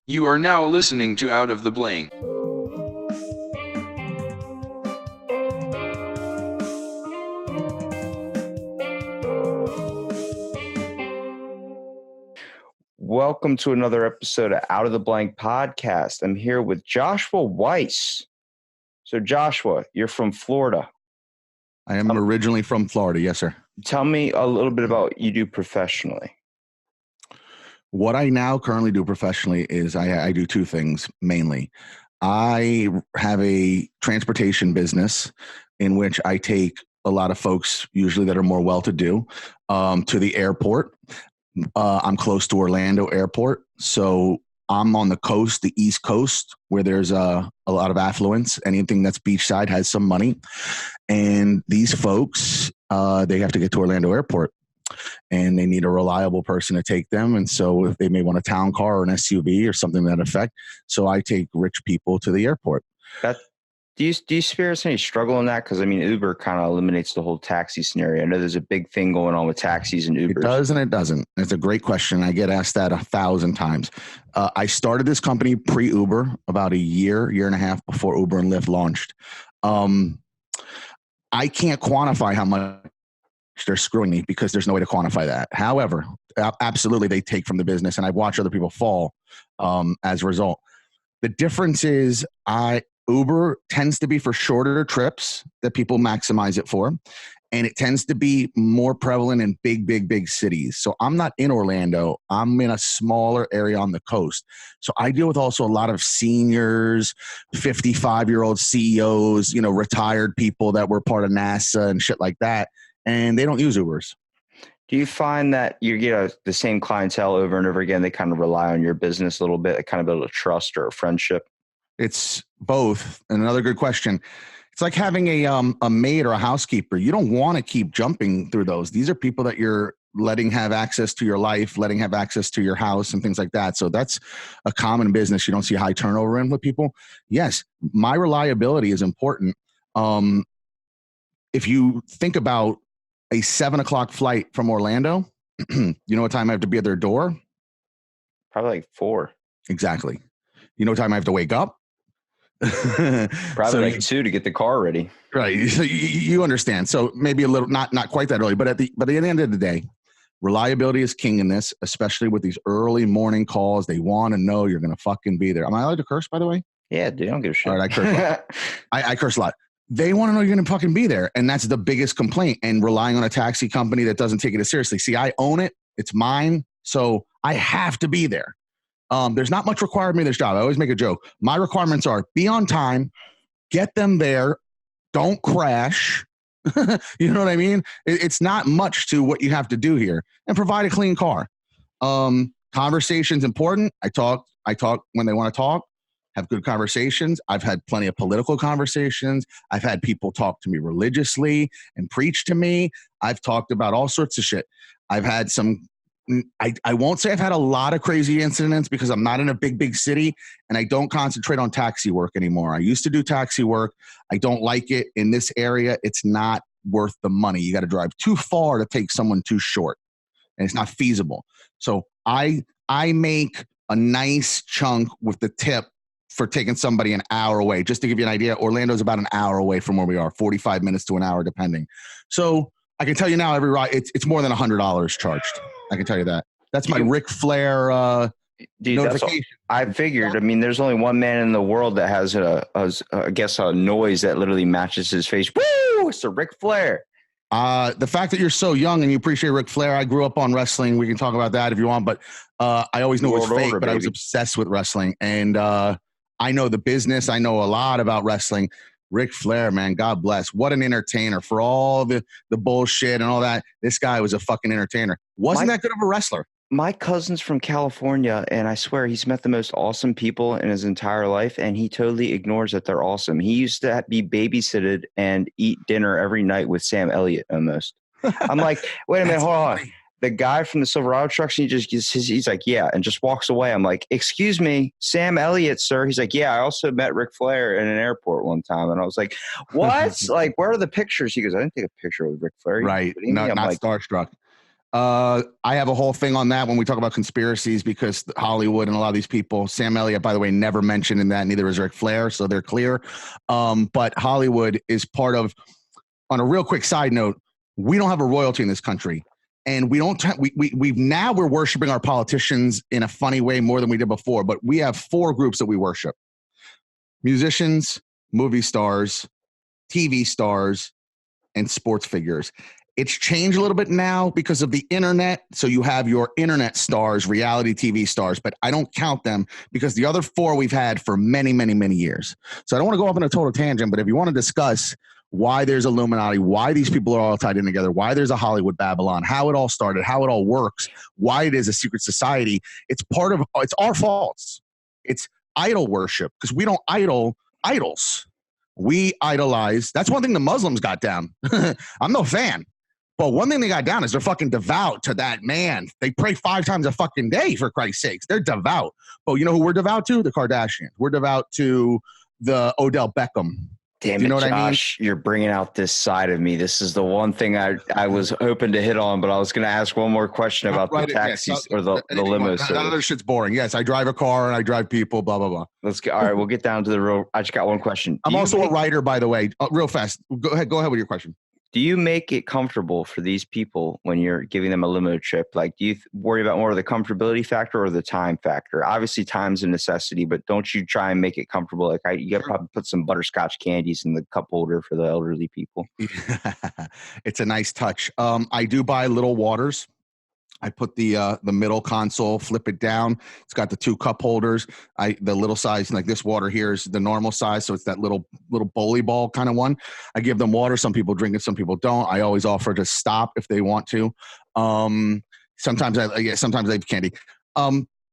You are now listening to Out of the Blank. Welcome to another episode of Out of the Blank podcast. I'm here with Joshua Weiss. So Joshua, you're from Florida. I am originally from Florida. Yes, sir. Tell me a little bit about what you do professionally. What I now currently do professionally is I do two things mainly. I have a transportation business in which I take a lot of folks, usually that are more well-to-do, to the airport. I'm close to Orlando Airport, so I'm on the coast, the East Coast, where there's a lot of affluence. Anything that's beachside has some money, and these folks they have to get to Orlando Airport, and they need a reliable person to take them. And so if they may want a town car or an SUV or something to that effect, so I take rich people to the airport. Do you experience any struggle in that? Because I mean, Uber kind of eliminates the whole taxi scenario. I know there's a big thing going on with taxis and Ubers. It does and it doesn't. It's a great question. I get asked that 1,000 times. I started this company pre-Uber about a year and a half before Uber and Lyft launched. I can't quantify how much they're screwing me because there's no way to quantify that. However, absolutely they take from the business, and I've watched other people fall as a result. The difference is Uber tends to be for shorter trips that people maximize it for. And it tends to be more prevalent in big cities. So I'm not in Orlando. I'm in a smaller area on the coast. So I deal with also a lot of seniors, 55-year-old CEOs, retired people that were part of NASA and shit like that. And they don't use Ubers. Do you find that you get the same clientele over and over again? They kind of rely on your business a little bit, kind of build a trust or a friendship? It's both. And another good question. It's like having a maid or a housekeeper. You don't want to keep jumping through those. These are people that you're letting have access to your life, letting have access to your house and things like that. So that's a common business. You don't see high turnover in with people. Yes, my reliability is important. If you think about a 7:00 flight from Orlando, you know what time I have to be at their door? Probably like 4. Exactly. You know what time I have to wake up? Probably so like 2 to get the car ready. Right. So you understand. So maybe a little, not quite that early, but at the end of the day, reliability is king in this, especially with these early morning calls. They want to know you're going to fucking be there. Am I allowed to curse, by the way? Yeah, dude, I don't give a shit. All right, I curse a lot. I curse a lot. They want to know you're going to fucking be there. And that's the biggest complaint. And relying on a taxi company that doesn't take it as seriously. See, I own it. It's mine. So I have to be there. There's not much required of me in this job. I always make a joke. My requirements are be on time, get them there, don't crash. You know what I mean? It's not much to what you have to do here, and provide a clean car. Conversation's important. I talk when they want to talk, have good conversations. I've had plenty of political conversations. I've had people talk to me religiously and preach to me. I've talked about all sorts of shit. I've had some I won't say I've had a lot of crazy incidents because I'm not in a big city and I don't concentrate on taxi work anymore. I used to do taxi work. I don't like it in this area. It's not worth the money. You got to drive too far to take someone too short, and it's not feasible. So I make a nice chunk with the tip for taking somebody an hour away. Just to give you an idea, Orlando's about an hour away from where we are, 45 minutes to an hour, depending. So I can tell you now, every ride, it's more than $100 charged. I can tell you that. That's my Ric Flair notification. I figured. I mean, there's only one man in the world that has a noise that literally matches his face. Woo! It's a Ric Flair. The fact that you're so young and you appreciate Ric Flair, I grew up on wrestling. We can talk about that if you want, but I always knew it was fake, but I was obsessed with wrestling. And I know the business. I know a lot about wrestling. Ric Flair, man, God bless. What an entertainer. For all the bullshit and all that, this guy was a fucking entertainer. Wasn't that good of a wrestler? My cousin's from California, and I swear he's met the most awesome people in his entire life, and he totally ignores that they're awesome. He used to be babysitted and eat dinner every night with Sam Elliott almost. I'm like, wait a minute, hold on. The guy from the Silverado trucks, he's like, yeah, and just walks away. I'm like, excuse me, Sam Elliott, sir. He's like, yeah, I also met Ric Flair in an airport one time. And I was like, what? Like, where are the pictures? He goes, I didn't take a picture with Ric Flair. Right. Not like, starstruck. I have a whole thing on that when we talk about conspiracies because Hollywood and a lot of these people, Sam Elliott, by the way, never mentioned in that, neither is Ric Flair, so they're clear. But Hollywood is part of, on a real quick side note, we don't have a royalty in this country. And we don't, we're worshiping our politicians in a funny way more than we did before, but we have 4 groups that we worship: musicians, movie stars, TV stars, and sports figures. It's changed a little bit now because of the internet. So you have your internet stars, reality TV stars, but I don't count them because the other 4 we've had for many, many, many years. So I don't want to go off on a total tangent, but if you want to discuss why there's Illuminati, why these people are all tied in together, why there's a Hollywood Babylon, how it all started, how it all works, why it is a secret society, it's our faults. It's idol worship because we don't idols. We idolize. That's one thing the Muslims got down. I'm no fan. But one thing they got down is they're fucking devout to that man. They pray 5 times a fucking day, for Christ's sakes. They're devout. But you know who we're devout to? The Kardashians. We're devout to the Odell Beckham. Damn you know it, what Josh, you're bringing out this side of me. This is the one thing I was hoping to hit on, but I was going to ask one more question about the taxis or the limo service. That other shit's boring. Yes, I drive a car and I drive people, blah, blah, blah. Let's get, all right, we'll get down to the real. I just got one question. I'm also a writer, by the way. Real fast. Go ahead with your question. Do you make it comfortable for these people when you're giving them a limo trip? Like, do you worry about more of the comfortability factor or the time factor? Obviously, time's a necessity, but don't you try and make it comfortable? Like, you got to probably put some butterscotch candies in the cup holder for the elderly people. It's a nice touch. I do buy little waters. I put the middle console, flip it down. It's got the 2 cup holders. The little size, like this water here is the normal size, so it's that little bowling ball kind of one. I give them water. Some people drink it, some people don't. I always offer to stop if they want to. Sometimes I have candy.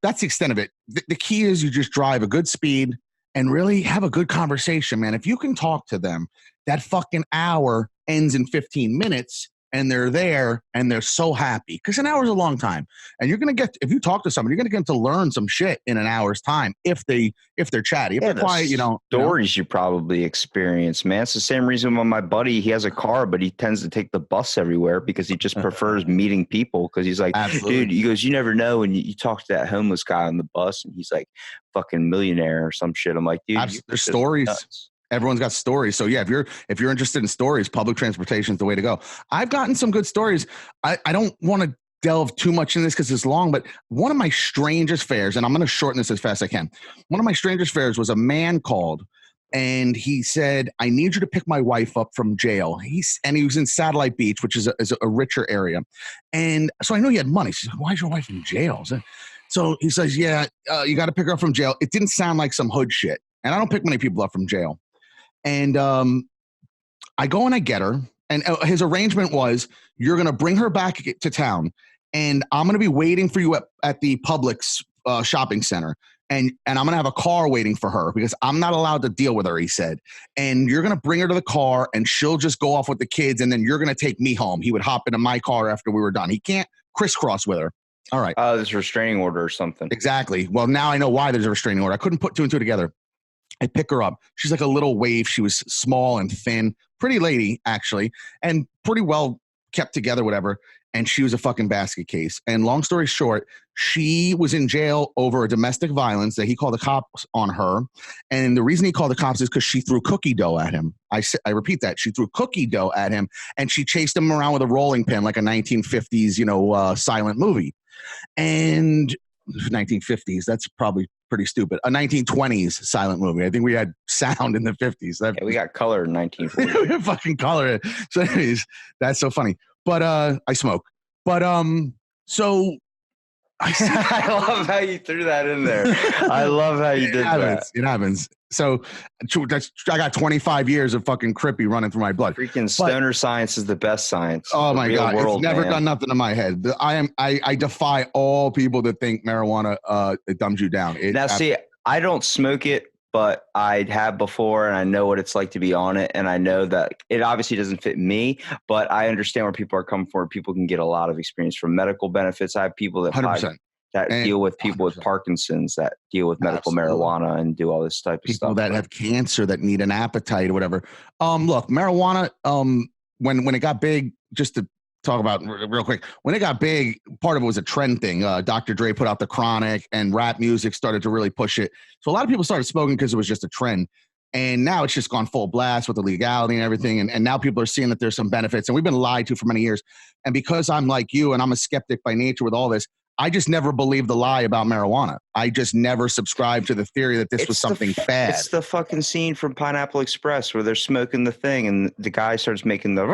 That's the extent of it. The key is you just drive a good speed and really have a good conversation, man. If you can talk to them, that fucking hour ends in 15 minutes. And they're there and they're so happy because an hour is a long time. And you're going to if you talk to somebody, you're going to get them to learn some shit in an hour's time if they're chatty. If they're quiet, stories you probably experience, man. It's the same reason why my buddy, he has a car, but he tends to take the bus everywhere because he just prefers meeting people. Because he's like, absolutely. Dude, he goes, you never know. And you talk to that homeless guy on the bus and he's like fucking millionaire or some shit. I'm like, dude, there's stories. Nuts. Everyone's got stories. So yeah, if you're interested in stories, public transportation is the way to go. I've gotten some good stories. I don't want to delve too much in this because it's long, but one of my strangest fares, and I'm going to shorten this as fast as I can. One of my strangest fares was a man called and he said, I need you to pick my wife up from jail. He was in Satellite Beach, which is a richer area. And so I know he had money. She's like, why is your wife in jail? So he says, yeah, you got to pick her up from jail. It didn't sound like some hood shit. And I don't pick many people up from jail. And I go and I get her. And his arrangement was, you're going to bring her back to town. And I'm going to be waiting for you at the Publix shopping center. And I'm going to have a car waiting for her because I'm not allowed to deal with her, he said. And you're going to bring her to the car and she'll just go off with the kids. And then you're going to take me home. He would hop into my car after we were done. He can't crisscross with her. All right. There's a restraining order or something. Exactly. Well, now I know why there's a restraining order. I couldn't put 2 and 2 together. I pick her up. She's like a little waif. She was small and thin, pretty lady actually, and pretty well kept together, whatever. And she was a fucking basket case. And long story short, she was in jail over a domestic violence that he called the cops on her. And the reason he called the cops is because she threw cookie dough at him. I repeat that. She threw cookie dough at him and she chased him around with a rolling pin like a 1950s, silent movie. And 1950s, that's probably pretty stupid. A 1920s silent movie. I think we had sound in the 50s. We got color in 1940s. We had fucking color. So anyways, that's so funny. But I smoke. But so I love how you threw that in there. I love how you did that. It happens. So I got 25 years of fucking crippy running through my blood. Freaking stoner science is the best science. Oh my God. It's never done nothing to my head. I defy all people that think marijuana it dumbs you down. See, I don't smoke it, but I have before and I know what it's like to be on it. And I know that it obviously doesn't fit me, but I understand where people are coming from. People can get a lot of experience from medical benefits. I have people that 100%. That deal with people 100%. With Parkinson's, that deal with medical marijuana and do all this type of stuff. People that have cancer that need an appetite or whatever. Look, marijuana, when it got big, just to talk about real quick. When it got big, part of it was a trend thing. Dr. Dre put out the Chronic, and rap music started to really push it. So a lot of people started smoking because it was just a trend. And now it's just gone full blast with the legality and everything. And now people are seeing that there's some benefits. And we've been lied to for many years. And because I'm like you and I'm a skeptic by nature with all this, I just never believed the lie about marijuana. I just never subscribed to the theory that this was something bad. It's the fucking scene from Pineapple Express where they're smoking the thing and the guy starts making the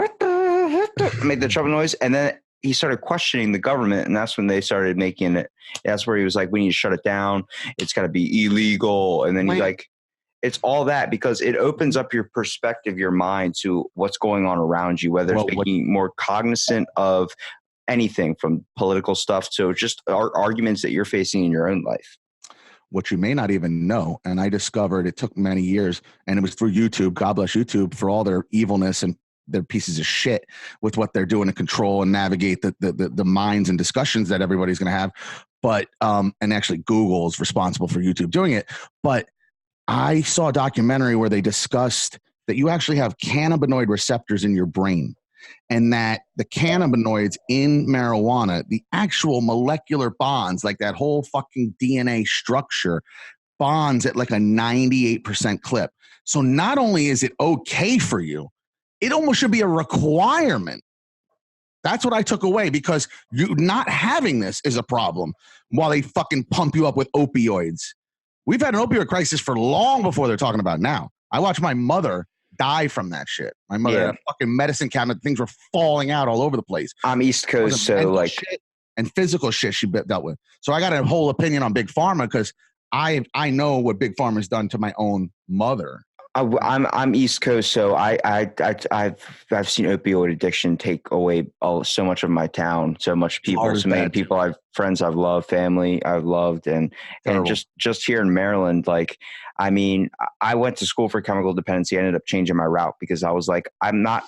trumpet noise, and then he started questioning the government, and that's when they started making it. That's where he was like, we need to shut it down. It's got to be illegal. And then he's like, it's all that because it opens up your perspective, your mind to what's going on around you, whether it's making you more cognizant of anything from political stuff to just arguments that you're facing in your own life. What you may not even know, and I discovered it took many years, and it was through YouTube. God bless YouTube for all their evilness and their pieces of shit with what they're doing to control and navigate the minds and discussions that everybody's going to have. But and actually Google is responsible for YouTube doing it. But I saw a documentary where they discussed that you actually have cannabinoid receptors in your brain, and that the cannabinoids in marijuana, the actual molecular bonds, like that whole fucking DNA structure, bonds at like a 98% clip. So not only is it okay for you, it almost should be a requirement. That's what I took away, because you not having this is a problem while they fucking pump you up with opioids. We've had an opioid crisis for long before they're talking about now. I watched my mother die from that shit. My mother had a fucking medicine cabinet. Things were falling out all over the place. I'm East Coast, so like shit and physical shit she dealt with. So I got a whole opinion on Big Pharma because I know what Big Pharma's done to my own mother. I'm East Coast, so I've seen opioid addiction take away so much of my town, so much people, so many people, friends I've loved, family I've loved, and just here in Maryland, like, I mean, I went to school for chemical dependency. I ended up changing my route because I was like, I'm not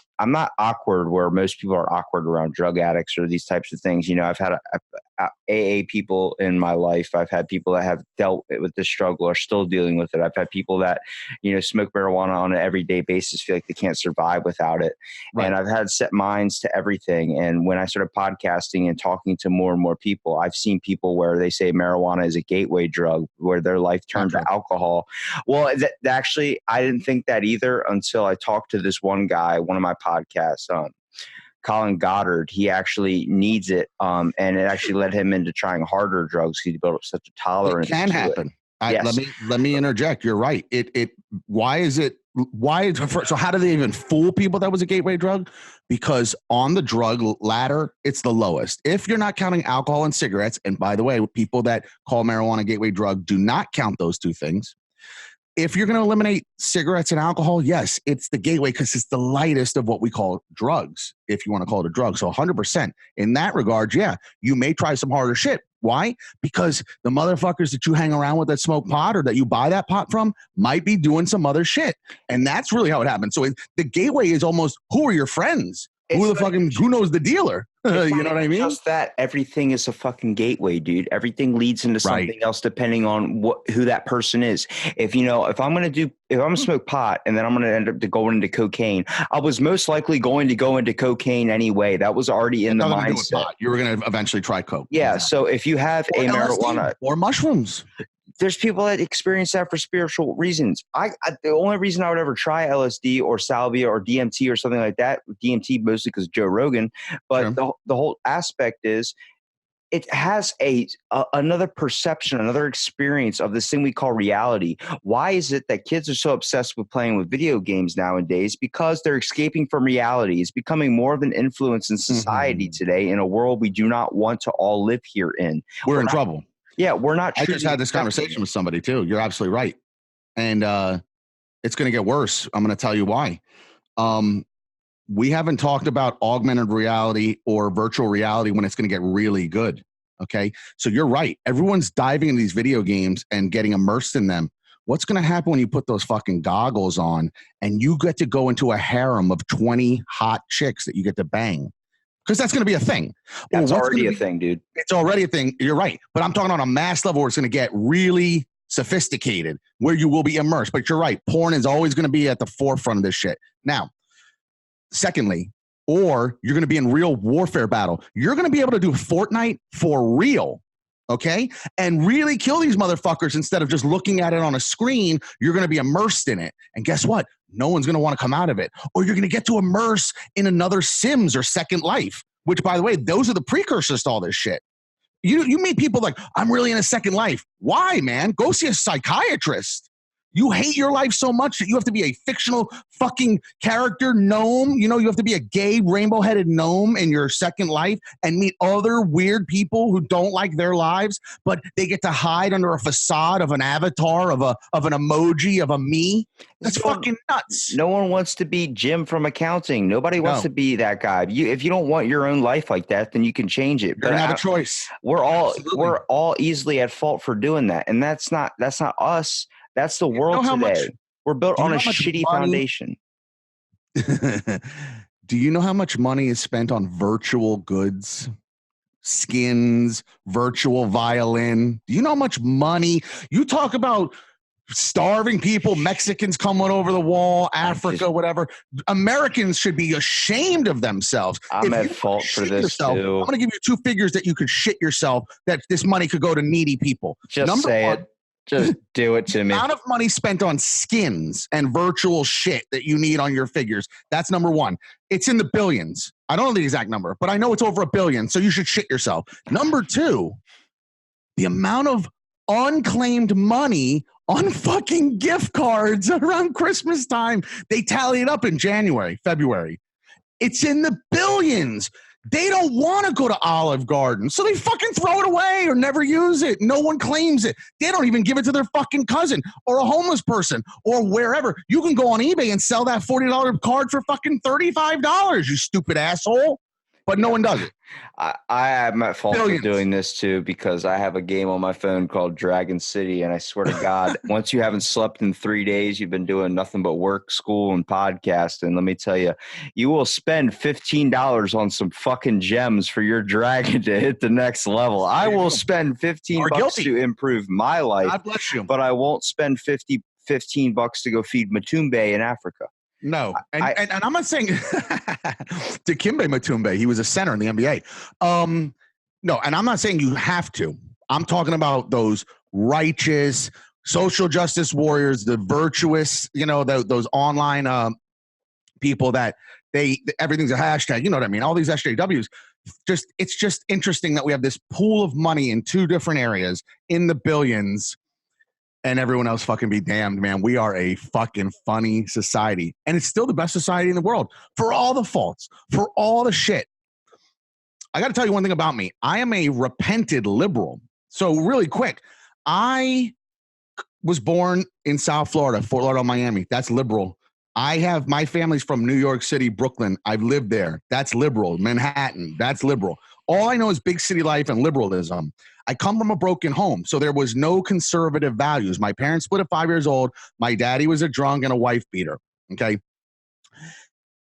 awkward where most people are awkward around drug addicts or these types of things. You know, I've had AA people in my life. I've had people that have dealt with this struggle, are still dealing with it. I've had people that, you know, smoke marijuana on an everyday basis, feel like they can't survive without it. Right. And I've had set minds to everything. And when I started podcasting and talking to more and more people, I've seen people where they say marijuana is a gateway drug, where their life turned to alcohol. Well, actually, I didn't think that either until I talked to this one guy, one of my podcasts, Colin Goddard. He actually needs it, and it actually led him into trying harder drugs. He built up such a tolerance. It can happen. Yes. Let me interject. You're right. So how do they even fool people that was a gateway drug? Because on the drug ladder, it's the lowest. If you're not counting alcohol and cigarettes, and by the way, people that call marijuana a gateway drug do not count those two things. If you're going to eliminate cigarettes and alcohol, yes, it's the gateway because it's the lightest of what we call drugs, if you want to call it a drug. So 100% in that regard, yeah, you may try some harder shit. Why? Because the motherfuckers that you hang around with that smoke pot or that you buy that pot from might be doing some other shit. And that's really how it happens. So the gateway is almost, who are your friends? Who knows the dealer? You know what I mean? Just that everything is a fucking gateway, dude. Everything leads into something else depending on who that person is. If I'm gonna smoke pot and then I'm gonna end up going into cocaine, I was most likely going to go into cocaine anyway. That was already in the mindset. You were gonna eventually try coke. Yeah. So if you have a marijuana or mushrooms. There's people that experience that for spiritual reasons. The only reason I would ever try LSD or salvia or DMT or something like that, DMT mostly because Joe Rogan, but the whole aspect is it has another perception, another experience of this thing we call reality. Why is it that kids are so obsessed with playing with video games nowadays? Because they're escaping from reality. It's becoming more of an influence in society today in a world we do not want to all live here in. We're in trouble. Yeah, we're not. I just had this conversation with somebody too. You're absolutely right. And it's going to get worse. I'm going to tell you why. We haven't talked about augmented reality or virtual reality when it's going to get really good. Okay. So you're right. Everyone's diving into these video games and getting immersed in them. What's going to happen when you put those fucking goggles on and you get to go into a harem of 20 hot chicks that you get to bang? Because that's going to be a thing. That's already a thing, dude. It's already a thing. You're right. But I'm talking on a mass level where it's going to get really sophisticated, where you will be immersed. But you're right. Porn is always going to be at the forefront of this shit. Now, secondly, or you're going to be in real warfare battle. You're going to be able to do Fortnite for real. Okay. And really kill these motherfuckers instead of just looking at it on a screen. You're going to be immersed in it. And guess what? No one's going to want to come out of it. Or you're going to get to immerse in another Sims or Second Life, which, by the way, those are the precursors to all this shit. You meet people like, I'm really in a Second Life. Why, man? Go see a psychiatrist. You hate your life so much that you have to be a fictional fucking character gnome. You have to be a gay rainbow-headed gnome in your Second Life and meet other weird people who don't like their lives, but they get to hide under a facade of an avatar, of an emoji, of a me. That's fucking nuts. No one wants to be Jim from accounting. Nobody wants to be that guy. If you don't want your own life like that, then you can change it. You're gonna have a choice. We're all easily at fault for doing that, and that's not us. That's the world today. We're built on a shitty foundation. Do you know how much money is spent on virtual goods? Skins, virtual violin. Do you know how much money? You talk about starving people, Mexicans coming over the wall, Africa, whatever. Americans should be ashamed of themselves. I'm at fault for this too. I'm going to give you 2 figures that you could shit yourself, that this money could go to needy people. Just say it. Just do it to me. The amount of money spent on skins and virtual shit that you need on your figures. That's number 1. It's in the billions. I don't know the exact number, but I know it's over $1 billion. So you should shit yourself. Number 2, the amount of unclaimed money on fucking gift cards around Christmas time. They tally it up in January, February. It's in the billions. They don't want to go to Olive Garden, so they fucking throw it away or never use it. No one claims it. They don't even give it to their fucking cousin or a homeless person or wherever. You can go on eBay and sell that $40 card for fucking $35, you stupid asshole. But no one does it. I am at fault for doing this too, because I have a game on my phone called Dragon City, and I swear to God, once you haven't slept in 3 days, you've been doing nothing but work, school, and podcast. And let me tell you, you will spend $15 on some fucking gems for your dragon to hit the next level. I will spend $15 to improve my life. God bless you. But I won't spend $15 to go feed Matumbe in Africa. No, and I'm not saying Dikembe Mutombo, he was a center in the NBA. No, and I'm not saying you have to. I'm talking about those righteous social justice warriors, the virtuous, those online people that everything's a hashtag. You know what I mean? All these SJWs. It's just interesting that we have this pool of money in 2 different areas in the billions. And everyone else fucking be damned, man. We are a fucking funny society. And it's still the best society in the world for all the faults, for all the shit. I got to tell you one thing about me. I am a repented liberal. So really quick, I was born in South Florida, Fort Lauderdale, Miami. That's liberal. My family's from New York City, Brooklyn. I've lived there. That's liberal. Manhattan. That's liberal. All I know is big city life and liberalism. I come from a broken home, so there was no conservative values. My parents split at 5 years old. My daddy was a drunk and a wife beater, okay?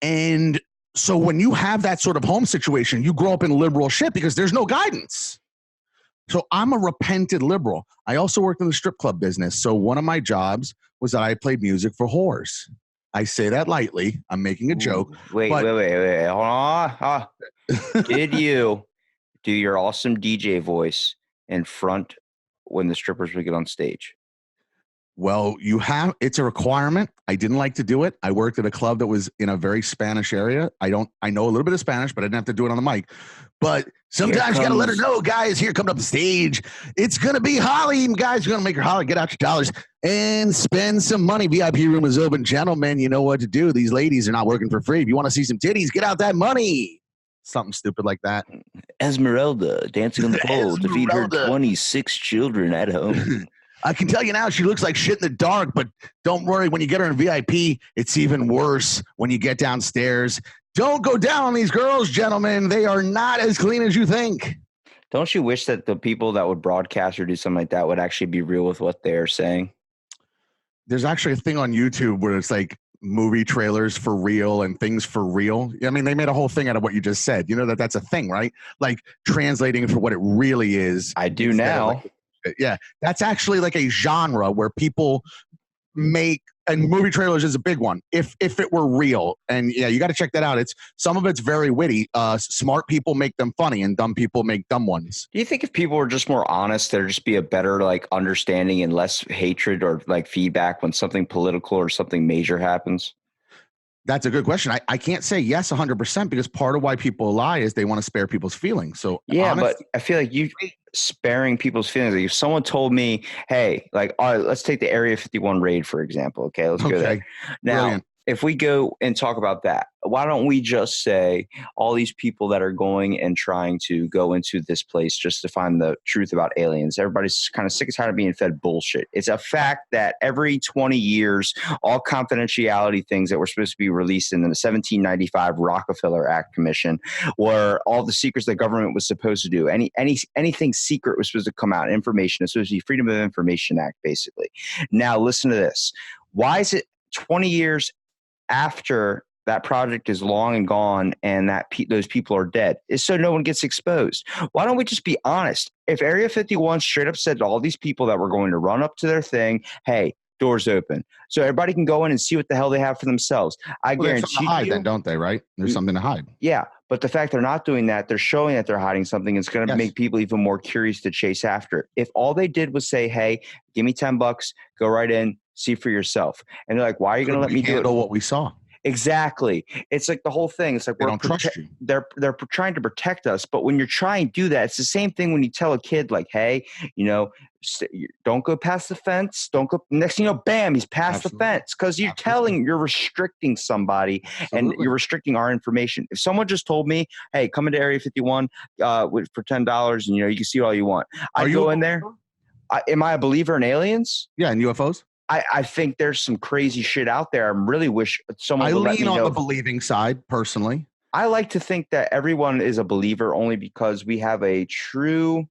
And so when you have that sort of home situation, you grow up in liberal shit because there's no guidance. So I'm a repented liberal. I also worked in the strip club business, so one of my jobs was that I played music for whores. I say that lightly. I'm making a joke. Wait. Hold on. Did you do your awesome DJ voice in front when the strippers would get on stage? Well, it's a requirement. I didn't like to do it. I worked at a club that was in a very Spanish area. I know a little bit of Spanish, but I didn't have to do it on the mic. But sometimes you got to let her know, guys, here, coming up the stage. It's going to be Holly. Guys, you're going to make her holler. Get out your dollars and spend some money. VIP room is open. Gentlemen, you know what to do. These ladies are not working for free. If you want to see some titties, get out that money. Something stupid like that. Esmeralda dancing on the pole to feed her 26 children at home. I can tell you now, she looks like shit in the dark, but don't worry. When you get her in VIP, it's even worse when you get downstairs. Don't go down on these girls, gentlemen. They are not as clean as you think. Don't you wish that the people that would broadcast or do something like that would actually be real with what they're saying? There's actually a thing on YouTube where it's like movie trailers for real and things for real. I mean, they made a whole thing out of what you just said. You know that's a thing, right? Like translating it for what it really is. I do now. Yeah, that's actually like a genre where people make, and movie trailers is a big one. If it were real, and yeah, you got to check that out. It's some of it's very witty. Smart people make them funny, and dumb people make dumb ones. Do you think if people were just more honest, there'd just be a better like understanding and less hatred or like feedback when something political or something major happens? That's a good question. I can't say yes 100% because part of why people lie is they want to spare people's feelings. So yeah, but I feel like you sparing people's feelings. Like if someone told me, hey, like, all right, let's take the Area 51 raid, for example. Okay, let's go there. Now, Brilliant. If we go and talk about that, why don't we just say all these people that are going and trying to go into this place just to find the truth about aliens? Everybody's kind of sick and tired of being fed bullshit. It's a fact that every 20 years, all confidentiality things that were supposed to be released in the 1795 Rockefeller Act Commission were all the secrets the government was supposed to do. Anything secret was supposed to come out. Information. It's supposed to be Freedom of Information Act, basically. Now, listen to this. Why is it 20 years after that project is long and gone and that those people are dead? Is so no one gets exposed. Why don't we just be honest? If Area 51 straight up said to all these people that were going to run up to their thing, hey, doors open, so everybody can go in and see what the hell they have for themselves. I guarantee something to hide then, don't they, right? There's something to hide. Yeah, but the fact they're not doing that, they're showing that they're hiding something. It's going to make people even more curious to chase after it. If all they did was say, hey, give me $10, go right in, see for yourself. And they're like, why are you going to let me do it? What we saw. Exactly. It's like the whole thing. It's like they don't trust you. They're trying to protect us, but when you're trying to do that, it's the same thing when you tell a kid like, "Hey, don't go past the fence. Don't go." Next thing you know, bam, he's past the fence because you're restricting somebody and you're restricting our information. If someone just told me, "Hey, come into Area 51 for $10 and you can see all you want," I'd go in there. Am I a believer in aliens? Yeah, and UFOs. I think there's some crazy shit out there. I really wish someone would let me know. I lean on the believing side, personally. I like to think that everyone is a believer only because we have a true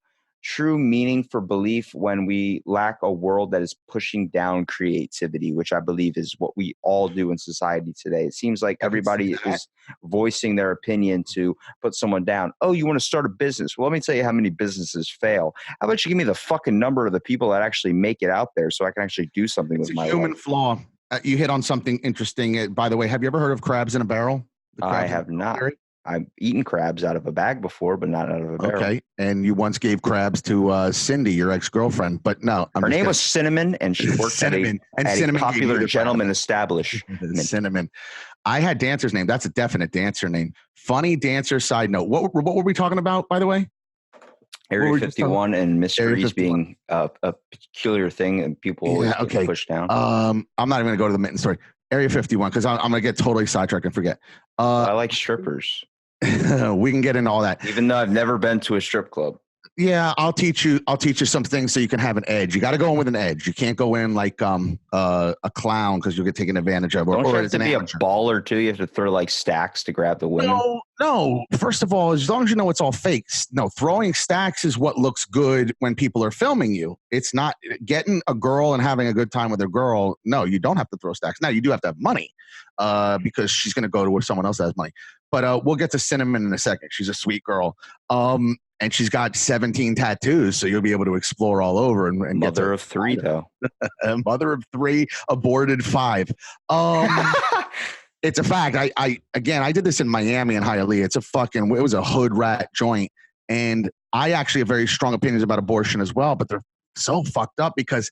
meaning for belief when we lack a world that is pushing down creativity, which I believe is what we all do in society today. It seems like everybody is voicing their opinion to put someone down. Oh, you want to start a business? Well, let me tell you how many businesses fail. How about you give me the fucking number of the people that actually make it out there so I can actually do something with my life? It's a human flaw. You hit on something interesting. By the way, have you ever heard of crabs in a barrel? I have not. Theory? I've eaten crabs out of a bag before, but not out of a barrel. Okay, and you once gave crabs to Cindy, your ex-girlfriend, but no. Her name was Cinnamon, and she worked at a popular gentleman establishment. Cinnamon. I had dancer's name. That's a definite dancer name. Funny dancer side note. What were we talking about, by the way? Area 51 and mysteries being a peculiar thing and people push down. I'm not even going to go to the mitten story. Area 51, because I'm going to get totally sidetracked and forget. I like strippers. We can get into all that. Even though I've never been to a strip club. Yeah, I'll teach you some things so you can have an edge. You got to go in with an edge. You can't go in like a clown because you'll get taken advantage of. Don't you have to be a baller too? You have to throw like stacks to grab the women? No. First of all, as long as you know it's all fake. No, throwing stacks is what looks good when people are filming you. It's not getting a girl and having a good time with a girl. No, you don't have to throw stacks. Now, you do have to have money because she's going to go to where someone else has money. But we'll get to Cinnamon in a second. She's a sweet girl. And she's got 17 tattoos, so you'll be able to explore all over. And mother of three, though. Mother of three, aborted 5. It's a fact. I did this in Miami in Hialeah. It was a hood rat joint. And I actually have very strong opinions about abortion as well, but they're so fucked up because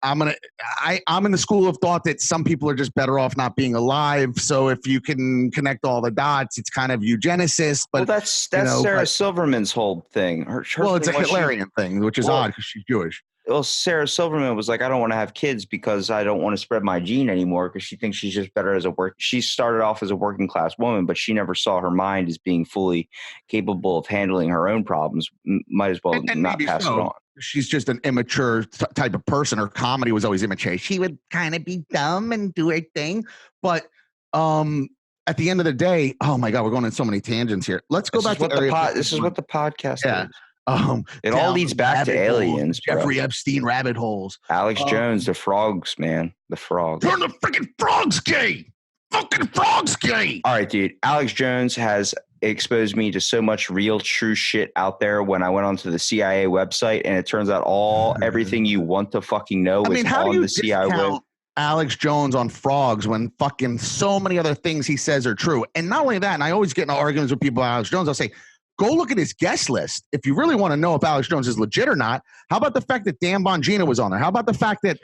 I'm in the school of thought that some people are just better off not being alive. So if you can connect all the dots, it's kind of eugenicist. But that's Sarah Silverman's whole thing. It's a Hitlerian thing, which is odd because she's Jewish. Well, Sarah Silverman was like, I don't want to have kids because I don't want to spread my gene anymore because she thinks she's just better as a She started off as a working class woman, but she never saw her mind as being fully capable of handling her own problems. Might as well not pass it on. She's just an immature type of person. Her comedy was always immature. She would kind of be dumb and do her thing. But at the end of the day, oh my God, we're going on so many tangents here. Let's go back to this is what the podcast is. It all leads back to aliens. Jeffrey Epstein rabbit holes. Alex Jones, the frogs, man. The frogs. Turn the freaking frogs gay. Fucking frogs gay. All right, dude. Alex Jones has exposed me to so much real, true shit out there when I went onto the CIA website, and it turns out everything you want to fucking know is how do on you the CIA web. discount Alex Jones on frogs when fucking so many other things he says are true? And not only that, and I always get in arguments with people about Alex Jones, I'll say, go look at his guest list. If you really want to know if Alex Jones is legit or not, how about the fact that Dan Bongino was on there? How about the fact that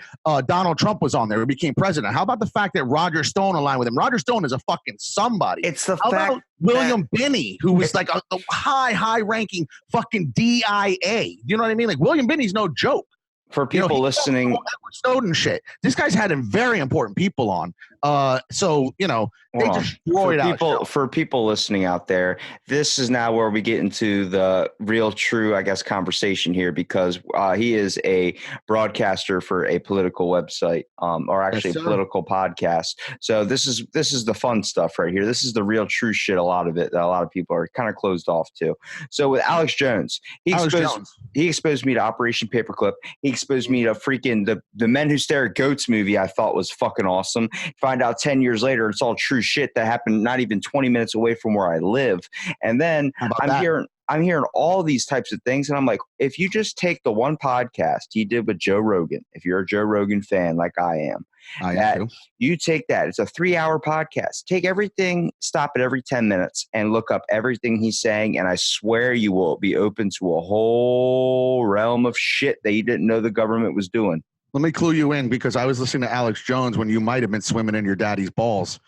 Donald Trump was on there who became president? How about the fact that Roger Stone aligned with him? Roger Stone is a fucking somebody. It's the How fact about William Binney, who was like a high-ranking fucking DIA. You know what I mean? Like, William Binney's no joke. For people listening, Edward Snowden shit. This guy's had very important people on. So they destroyed for people listening out there. This is now where we get into the real, true, I guess, conversation here, because he is a broadcaster for a political website, or actually a political podcast. So this is the fun stuff right here. This is the real, true shit. A lot of it that a lot of people are kind of closed off to. So with Alex Jones, he exposed me to Operation Paperclip. He exposed me to freaking the Men Who Stare at Goats movie. I thought was fucking awesome. Find out 10 years later it's all true shit that happened not even 20 minutes away from where I live. And then I'm hearing all these types of things, and I'm like, if you just take the one podcast he did with Joe Rogan, if you're a Joe Rogan fan like I am, you take that. It's a 3-hour podcast. Take everything, stop it every 10 minutes, and look up everything he's saying, and I swear you will be open to a whole realm of shit that you didn't know the government was doing. Let me clue you in, because I was listening to Alex Jones when you might have been swimming in your daddy's balls,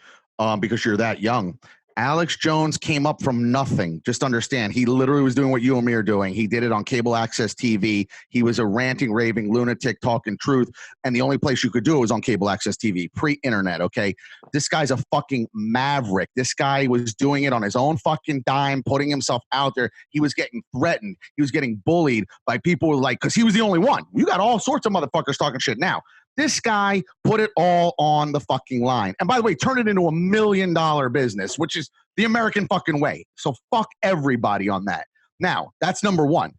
because you're that young. Alex Jones came up from nothing. Just understand, he literally was doing what you and me are doing. He did it on cable access TV. He was a ranting, raving lunatic talking truth, and the only place you could do it was on cable access TV, pre-internet, okay? This guy's a fucking maverick. This guy was doing it on his own fucking dime, putting himself out there. He was getting threatened. He was getting bullied by people because he was the only one. You got all sorts of motherfuckers talking shit now. This guy put it all on the fucking line. And by the way, turn it into $1 million business, which is the American fucking way. So fuck everybody on that. Now, that's number one.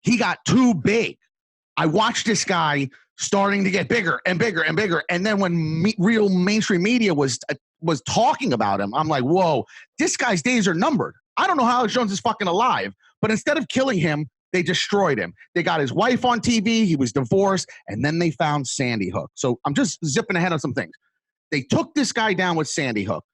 He got too big. I watched this guy starting to get bigger and bigger and bigger. And then when real mainstream media was talking about him, I'm like, whoa, this guy's days are numbered. I don't know how Alex Jones is fucking alive, but instead of killing him, they destroyed him. They got his wife on TV. He was divorced. And then they found Sandy Hook. So I'm just zipping ahead on some things. They took this guy down with Sandy Hook.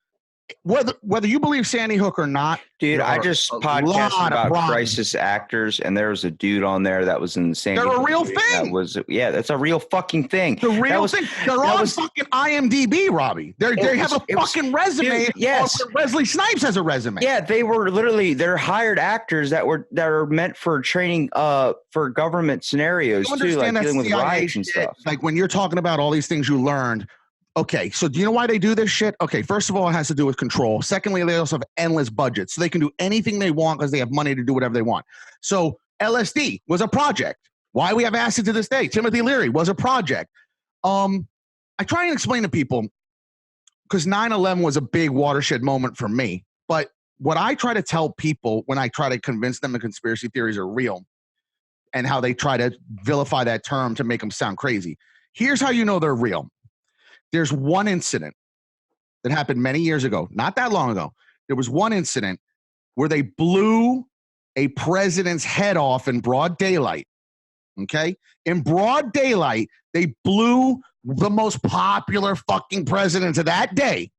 Whether you believe Sandy Hook or not, dude, I just podcasted about crisis actors, and there was a dude on there that was in the Sandy Hook. They're a real thing. That's a real fucking thing. The real thing. They're on fucking IMDb, Robbie. They have a fucking resume. Dude, yes. Wesley Snipes has a resume. Yeah, they're hired actors that are meant for training for government scenarios too, like dealing with riots and stuff. Like when you're talking about all these things you learned. Okay, so do you know why they do this shit? Okay, first of all, it has to do with control. Secondly, they also have endless budgets, so they can do anything they want because they have money to do whatever they want. So LSD was a project. Why we have acid to this day? Timothy Leary was a project. I try and explain to people, because 9/11 was a big watershed moment for me. But what I try to tell people when I try to convince them the conspiracy theories are real and how they try to vilify that term to make them sound crazy. Here's how you know they're real. There's one incident that happened many years ago, not that long ago. There was one incident where they blew a president's head off in broad daylight. Okay? In broad daylight, they blew the most popular fucking president of that day,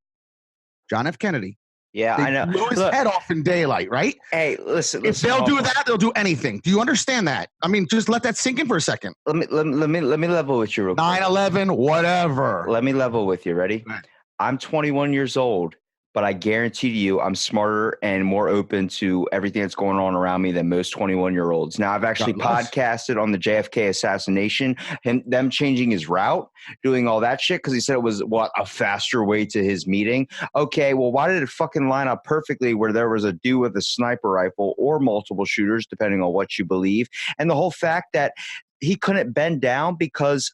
John F. Kennedy. Yeah, I know. Blew his head off in daylight, right? Hey, listen. If they'll do that, they'll do anything. Do you understand that? I mean, just let that sink in for a second. Let me level with you real quick. 9/11, whatever. Let me level with you. Ready? Right. I'm 21 years old, but I guarantee to you I'm smarter and more open to everything that's going on around me than most 21-year-olds. Now, I've actually podcasted on the JFK assassination, them changing his route, doing all that shit, because he said it was, a faster way to his meeting. Okay, well, why did it fucking line up perfectly where there was a dude with a sniper rifle or multiple shooters, depending on what you believe, and the whole fact that he couldn't bend down because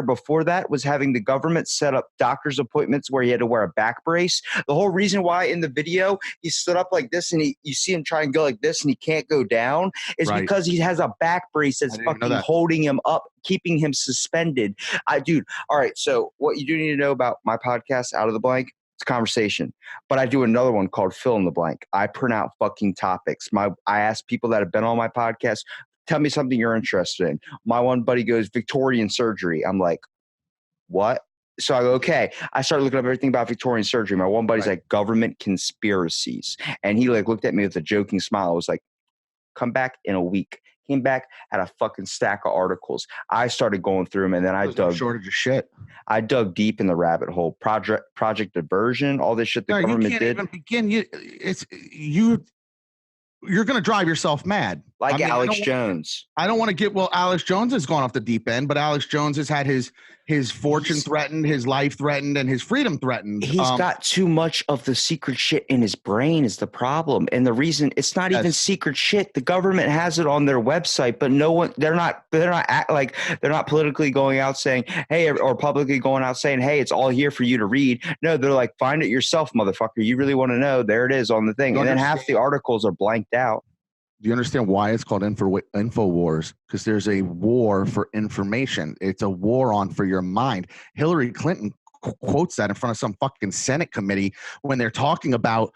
before that was having the government set up doctor's appointments where he had to wear a back brace. The whole reason why in the video he stood up like this and you see him try and go like this and he can't go down is because he has a back brace that's fucking holding him up, keeping him suspended. Dude, all right, so what you do need to know about my podcast, Out of the Blank, It's a conversation. But I do another one called fill in the blank. I print out fucking topics. I ask people that have been on my podcast, tell me something you're interested in. My one buddy goes, Victorian surgery. I'm like, what? So I go, okay. I started looking up everything about Victorian surgery. My one buddy's like, government conspiracies. And he like looked at me with a joking smile. I was like, come back in a week. Came back, had a fucking stack of articles. I started going through them, and then I dug shortage of shit. I dug deep in the rabbit hole. Project Diversion, all this shit the government you can't did. even begin. You're going to drive yourself mad. Like Alex Jones. I don't want to get, Alex Jones has gone off the deep end, but Alex Jones has had his fortune threatened, his life threatened, and his freedom threatened. He's got too much of the secret shit in his brain is the problem. And the reason it's not even secret shit. The government has it on their website, but no one, they're not politically going out saying, hey, or publicly going out saying, hey, it's all here for you to read. No, they're like, find it yourself, motherfucker. You really want to know? There it is on the thing. And then half the articles are blanked out. Do you understand why it's called info wars? Because there's a war for information. It's a war on for your mind. Hillary Clinton quotes that in front of some fucking Senate committee when they're talking about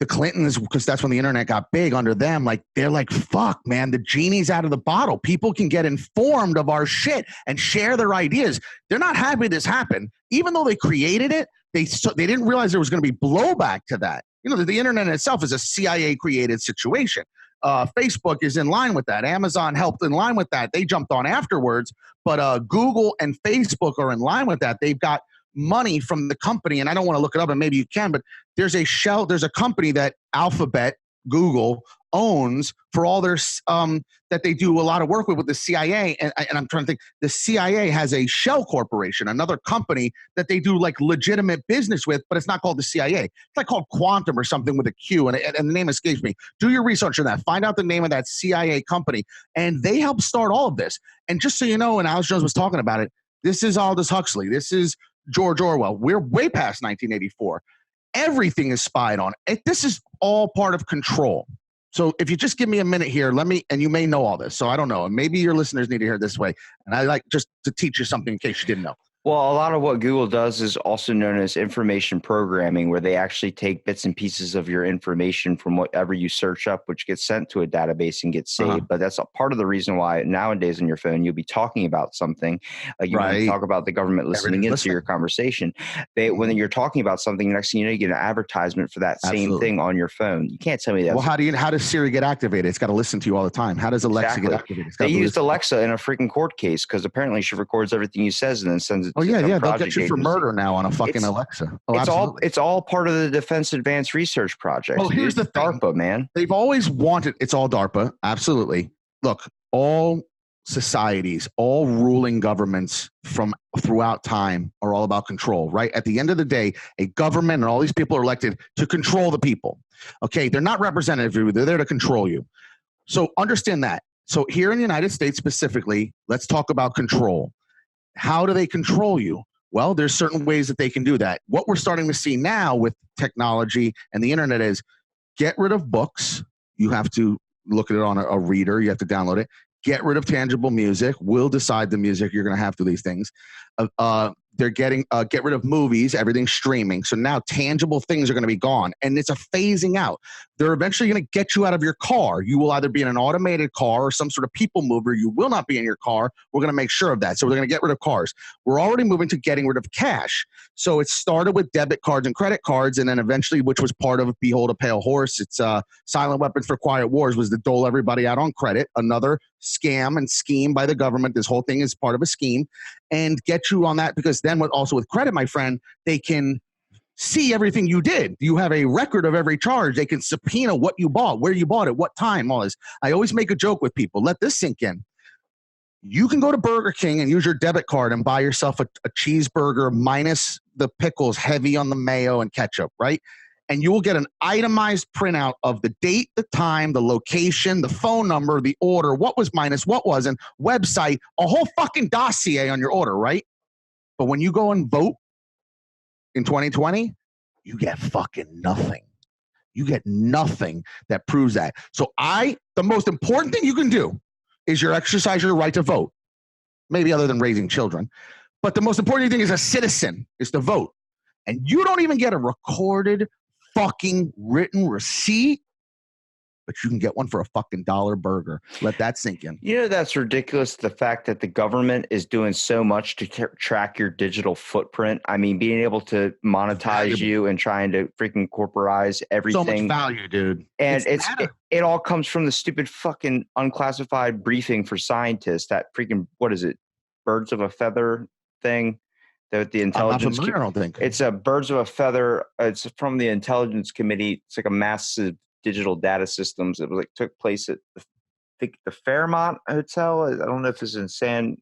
the Clintons, because that's when the internet got big under them. Like, they're like, fuck, man, the genie's out of the bottle. People can get informed of our shit and share their ideas. They're not happy this happened. Even though they created it, they didn't realize there was going to be blowback to that. You know, the internet itself is a CIA created situation. Facebook is in line with that. Amazon helped in line with that. They jumped on afterwards, but Google and Facebook are in line with that. They've got money from the company, and I don't want to look it up, and maybe you can, but there's a company that Alphabet, Google owns for all their that they do a lot of work with the CIA, and I'm trying to think. The CIA has a shell corporation, another company that they do like legitimate business with, but it's not called the CIA. It's like called Quantum or something with a Q, and the name escapes me. Do your research on that. Find out the name of that CIA company, and they helped start all of this. And just so you know, when Alex Jones was talking about it, this is Aldous Huxley. This is George Orwell. We're way past 1984. Everything is spied on. This is all part of control. So if you just give me a minute here, and you may know all this, so I don't know, and maybe your listeners need to hear it this way, and I like just to teach you something in case you didn't know. Well, a lot of what Google does is also known as information programming, where they actually take bits and pieces of your information from whatever you search up, which gets sent to a database and gets saved. But that's a part of the reason why nowadays on your phone, you'll be talking about something like you want to talk about the government listening into your conversation. When you're talking about something, next thing you know, you get an advertisement for that same thing on your phone. You can't tell me that. Well, how does Siri get activated? It's got to listen to you all the time. How does Alexa get activated? They used Alexa in a freaking court case because apparently she records everything you says and then sends it to they'll get you for murder now on a fucking Alexa. It's all part of the Defense Advanced Research Project. Well, here's the thing. DARPA, man. They've always wanted, it's all DARPA, absolutely. Look, all societies, all ruling governments from throughout time are all about control, right? At the end of the day, a government and all these people are elected to control the people. Okay, they're not representative of you, they're there to control you. So understand that. So here in the United States specifically, let's talk about control. How do they control you? Well, there's certain ways that they can do that. What we're starting to see now with technology and the internet is get rid of books. You have to look at it on a reader. You have to download it. Get rid of tangible music. We'll decide the music you're going to have to these things. They're getting get rid of movies. Everything's streaming. So now tangible things are going to be gone, and it's a phasing out. They're eventually going to get you out of your car. You will either be in an automated car or some sort of people mover. You will not be in your car. We're going to make sure of that. So we're going to get rid of cars. We're already moving to getting rid of cash. So it started with debit cards and credit cards, and then eventually, which was part of Behold a Pale Horse, it's Silent Weapons for Quiet Wars, was to dole everybody out on credit. Another scam and scheme by the government. This whole thing is part of a scheme, and get you on that, because then also with credit, my friend, they can see everything you did. You have a record of every charge. They can subpoena what you bought, where you bought it, what time, all this. I always make a joke with people. Let this sink in. You can go to Burger King and use your debit card and buy yourself a cheeseburger minus the pickles, heavy on the mayo and ketchup, right? And you will get an itemized printout of the date, the time, the location, the phone number, the order, what was minus, what wasn't, website, a whole fucking dossier on your order, right? But when you go and vote in 2020, you get fucking nothing. You get nothing that proves that. So the most important thing you can do is exercise your right to vote. Maybe other than raising children. But the most important thing as a citizen is to vote. and you don't even get a recorded fucking written receipt, but you can get one for a fucking $1 burger. Let that sink in. You know, that's ridiculous. The fact that the government is doing so much to track your digital footprint. I mean, being able to monetize you and trying to freaking corporatize everything. So much value, dude. And it all comes from the stupid fucking unclassified briefing for scientists. That freaking, what is it? Birds of a feather thing. That the intelligence. I'm not familiar, I don't think. It's a birds of a feather. It's from the Intelligence Committee. It's like a massive digital data systems. It was like took place at the Fairmont Hotel. I don't know if it's in San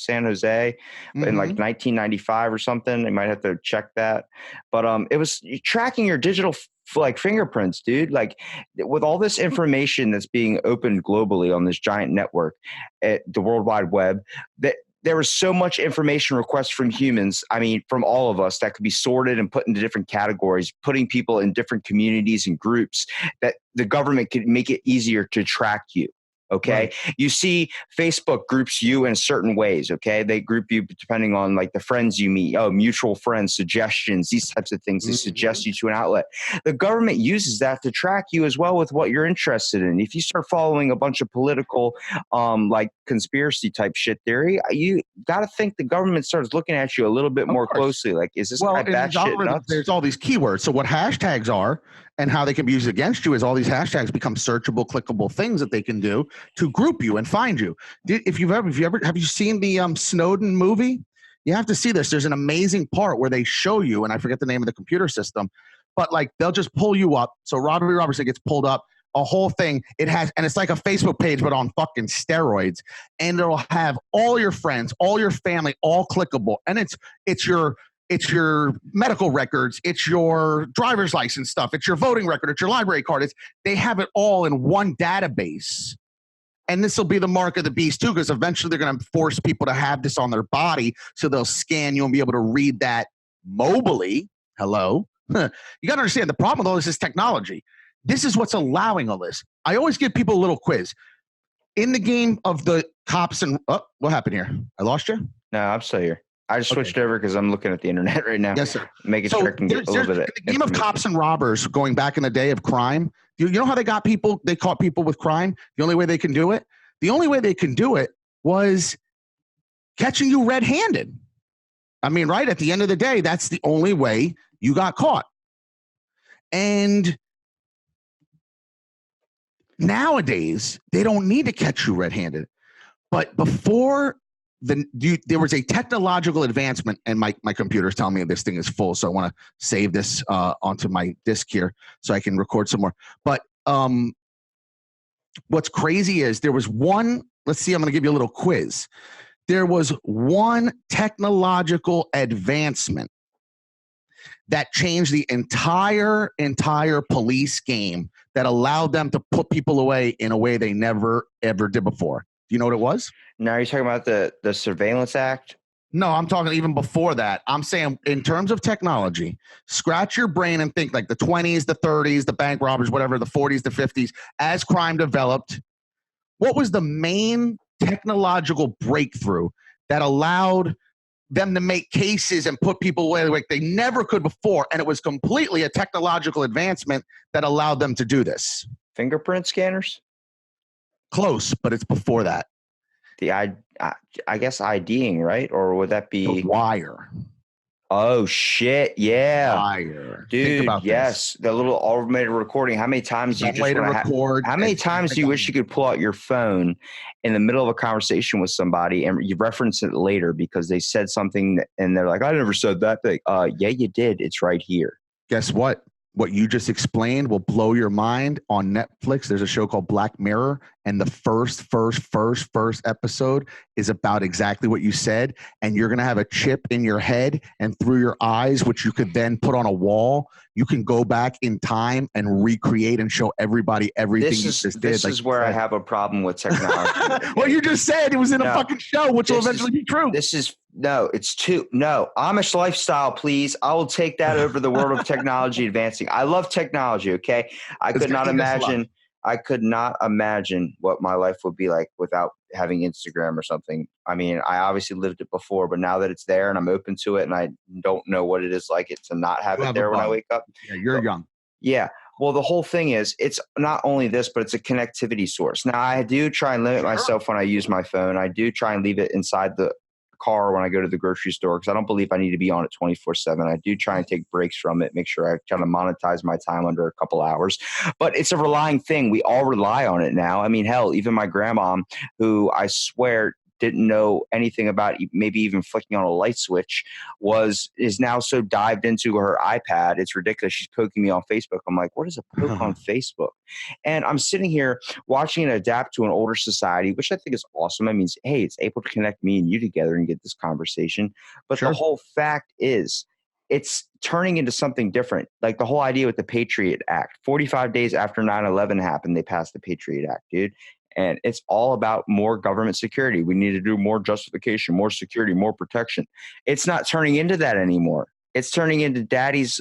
Jose, but in like 1995 or something. They might have to check that. But it was tracking your digital like fingerprints, dude. Like with all this information that's being opened globally on this giant network at the World Wide Web, that there was so much information requests from humans, I mean, from all of us, that could be sorted and put into different categories, putting people in different communities and groups, that the government could make it easier to track you. Okay. Right. You see Facebook groups you in certain ways. Okay. They group you depending on like the friends you meet. Oh, mutual friends, suggestions, these types of things. They suggest you to an outlet. The government uses that to track you as well with what you're interested in. If you start following a bunch of political, like conspiracy type shit theory, you got to think the government starts looking at you a little bit more closely. Like, is this guy batshit nuts? There's all these keywords. So what hashtags are and how they can be used against you is all these hashtags become searchable, clickable things that they can do to group you and find you. Have you seen the Snowden movie? You have to see this. There's an amazing part where they show you, and I forget the name of the computer system, but like they'll just pull you up. So Robbie Robertson gets pulled up, a whole thing. And it's like a Facebook page, but on fucking steroids. And it'll have all your friends, all your family, all clickable. And it's your medical records, it's your driver's license stuff, it's your voting record, it's your library card. They have it all in one database. And this will be the mark of the beast too, because eventually they're going to force people to have this on their body, so they'll scan you and be able to read that mobily. Hello. You got to understand the problem with all this is technology. This is what's allowing all this. I always give people a little quiz. In the game of the cops and what happened here? I lost you? No, I'm still here. I just switched over because I'm looking at the internet right now. Yes, sir. Making sure I can get a little bit of the game of cops and robbers going back in the day of crime. You know how they caught people with crime? The only way they can do it? The only way they can do it was catching you red-handed. I mean, right? At the end of the day, that's the only way you got caught. And nowadays, they don't need to catch you red-handed. But before there was a technological advancement, and my computer's telling me this thing is full, so I want to save this onto my disk here so I can record some more. But what's crazy is there was one, let's see, I'm going to give you a little quiz. There was one technological advancement that changed the entire police game, that allowed them to put people away in a way they never, ever did before. Do you know what it was? Now you're talking about the Surveillance Act? No, I'm talking even before that. I'm saying in terms of technology, scratch your brain and think like the 20s, the 30s, the bank robbers, whatever, the 40s, the 50s, as crime developed. What was the main technological breakthrough that allowed them to make cases and put people away like they never could before? And it was completely a technological advancement that allowed them to do this. Fingerprint scanners? Close, but it's before that. I guess IDing, right? Or would that be the wire? Oh shit! Yeah, wire, dude. Yes, the little automated recording. How many times you just record? How many times do you wish you could pull out your phone in the middle of a conversation with somebody and you reference it later because they said something and they're like, "I never said that thing." Yeah, you did. It's right here. Guess what? What you just explained will blow your mind. On Netflix, there's a show called Black Mirror, and the first episode is about exactly what you said. And you're going to have a chip in your head and through your eyes, which you could then put on a wall. You can go back in time and recreate and show everybody everything you just did. This is where I have a problem with technology. Well, you just said it was in a fucking show, which will eventually be true. Amish lifestyle, please. I will take that over the world of technology advancing. I love technology, okay? I could not imagine what my life would be like without having Instagram or something. I mean, I obviously lived it before, but now that it's there and I'm open to it and I don't know what it is like it to not have You it have a there when I bug. wake up. Yeah, you're young. Yeah. Well, the whole thing is it's not only this, but it's a connectivity source. Now, I do try and limit myself when I use my phone. I do try and leave it inside the car when I go to the grocery store because I don't believe I need to be on it 24/7. I do try and take breaks from it, make sure I kind of monetize my time under a couple hours. But it's a relying thing. We all rely on it now. I mean, hell, even my grandma, who I swear didn't know anything about maybe even flicking on a light switch is now so dived into her iPad. It's ridiculous. She's poking me on Facebook. I'm like, what is a poke on Facebook? And I'm sitting here watching it adapt to an older society, which I think is awesome. I mean, hey, it's able to connect me and you together and get this conversation. But the whole fact is, it's turning into something different. Like the whole idea with the Patriot Act. 45 days after 9/11 happened, they passed the Patriot Act, dude. And it's all about more government security. We need to do more justification, more security, more protection. It's not turning into that anymore. It's turning into daddy's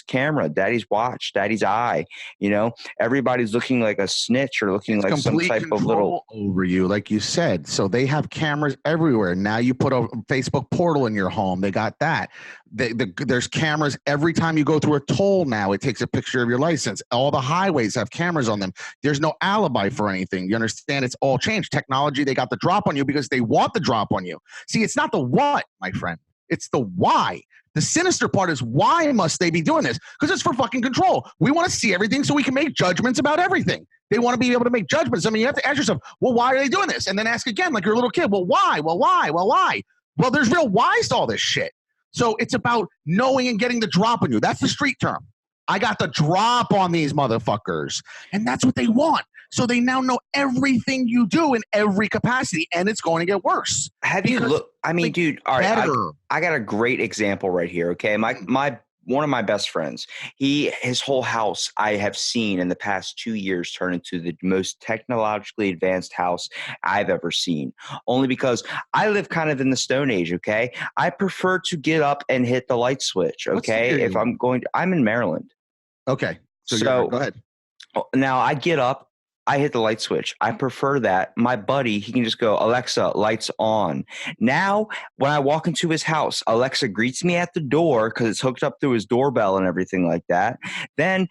camera, daddy's watch, daddy's eye. You know, everybody's looking like a snitch or looking like some type of little over you, like you said. So they have cameras everywhere. Now you put a Facebook portal in your home. They got that. There's cameras every time you go through a toll now. It takes a picture of your license. All the highways have cameras on them. There's no alibi for anything. You understand? It's all changed. Technology, they got the drop on you because they want the drop on you. See, it's not the what, my friend. It's the why. The sinister part is why must they be doing this? Because it's for fucking control. We want to see everything so we can make judgments about everything. They want to be able to make judgments. I mean, you have to ask yourself, well, why are they doing this? And then ask again, like you're a little kid. Well, why? Well, why? Well, why? Well, there's real whys to all this shit. So it's about knowing and getting the drop on you. That's the street term. I got the drop on these motherfuckers. And that's what they want. So they now know everything you do in every capacity, and it's going to get worse. Have you looked? I mean, dude, all right, I got a great example right here. Okay, my one of my best friends, his whole house I have seen in the past 2 years turn into the most technologically advanced house I've ever seen. Only because I live kind of in the Stone Age. Okay, I prefer to get up and hit the light switch. Okay, if I'm going to, I'm in Maryland. Okay, so go ahead. Now I get up. I hit the light switch. I prefer that. My buddy, he can just go, Alexa, lights on. Now, when I walk into his house, Alexa greets me at the door because it's hooked up through his doorbell and everything like that. Then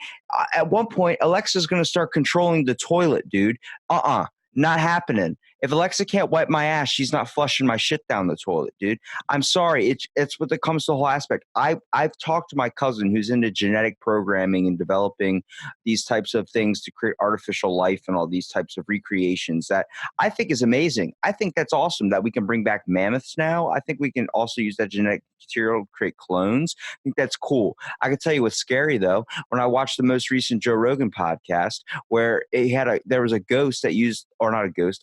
at one point, Alexa's going to start controlling the toilet, dude. Not happening. If Alexa can't wipe my ass, she's not flushing my shit down the toilet, dude. I'm sorry. It's what it comes to the whole aspect. I've talked to my cousin who's into genetic programming and developing these types of things to create artificial life and all these types of recreations that I think is amazing. I think that's awesome that we can bring back mammoths now. I think we can also use that genetic material to create clones. I think that's cool. I can tell you what's scary though. When I watched the most recent Joe Rogan podcast where there was a ghost that used, or not a ghost,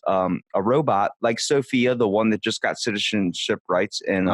a robot like Sophia, the one that just got citizenship rights in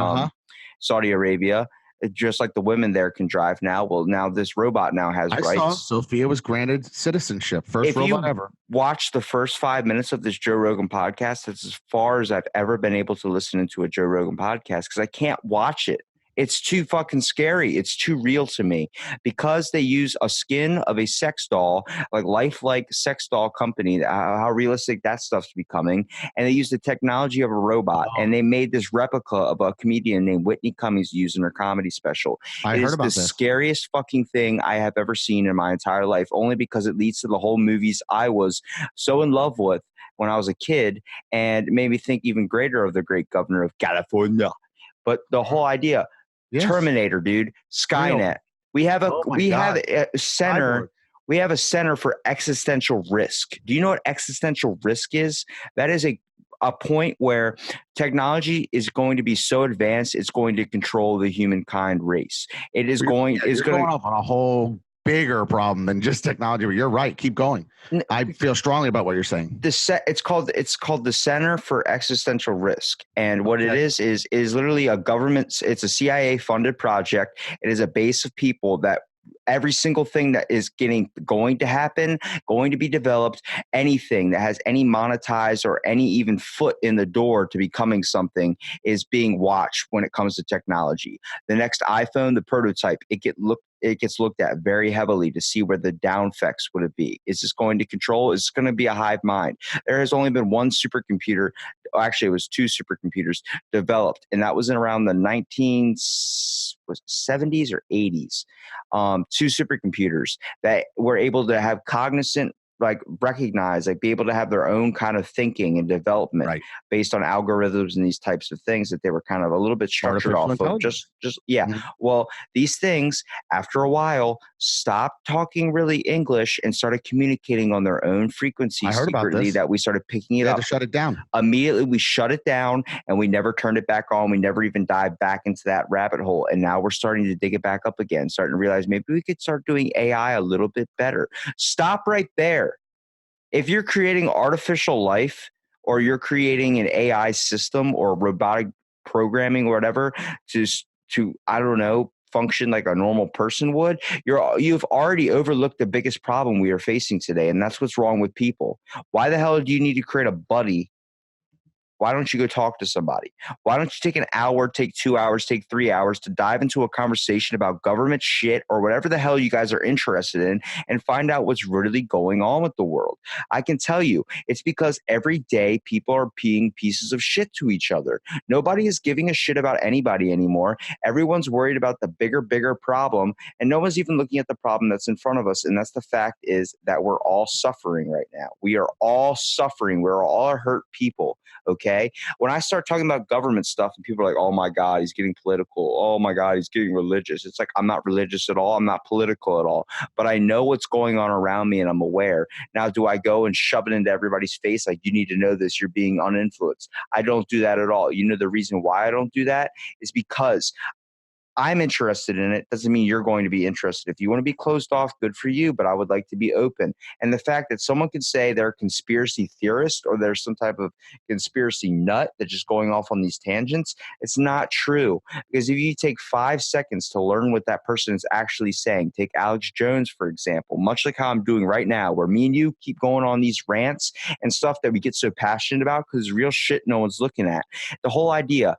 Saudi Arabia, just like the women there can drive now. Well, now this robot now has rights. I saw Sophia was granted citizenship. First robot ever. Watch the first 5 minutes of this Joe Rogan podcast. That's as far as I've ever been able to listen into a Joe Rogan podcast because I can't watch it. It's too fucking scary. It's too real to me because they use a skin of a sex doll, like lifelike sex doll company, how realistic that stuff's becoming. And they use the technology of a robot and they made this replica of a comedian named Whitney Cummings used in her comedy special. I heard about this. The scariest fucking thing I have ever seen in my entire life, only because it leads to the whole movies I was so in love with when I was a kid and made me think even greater of the great governor of California. But the whole idea, Terminator, dude, Skynet. We have a center. We have a center for existential risk. Do you know what existential risk is? That is a point where technology is going to be so advanced, it's going to control the humankind race. It is going off on a whole bigger problem than just technology. But you're right. Keep going. I feel strongly about what you're saying. It's called the Center for Existential Risk, and what it is literally a government. It's a CIA funded project. It is a base of people that every single thing that is going to happen, going to be developed, anything that has any monetized or any even foot in the door to becoming something is being watched when it comes to technology. The next iPhone, the prototype, it it gets looked at very heavily to see where the down effects would it be. Is this going to control? Is this going to be a hive mind? There has only been one supercomputer. Actually, it was two supercomputers developed, and that was in around the 1970s or 80s. Two supercomputers that were able to have cognizant, like recognize, like be able to have their own kind of thinking and development based on algorithms and these types of things that they were kind of a little bit structured off of. Just yeah. Mm-hmm. Well, these things after a while stopped talking really English and started communicating on their own frequencies secretly, that we started picking it up. To shut it down. Immediately we shut it down and we never turned it back on. We never even dived back into that rabbit hole. And now we're starting to dig it back up again, starting to realize maybe we could start doing AI a little bit better. Stop right there. If you're creating artificial life or you're creating an AI system or robotic programming or whatever to I don't know, function like a normal person would, you've already overlooked the biggest problem we are facing today, and that's what's wrong with people. Why the hell do you need to create a buddy? Why don't you go talk to somebody? Why don't you take an hour, take 2 hours, take 3 hours to dive into a conversation about government shit or whatever the hell you guys are interested in and find out what's really going on with the world? I can tell you, it's because every day people are being pieces of shit to each other. Nobody is giving a shit about anybody anymore. Everyone's worried about the bigger problem, and no one's even looking at the problem that's in front of us. And that's the fact is that we're all suffering right now. We are all suffering. We're all hurt people. Okay. When I start talking about government stuff and people are like, oh my God, he's getting political. Oh my God, he's getting religious. It's like, I'm not religious at all. I'm not political at all. But I know what's going on around me and I'm aware. Now, do I go and shove it into everybody's face? Like, you need to know this. You're being uninfluenced. I don't do that at all. You know, the reason why I don't do that is because I'm interested in it. Doesn't mean you're going to be interested. If you want to be closed off, good for you, but I would like to be open. And the fact that someone could say they're a conspiracy theorist or there's some type of conspiracy nut that's just going off on these tangents, it's not true. Because if you take 5 seconds to learn what that person is actually saying, take Alex Jones, for example, much like how I'm doing right now, where me and you keep going on these rants and stuff that we get so passionate about because real shit no one's looking at. The whole idea,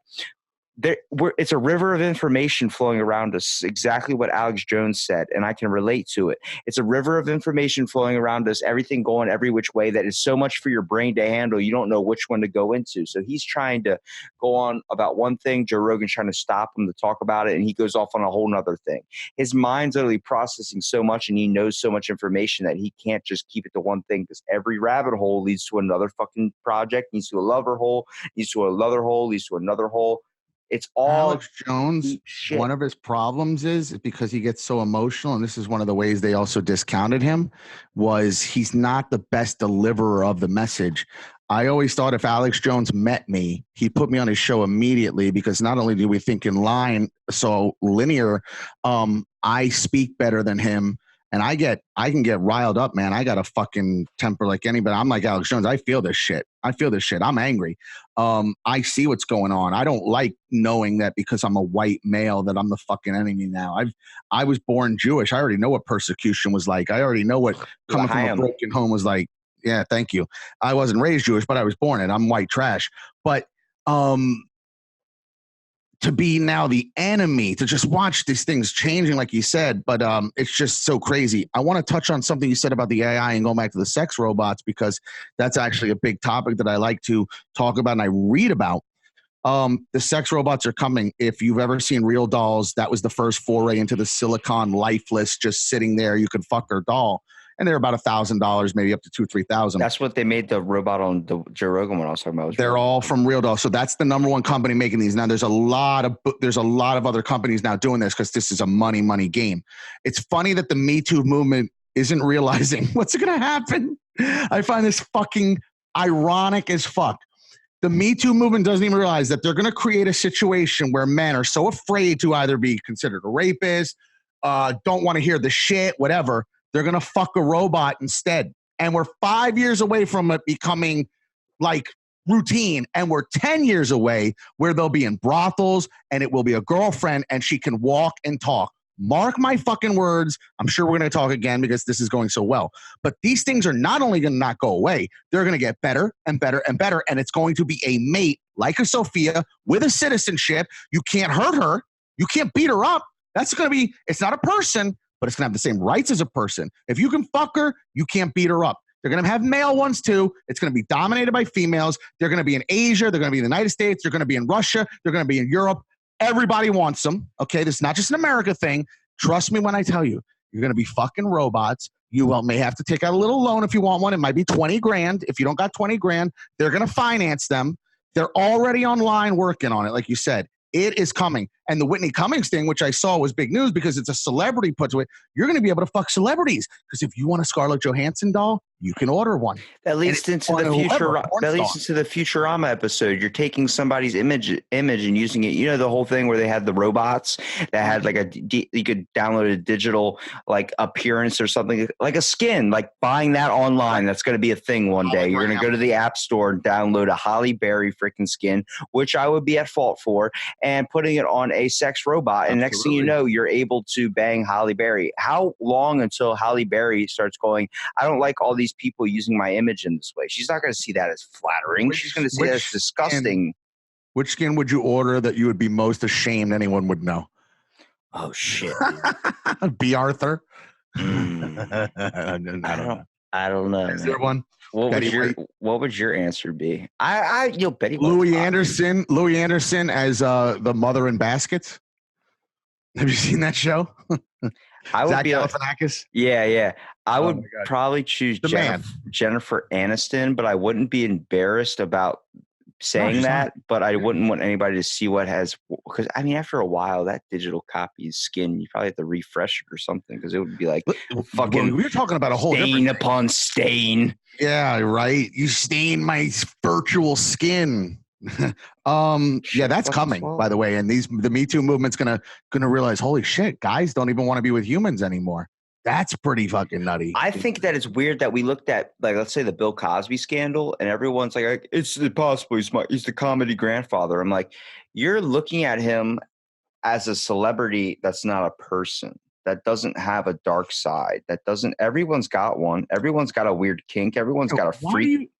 it's a river of information flowing around us, exactly what Alex Jones said, and I can relate to it. It's a river of information flowing around us, everything going every which way that is so much for your brain to handle, you don't know which one to go into. So he's trying to go on about one thing, Joe Rogan's trying to stop him to talk about it, and he goes off on a whole nother thing. His mind's literally processing so much, and he knows so much information that he can't just keep it to one thing, because every rabbit hole leads to another fucking project, leads to a lover hole, leads to another hole, leads to another hole. It's all Alex Jones. One of his problems is because he gets so emotional, and this is one of the ways they also discounted him, was he's not the best deliverer of the message. I always thought if Alex Jones met me, he'd put me on his show immediately, because not only do we think in line, so linear, I speak better than him. And I can get riled up, man. I got a fucking temper like anybody. I'm like Alex Jones. I feel this shit. I'm angry. I see what's going on. I don't like knowing that because I'm a white male that I'm the fucking enemy now. I was born Jewish. I already know what persecution was like. I already know what coming from a broken home was like. Yeah, thank you. I wasn't raised Jewish, but I was born it. I'm white trash. But to be now the enemy, to just watch these things changing, like you said, but it's just so crazy. I want to touch on something you said about the AI and go back to the sex robots, because that's actually a big topic that I like to talk about and I read about. The sex robots are coming. If you've ever seen Real Dolls, that was the first foray into the silicon, lifeless, just sitting there. You could fuck her doll. And they're about $1,000, maybe up to $2,000-3,000. That's what they made the robot on the Joe Rogan one I was talking about. They're all from Real Doll. So that's the number one company making these. Now there's a lot of other companies now doing this because this is a money game. It's funny that the Me Too movement isn't realizing what's going to happen. I find this fucking ironic as fuck. The Me Too movement doesn't even realize that they're going to create a situation where men are so afraid to either be considered a rapist, don't want to hear the shit, whatever. They're going to fuck a robot instead. And we're 5 years away from it becoming like routine. And we're 10 years away where they'll be in brothels and it will be a girlfriend and she can walk and talk. Mark my fucking words. I'm sure we're going to talk again because this is going so well. But these things are not only going to not go away, they're going to get better and better and better. And it's going to be a mate like a Sophia with a citizenship. You can't hurt her. You can't beat her up. That's going to be, it's not a person, but it's going to have the same rights as a person. If you can fuck her, you can't beat her up. They're going to have male ones too. It's going to be dominated by females. They're going to be in Asia. They're going to be in the United States. They're going to be in Russia. They're going to be in Europe. Everybody wants them. Okay. This is not just an America thing. Trust me when I tell you, you're going to be fucking robots. You may have to take out a little loan if you want one. It might be 20 grand. If you don't got 20 grand, they're going to finance them. They're already online working on it. Like you said, it is coming. And the Whitney Cummings thing, which I saw was big news because it's a celebrity put to it. You're going to be able to fuck celebrities because if you want a Scarlett Johansson doll, you can order one. That leads into the Futurama episode. You're taking somebody's image and using it. You know the whole thing where they had the robots that had like you could download a digital like appearance or something like a skin, like buying that online. That's going to be a thing one day. You're going to go to the App Store and download a Halle Berry freaking skin, which I would be at fault for, and putting it on a sex robot. And next thing you know, you're able to bang Halle Berry. How long until Halle Berry starts going, I don't like all these people using my image in this way? She's not going to see that as flattering. She's going to see that as disgusting. Which skin would you order that you would be most ashamed anyone would know? Oh shit. B. Arthur. I don't know. Is there one? What would your answer be? Betty Louis Anderson as the mother in baskets. Have you seen that show? I would Zach be Galifianakis? Yeah. I would probably choose Jennifer Aniston, but I wouldn't be embarrassed about saying that. But I wouldn't want anybody to see what has, because I mean, after a while, that digital copy's skin, you probably have to refresh it or something because it would be like fucking. We were talking about a whole stain upon stain. Yeah, right. You stain my virtual skin. Yeah, that's coming, by the way. And the Me Too movement's gonna realize, holy shit, guys don't even want to be with humans anymore. That's pretty fucking nutty. I think that it's weird that we looked at, like, let's say the Bill Cosby scandal, and everyone's like, it's impossible. He's the comedy grandfather. I'm like, you're looking at him as a celebrity that's not a person, that doesn't have a dark side, everyone's got one. Everyone's got a weird kink. Everyone's got a freak.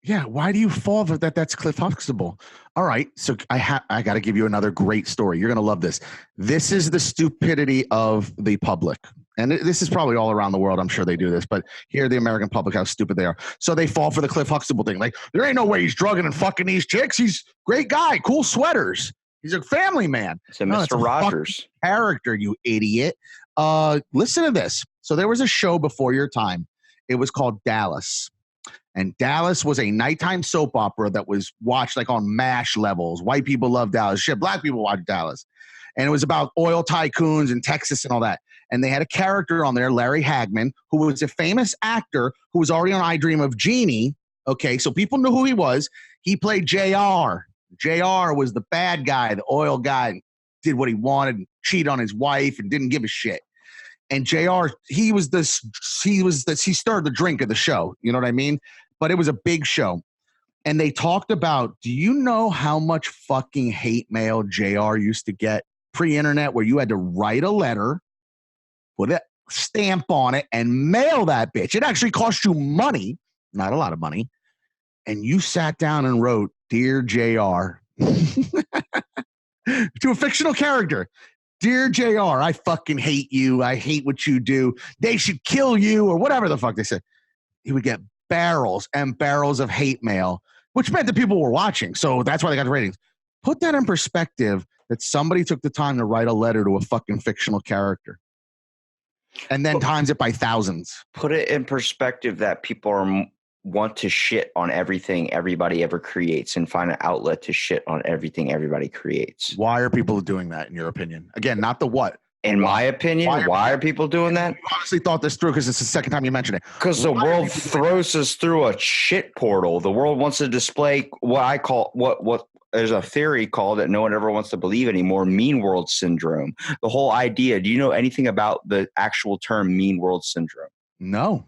Why do you fall for that? That's Cliff Huxtable. All right, so I got to give you another great story. You're going to love this. This is the stupidity of the public. And this is probably all around the world. I'm sure they do this. But here, the American public, how stupid they are. So they fall for the Cliff Huxtable thing. Like, there ain't no way he's drugging and fucking these chicks. He's a great guy, cool sweaters. He's a family man. So Mr. Rogers. Character, you idiot. Listen to this. So there was a show before your time. It was called Dallas. And Dallas was a nighttime soap opera that was watched like on MASH levels. White people love Dallas. Shit, black people watch Dallas. And it was about oil tycoons in Texas and all that. And they had a character on there, Larry Hagman, who was a famous actor who was already on I Dream of Jeannie. Okay, so people knew who he was. He played JR. JR was the bad guy, the oil guy, did what he wanted, cheated on his wife, and didn't give a shit. And JR, he stirred the drink of the show. You know what I mean? But it was a big show. And they talked about, do you know how much fucking hate mail JR used to get pre-internet, where you had to write a letter, put a stamp on it, and mail that bitch? It actually cost you money, not a lot of money. And you sat down and wrote, Dear JR, to a fictional character. Dear JR, I fucking hate you. I hate what you do. They should kill you, or whatever the fuck they said. He would get barrels and barrels of hate mail, which meant that people were watching. So that's why they got the ratings. Put that in perspective, that somebody took the time to write a letter to a fucking fictional character and then times it by thousands. Put it in perspective that people want to shit on everything everybody ever creates and find an outlet to shit on everything everybody creates. Why are people doing that, in your opinion? Again, not the what. In my opinion, why are people doing that? You honestly thought this through because it's the second time you mentioned it. Because the world throws us through a shit portal. The world wants to display what I call what there's a theory called that no one ever wants to believe anymore, mean world syndrome. The whole idea. Do you know anything about the actual term mean world syndrome? No.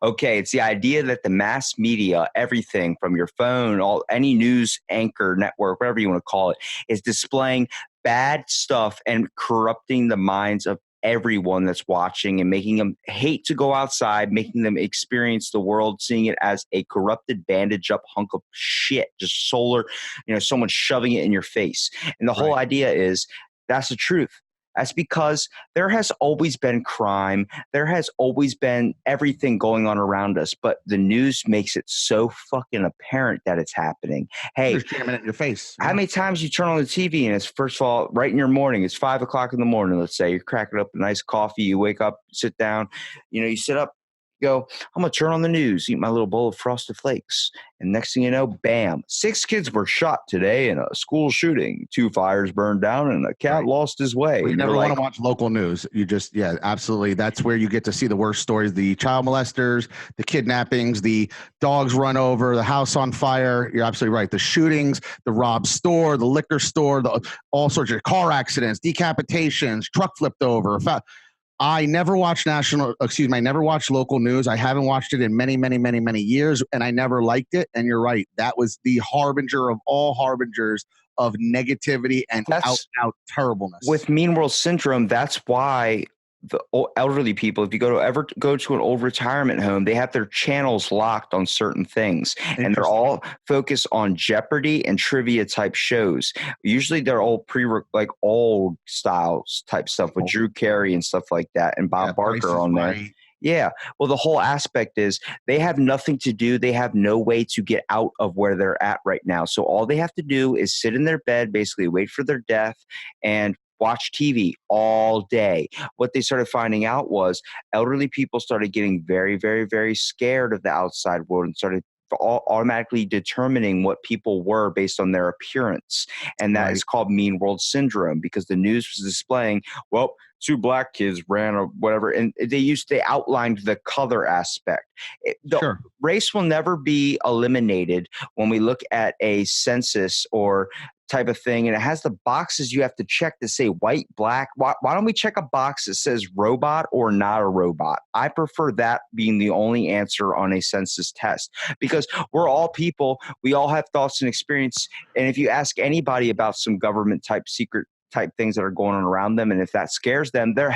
Okay, it's the idea that the mass media, everything from your phone, any news anchor network, whatever you want to call it, is displaying bad stuff and corrupting the minds of everyone that's watching and making them hate to go outside, making them experience the world, seeing it as a corrupted, bandaged up hunk of shit, just someone shoving it in your face. And the whole idea is that's the truth. That's because there has always been crime. There has always been everything going on around us, but the news makes it so fucking apparent that it's happening. Hey, Just jamming it in your face. how many times you turn on the TV and it's, first of all, right in your morning, it's 5 o'clock in the morning, let's say, you're cracking up a nice coffee, you wake up, sit down, you sit up, go, I'm going to turn on the news, eat my little bowl of Frosted Flakes. And next thing you know, bam, 6 kids were shot today in a school shooting. 2 fires burned down and a cat lost his way. Well, you And never you're want like, to watch local news. You just, yeah, absolutely. That's where you get to see the worst stories, the child molesters, the kidnappings, the dogs run over, the house on fire. You're absolutely right. The shootings, the robbed store, the liquor store, all sorts of car accidents, decapitations, truck flipped over. I never watched I never watched local news. I haven't watched it in many, many, many, many years, and I never liked it. And you're right. That was the harbinger of all harbingers of negativity and out terribleness. With Mean World Syndrome, that's why the elderly people, if you ever go to an old retirement home, they have their channels locked on certain things, and they're all focused on Jeopardy and trivia type shows. Usually they're all old styles type stuff with Drew Carey and stuff like that, and Bob Barker on there. Right. Yeah. Well, the whole aspect is they have nothing to do. They have no way to get out of where they're at right now. So all they have to do is sit in their bed, basically wait for their death, and watch TV all day. What they started finding out was elderly people started getting very, very, very scared of the outside world and started automatically determining what people were based on their appearance. And that is called Mean World Syndrome, because the news was displaying, well, 2 black kids ran or whatever. And they outlined the color aspect. Race will never be eliminated when we look at a census or type of thing, and it has the boxes you have to check to say white, black. Why don't we check a box that says robot or not a robot? I prefer that being the only answer on a census test, because we're all people. We all have thoughts and experience. And if you ask anybody about some government type secret type things that are going on around them, and if that scares them, they're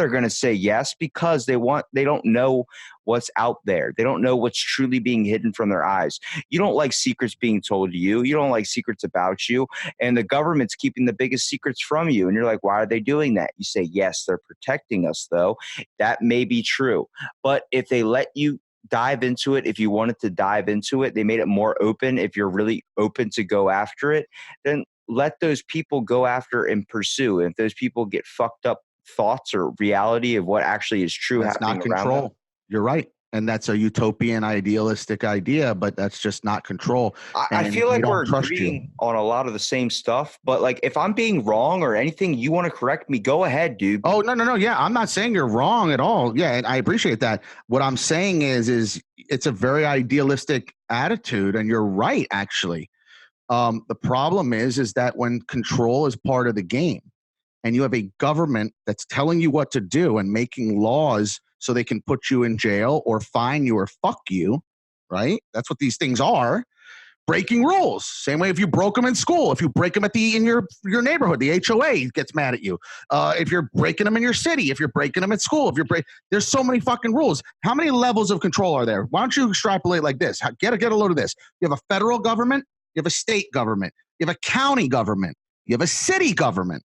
going to say yes, because they don't know what's out there. They don't know what's truly being hidden from their eyes. You don't like secrets being told to you. You don't like secrets about you. And the government's keeping the biggest secrets from you. And you're like, why are they doing that? You say, yes, they're protecting us, though. That may be true. But if they let you dive into it, if you wanted to dive into it, they made it more open. If you're really open to go after it, then let those people go after and pursue. If those people get fucked up thoughts or reality of what actually is true, that's not control. You're right. And that's a utopian, idealistic idea, but that's just not control. I feel like we're agreeing on a lot of the same stuff, but like, if I'm being wrong or anything, you want to correct me, go ahead, dude. Oh, no. Yeah, I'm not saying you're wrong at all. Yeah, and I appreciate that. What I'm saying is it's a very idealistic attitude, and you're right, actually. The problem is that when control is part of the game, and you have a government that's telling you what to do and making laws so they can put you in jail or fine you or fuck you, right? That's what these things are. Breaking rules. Same way if you broke them in school. If you break them in your neighborhood, the HOA gets mad at you. If you're breaking them in your city, if you're breaking them at school, there's so many fucking rules. How many levels of control are there? Why don't you extrapolate like this? Get a load of this. You have a federal government, you have a state government, you have a county government, you have a city government.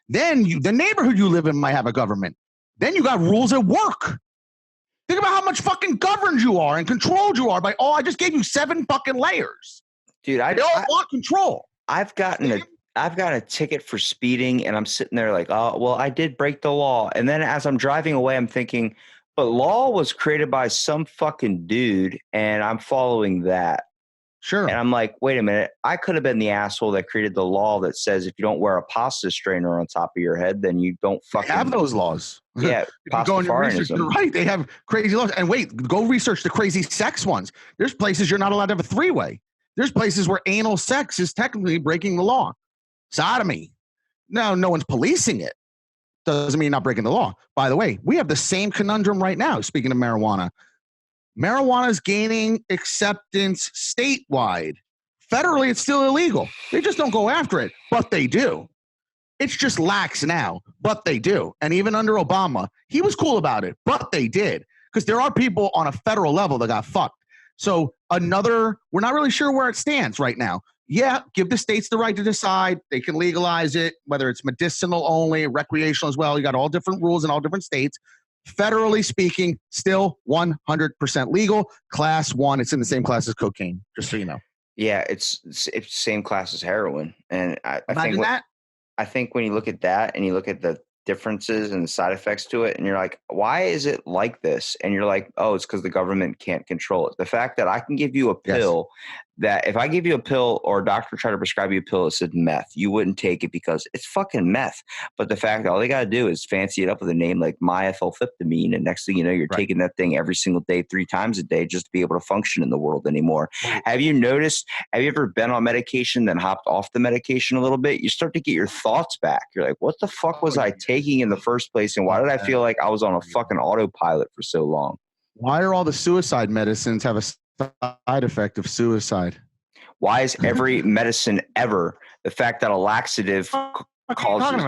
Then the neighborhood you live in might have a government. Then you got rules at work. Think about how much fucking governed you are and controlled you are by, I just gave you 7 fucking layers. Dude, they all want control. I've gotten a ticket for speeding, and I'm sitting there like, oh, well, I did break the law. And then as I'm driving away, I'm thinking, but law was created by some fucking dude, and I'm following that. Sure. And I'm like, wait a minute, I could have been the asshole that created the law that says if you don't wear a pasta strainer on top of your head, then you don't fucking have those laws. Yeah, you're right. They have crazy laws. And wait, go research the crazy sex ones. There's places you're not allowed to have a 3-way. There's places where anal sex is technically breaking the law. Sodomy. Now, no one's policing it. Doesn't mean you're not breaking the law. By the way, we have the same conundrum right now, speaking of marijuana. Marijuana is gaining acceptance statewide. Federally, it's still illegal. They just don't go after it, but they do. It's just lax now, but they do. And even under Obama, he was cool about it, but they did. Because there are people on a federal level that got fucked. So we're not really sure where it stands right now. Yeah, give the states the right to decide. They can legalize it, whether it's medicinal only, recreational as well. You got all different rules in all different states. Federally speaking, still 100% legal. Class 1, it's in the same class as cocaine, just so you know. Yeah, it's same class as heroin, and Imagine that. I think when you look at that and you look at the differences and the side effects to it, and you're like, why is it like this? And you're like, oh, it's because the government can't control it. The fact that I can give you a pill that if I give you a pill or a doctor tried to prescribe you a pill that said meth, you wouldn't take it because it's fucking meth. But the fact that all they got to do is fancy it up with a name like methylphenidate, and next thing you know, you're taking that thing every single day, 3 times a day, just to be able to function in the world anymore. Have you noticed, have you ever been on medication, then hopped off the medication a little bit? You start to get your thoughts back. You're like, what the fuck was I taking in the first place? And why did I feel like I was on a fucking autopilot for so long? Why are all the suicide medicines have a side effect of suicide? Why is every medicine ever the fact that a laxative causes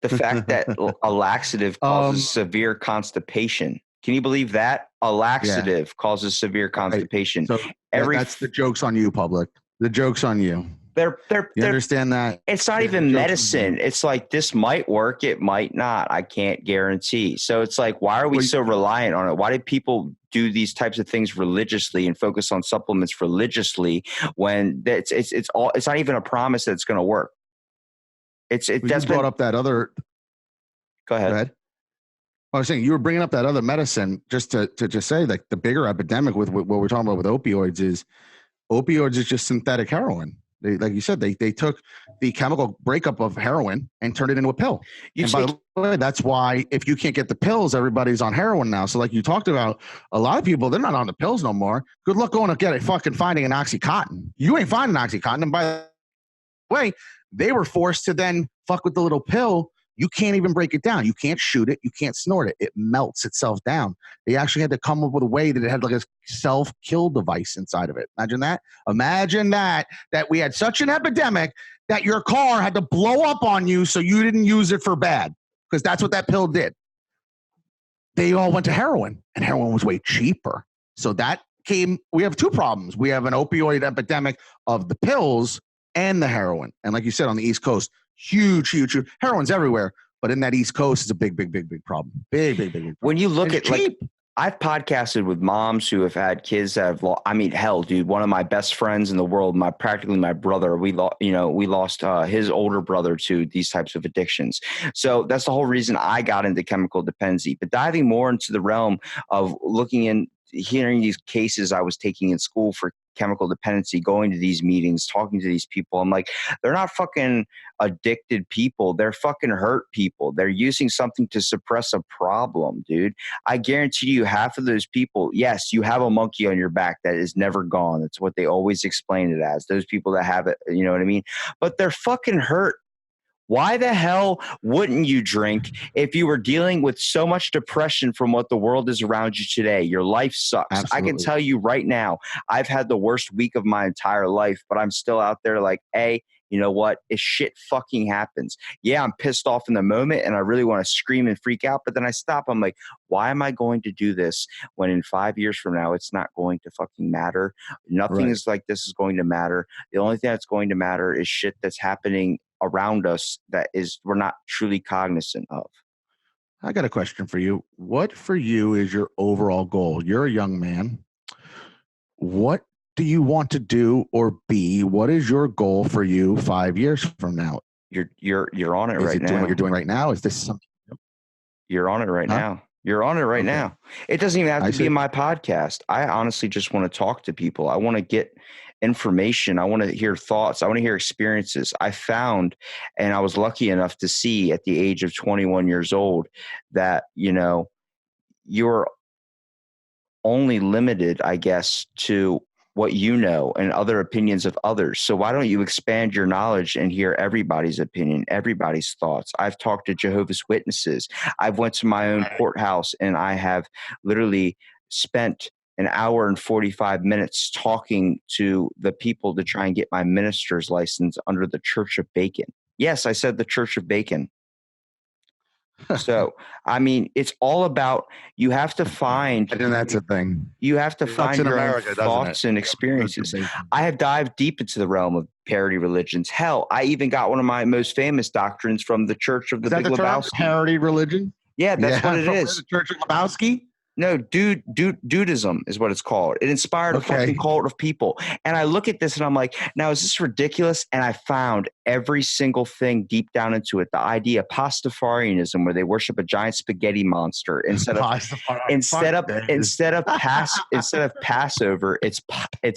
the fact that a laxative causes severe constipation? Can you believe that? A laxative causes severe constipation. So that's the joke's on you, public. The joke's on you. You understand that? It's not even medicine. It's like, this might work, it might not. I can't guarantee. So it's like, why are we so reliant on it? Why do people do these types of things religiously and focus on supplements religiously when it's not even a promise that it's going to work? You brought up that other. Go ahead. I was saying, you were bringing up that other medicine just to just say, like, the bigger epidemic with what we're talking about with opioids is just synthetic heroin. Like you said, they took the chemical breakup of heroin and turned it into a pill. And by the way, that's why if you can't get the pills, everybody's on heroin now. So like you talked about, a lot of people, they're not on the pills no more. Good luck going to finding an Oxycontin. You ain't finding Oxycontin. And by the way, they were forced to then fuck with the little pill. You can't even break it down. You can't shoot it. You can't snort it. It melts itself down. They actually had to come up with a way that it had like a self-kill device inside of it. Imagine that. Imagine that we had such an epidemic that your car had to blow up on you so you didn't use it for bad, because that's what that pill did. They all went to heroin, and heroin was way cheaper. So we have 2 problems. We have an opioid epidemic of the pills and the heroin. And like you said, on the East Coast, huge. Heroin's everywhere, but in that East Coast, it's a big problem. Big problem. When you look at cheap. Like, I've podcasted with moms who have had kids that have hell, dude, one of my best friends in the world, practically my brother, we lost his older brother to these types of addictions. So that's the whole reason I got into chemical dependency. But diving more into the realm of hearing these cases I was taking in school for chemical dependency, going to these meetings, talking to these people, I'm like, they're not fucking addicted people. They're fucking hurt people. They're using something to suppress a problem, dude. I guarantee you half of those people, yes, you have a monkey on your back that is never gone. That's what they always explain it as. Those people that have it, you know what I mean? But they're fucking hurt. Why the hell wouldn't you drink if you were dealing with so much depression from what the world is around you today? Your life sucks. Absolutely. I can tell you right now, I've had the worst week of my entire life, but I'm still out there like, hey, you know what? If shit fucking happens, yeah, I'm pissed off in the moment and I really want to scream and freak out, but then I stop. I'm like, why am I going to do this when in 5 years from now, it's not going to fucking matter? Nothing is like this is going to matter. The only thing that's going to matter is shit that's happening around us that we're not truly cognizant of. I got a question for you. What for you is your overall goal? You're a young man. What do you want to do or be? What is your goal for you 5 years from now? You're on it right now. Doing what you're doing right now? Is this something? You're on it right now. You're on it right now. It doesn't even have to be my podcast. I honestly just want to talk to people. I want to get information. I want to hear thoughts. I want to hear experiences. I found, and I was lucky enough to see at the age of 21 years old that, you're only limited, I guess, to what you know and other opinions of others. So why don't you expand your knowledge and hear everybody's opinion, everybody's thoughts? I've talked to Jehovah's Witnesses. I've went to my own courthouse and I have literally spent an hour and 45 minutes talking to the people to try and get my minister's license under the Church of Bacon. Yes, I said the Church of Bacon. So, I mean, it's all about you have to find. And that's a thing. You have to It sucks find in your America, own doesn't thoughts it? and Yeah, experiences. I have dived deep into the realm of parody religions. Hell, I even got one of my most famous doctrines from the Church of the Is that Big the term? Lebowski. Parody religion? Yeah, that's what it from is. The Church of Lebowski? No, dudism is what it's called. It inspired a fucking cult of people. And I look at this and I'm like, now is this ridiculous? And I found every single thing deep down into it. The idea of Pastafarianism, where they worship a giant spaghetti monster instead of Passover, it's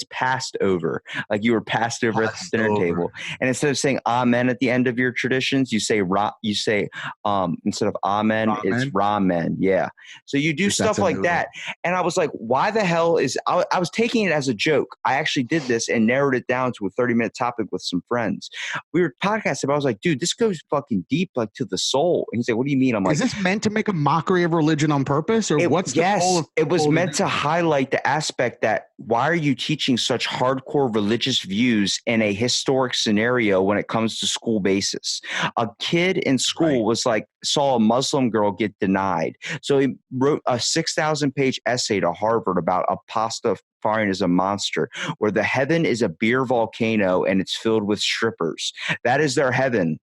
passed over. Like you were passed over at the dinner table. And instead of saying amen at the end of your traditions, you say instead of amen, it's ramen. Yeah. So you do stuff like that. And I was like, why the hell I was taking it as a joke. I actually did this and narrowed it down to a 30-minute topic with some friends. We were podcasting, but I was like, dude, this goes fucking deep, like to the soul. And he's like, what do you mean? I'm like, is this meant to make a mockery of religion on purpose? Or what's the goal of it was meant to highlight the aspect that why are you teaching such hardcore religious views in a historic scenario when it comes to school basis? A kid in school saw a Muslim girl get denied. So he wrote a 6,000-page essay to Harvard about a Pastafarianism monster, where the heaven is a beer volcano and it's filled with strippers. That is their heaven.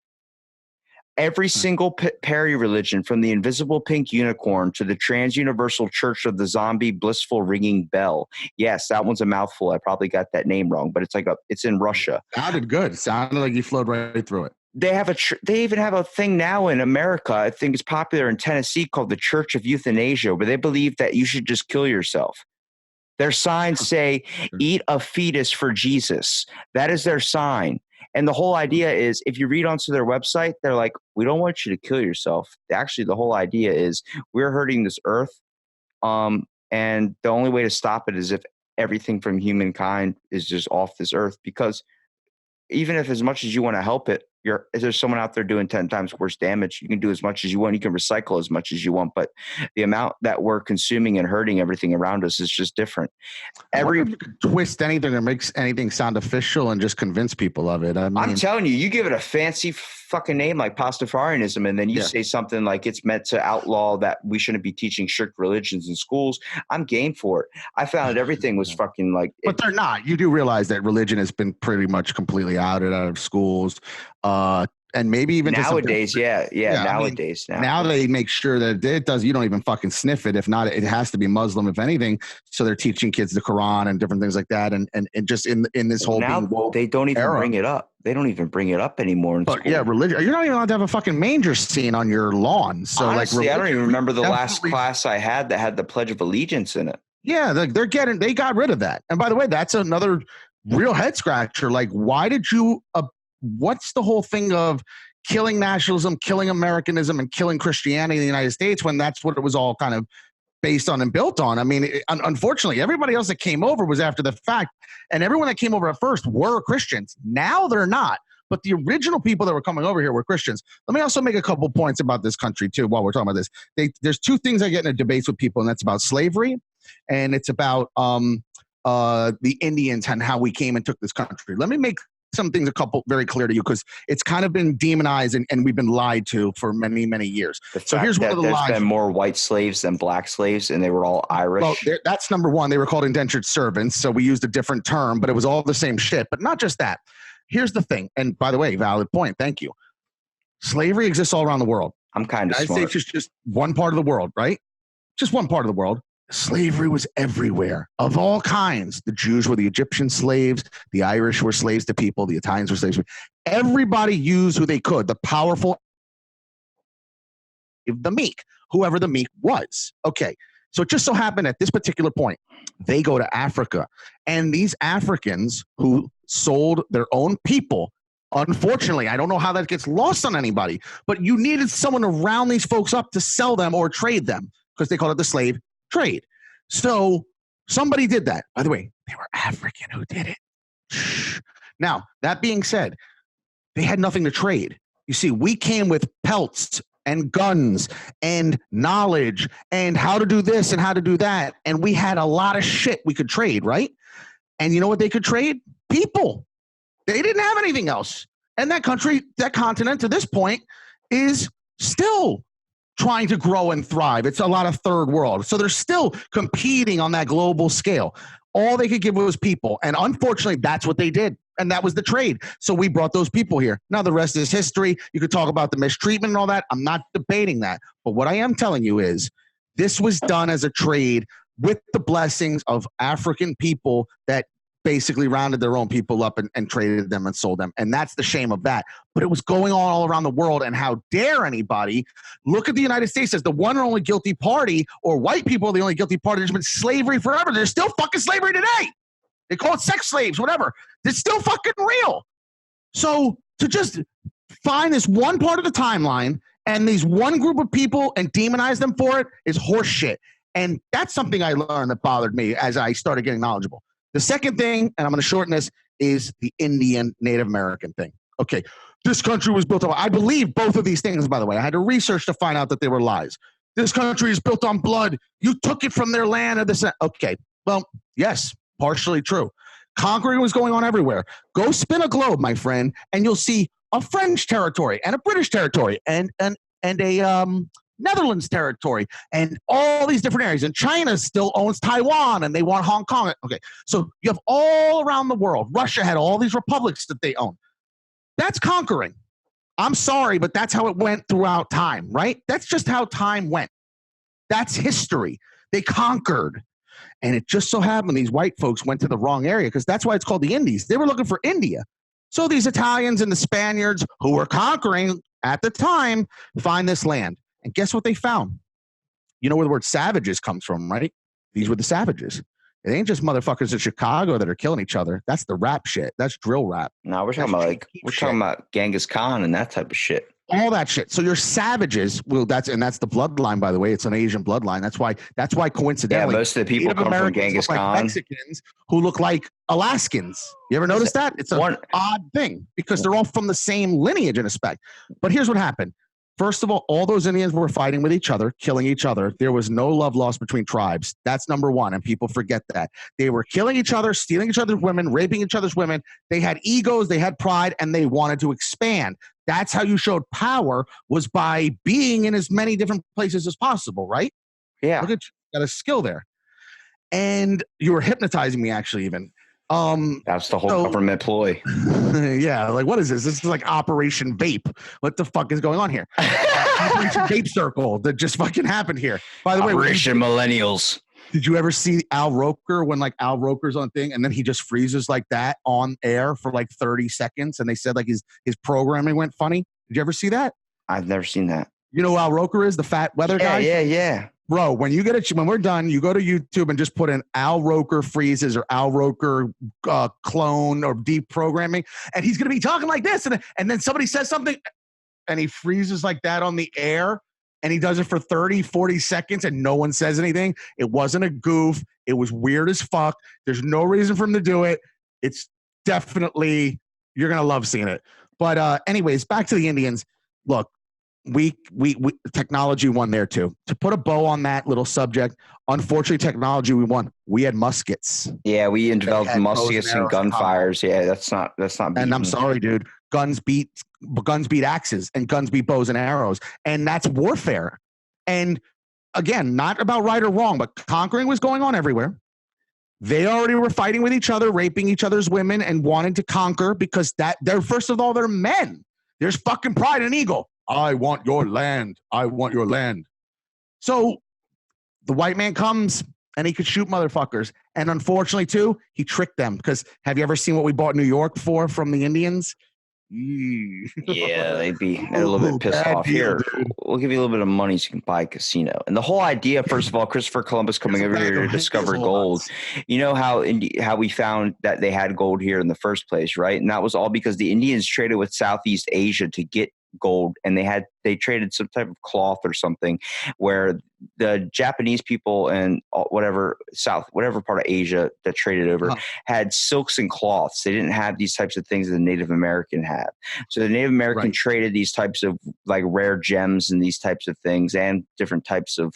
Every single parody religion, from the invisible pink unicorn to the trans-universal church of the zombie blissful ringing bell. Yes, that one's a mouthful. I probably got that name wrong, but it's in Russia. Sounded good. Sounded like you flowed right through it. They even have a thing now in America. I think it's popular in Tennessee called the Church of Euthanasia, where they believe that you should just kill yourself. Their signs say, eat a fetus for Jesus. That is their sign. And the whole idea is, if you read onto their website, they're like, we don't want you to kill yourself. Actually, the whole idea is we're hurting this earth. And the only way to stop it is if everything from humankind is just off this earth, because even if as much as you want to help it, there's someone out there doing 10 times worse damage. You can do as much as you want. You can recycle as much as you want, but the amount that we're consuming and hurting everything around us is just different. If you could twist anything or makes anything sound official and just convince people of it. I mean, I'm telling you, you give it a fancy fucking name like Pastafarianism, and then you say something like it's meant to outlaw that we shouldn't be teaching strict religions in schools. I'm game for it. I found everything was fucking like. But they're not. You do realize that religion has been pretty much completely outed out of schools. And maybe even nowadays, nowadays, now they make sure that it does. You don't even fucking sniff it. If not, it has to be Muslim, if anything. So they're teaching kids the Quran and different things like that. And just in this whole being woke they don't even bring it up. They don't even bring it up anymore in school. Yeah, religion. You're not even allowed to have a fucking manger scene on your lawn. So honestly, I don't even remember the last class I had that had the Pledge of Allegiance in it. Yeah, they got rid of that. And by the way, that's another real head scratcher. Like, why did you? What's the whole thing of killing nationalism, killing Americanism, and killing Christianity in the United States when that's what it was all kind of based on and built on? I mean, unfortunately, everybody else that came over was after the fact, and everyone that came over at first were Christians. Now they're not. But the original people that were coming over here were Christians. Let me also make a couple points about this country, too, while we're talking about this. There's two things I get in debates with people, and that's about slavery, and it's about the Indians and how we came and took this country. Let me make some things very clear to you, because it's kind of been demonized and we've been lied to for many, many years. So here's one of the lies. There's been more white slaves than black slaves, and they were all Irish. Well, that's number one. They were called indentured servants, so we used a different term, but it was all the same shit. But not just that. Here's the thing, and by the way, valid point. Thank you. Slavery exists all around the world. I'm kind of smart. The United States is just one part of the world, right? Just one part of the world. Slavery was everywhere, of all kinds. The Jews were the Egyptian slaves. The Irish were slaves to people. The Italians were slaves. Everybody used who they could. The powerful, the meek, whoever the meek was. Okay, so it just so happened at this particular point, they go to Africa. And these Africans who sold their own people, unfortunately, I don't know how that gets lost on anybody, but you needed someone to round these folks up to sell them or trade them, because they called it the slave trade. So somebody did that. By the way, they were African who did it. Shh. Now, that being said, they had nothing to trade. You see, we came with pelts and guns and knowledge and how to do this and how to do that. And we had a lot of shit we could trade, right? And you know what they could trade? People. They didn't have anything else. And that country, that continent to this point is still trying to grow and thrive. It's a lot of third world. So they're still competing on that global scale. All they could give was people. And unfortunately, that's what they did. And that was the trade. So we brought those people here. Now the rest is history. You could talk about the mistreatment and all that. I'm not debating that. But what I am telling you is this was done as a trade with the blessings of African people that basically rounded their own people up and traded them and sold them. And that's the shame of that. But it was going on all around the world. And how dare anybody look at the United States as the one and only guilty party, or white people are the only guilty party. There's been slavery forever. There's still fucking slavery today. They call it sex slaves, whatever. It's still fucking real. So to just find this one part of the timeline and these one group of people and demonize them for it is horse shit. And that's something I learned that bothered me as I started getting knowledgeable. The second thing, and I'm going to shorten this, is the Indian Native American thing. Okay, this country was built on, I believe both of these things, by the way. I had to research to find out that they were lies. This country is built on blood. You took it from their land or this. Okay, well, yes, partially true. Conquering was going on everywhere. Go spin a globe, my friend, and you'll see a French territory and a British territory and a Netherlands territory and all these different areas. And China still owns Taiwan and they want Hong Kong. Okay, so you have all around the world. Russia had all these republics that they own. That's conquering. I'm sorry, but that's how it went throughout time, right? That's just how time went. That's history. They conquered. And it just so happened these white folks went to the wrong area, because that's why it's called the Indies. They were looking for India. So these Italians and the Spaniards who were conquering at the time find this land. And guess what they found? You know where the word savages comes from, right? These were the savages. It ain't just motherfuckers in Chicago that are killing each other. That's the rap shit. That's drill rap. No, we're talking about Genghis Khan and that type of shit. All that shit. So your savages, well, that's the bloodline, by the way. It's an Asian bloodline. That's why coincidentally, yeah, most of the people come from Genghis Khan. Like Mexicans who look like Alaskans. You ever notice that? It's an odd thing because they're all from the same lineage in respect. But here's what happened. First of all those Indians were fighting with each other, killing each other. There was no love lost between tribes. That's number one, and people forget that. They were killing each other, stealing each other's women, raping each other's women. They had egos, they had pride, and they wanted to expand. That's how you showed power, was by being in as many different places as possible, right? Yeah. Look at you, got a skill there. And you were hypnotizing me, actually, even. That's the whole government ploy. Yeah, like what is this? This is like Operation Vape. What the fuck is going on here? Operation Vape Circle that just fucking happened here. By the way, Operation Millennials. Did you ever see Al Roker when like Al Roker's on thing and then he just freezes like that on air for like 30 seconds and they said like his programming went funny? Did you ever see that? I've never seen that. You know who Al Roker is? The fat weather guy? Yeah. Bro, when we're done, you go to YouTube and just put in Al Roker freezes or Al Roker clone or deprogramming, and he's going to be talking like this. And then somebody says something and he freezes like that on the air and he does it for 30, 40 seconds and no one says anything. It wasn't a goof. It was weird as fuck. There's no reason for him to do it. It's definitely, you're going to love seeing it. But anyways, back to the Indians. Look, we technology won there too. To put a bow on that little subject, unfortunately, technology we won. We had muskets. Yeah, we developed muskets and gunfires. Yeah, that's not. And I'm sorry, dude. Guns beat axes, and guns beat bows and arrows, and that's warfare. And again, not about right or wrong, but conquering was going on everywhere. They already were fighting with each other, raping each other's women, and wanting to conquer because they're first of all they're men. There's fucking pride and ego. I want your land. I want your land. So the white man comes and he could shoot motherfuckers. And unfortunately, too, he tricked them. Because have you ever seen what we bought New York for from the Indians? Yeah, they'd be a little bit pissed off. Here, we'll give you a little bit of money so you can buy a casino. And the whole idea, first of all, Christopher Columbus coming over here to discover gold. You know how we found that they had gold here in the first place, right? And that was all because the Indians traded with Southeast Asia to get gold, and they traded some type of cloth or something where the Japanese people and whatever part of Asia that traded over had silks and cloths. They didn't have these types of things that the Native American had. So the Native American traded these types of like rare gems and these types of things and different types of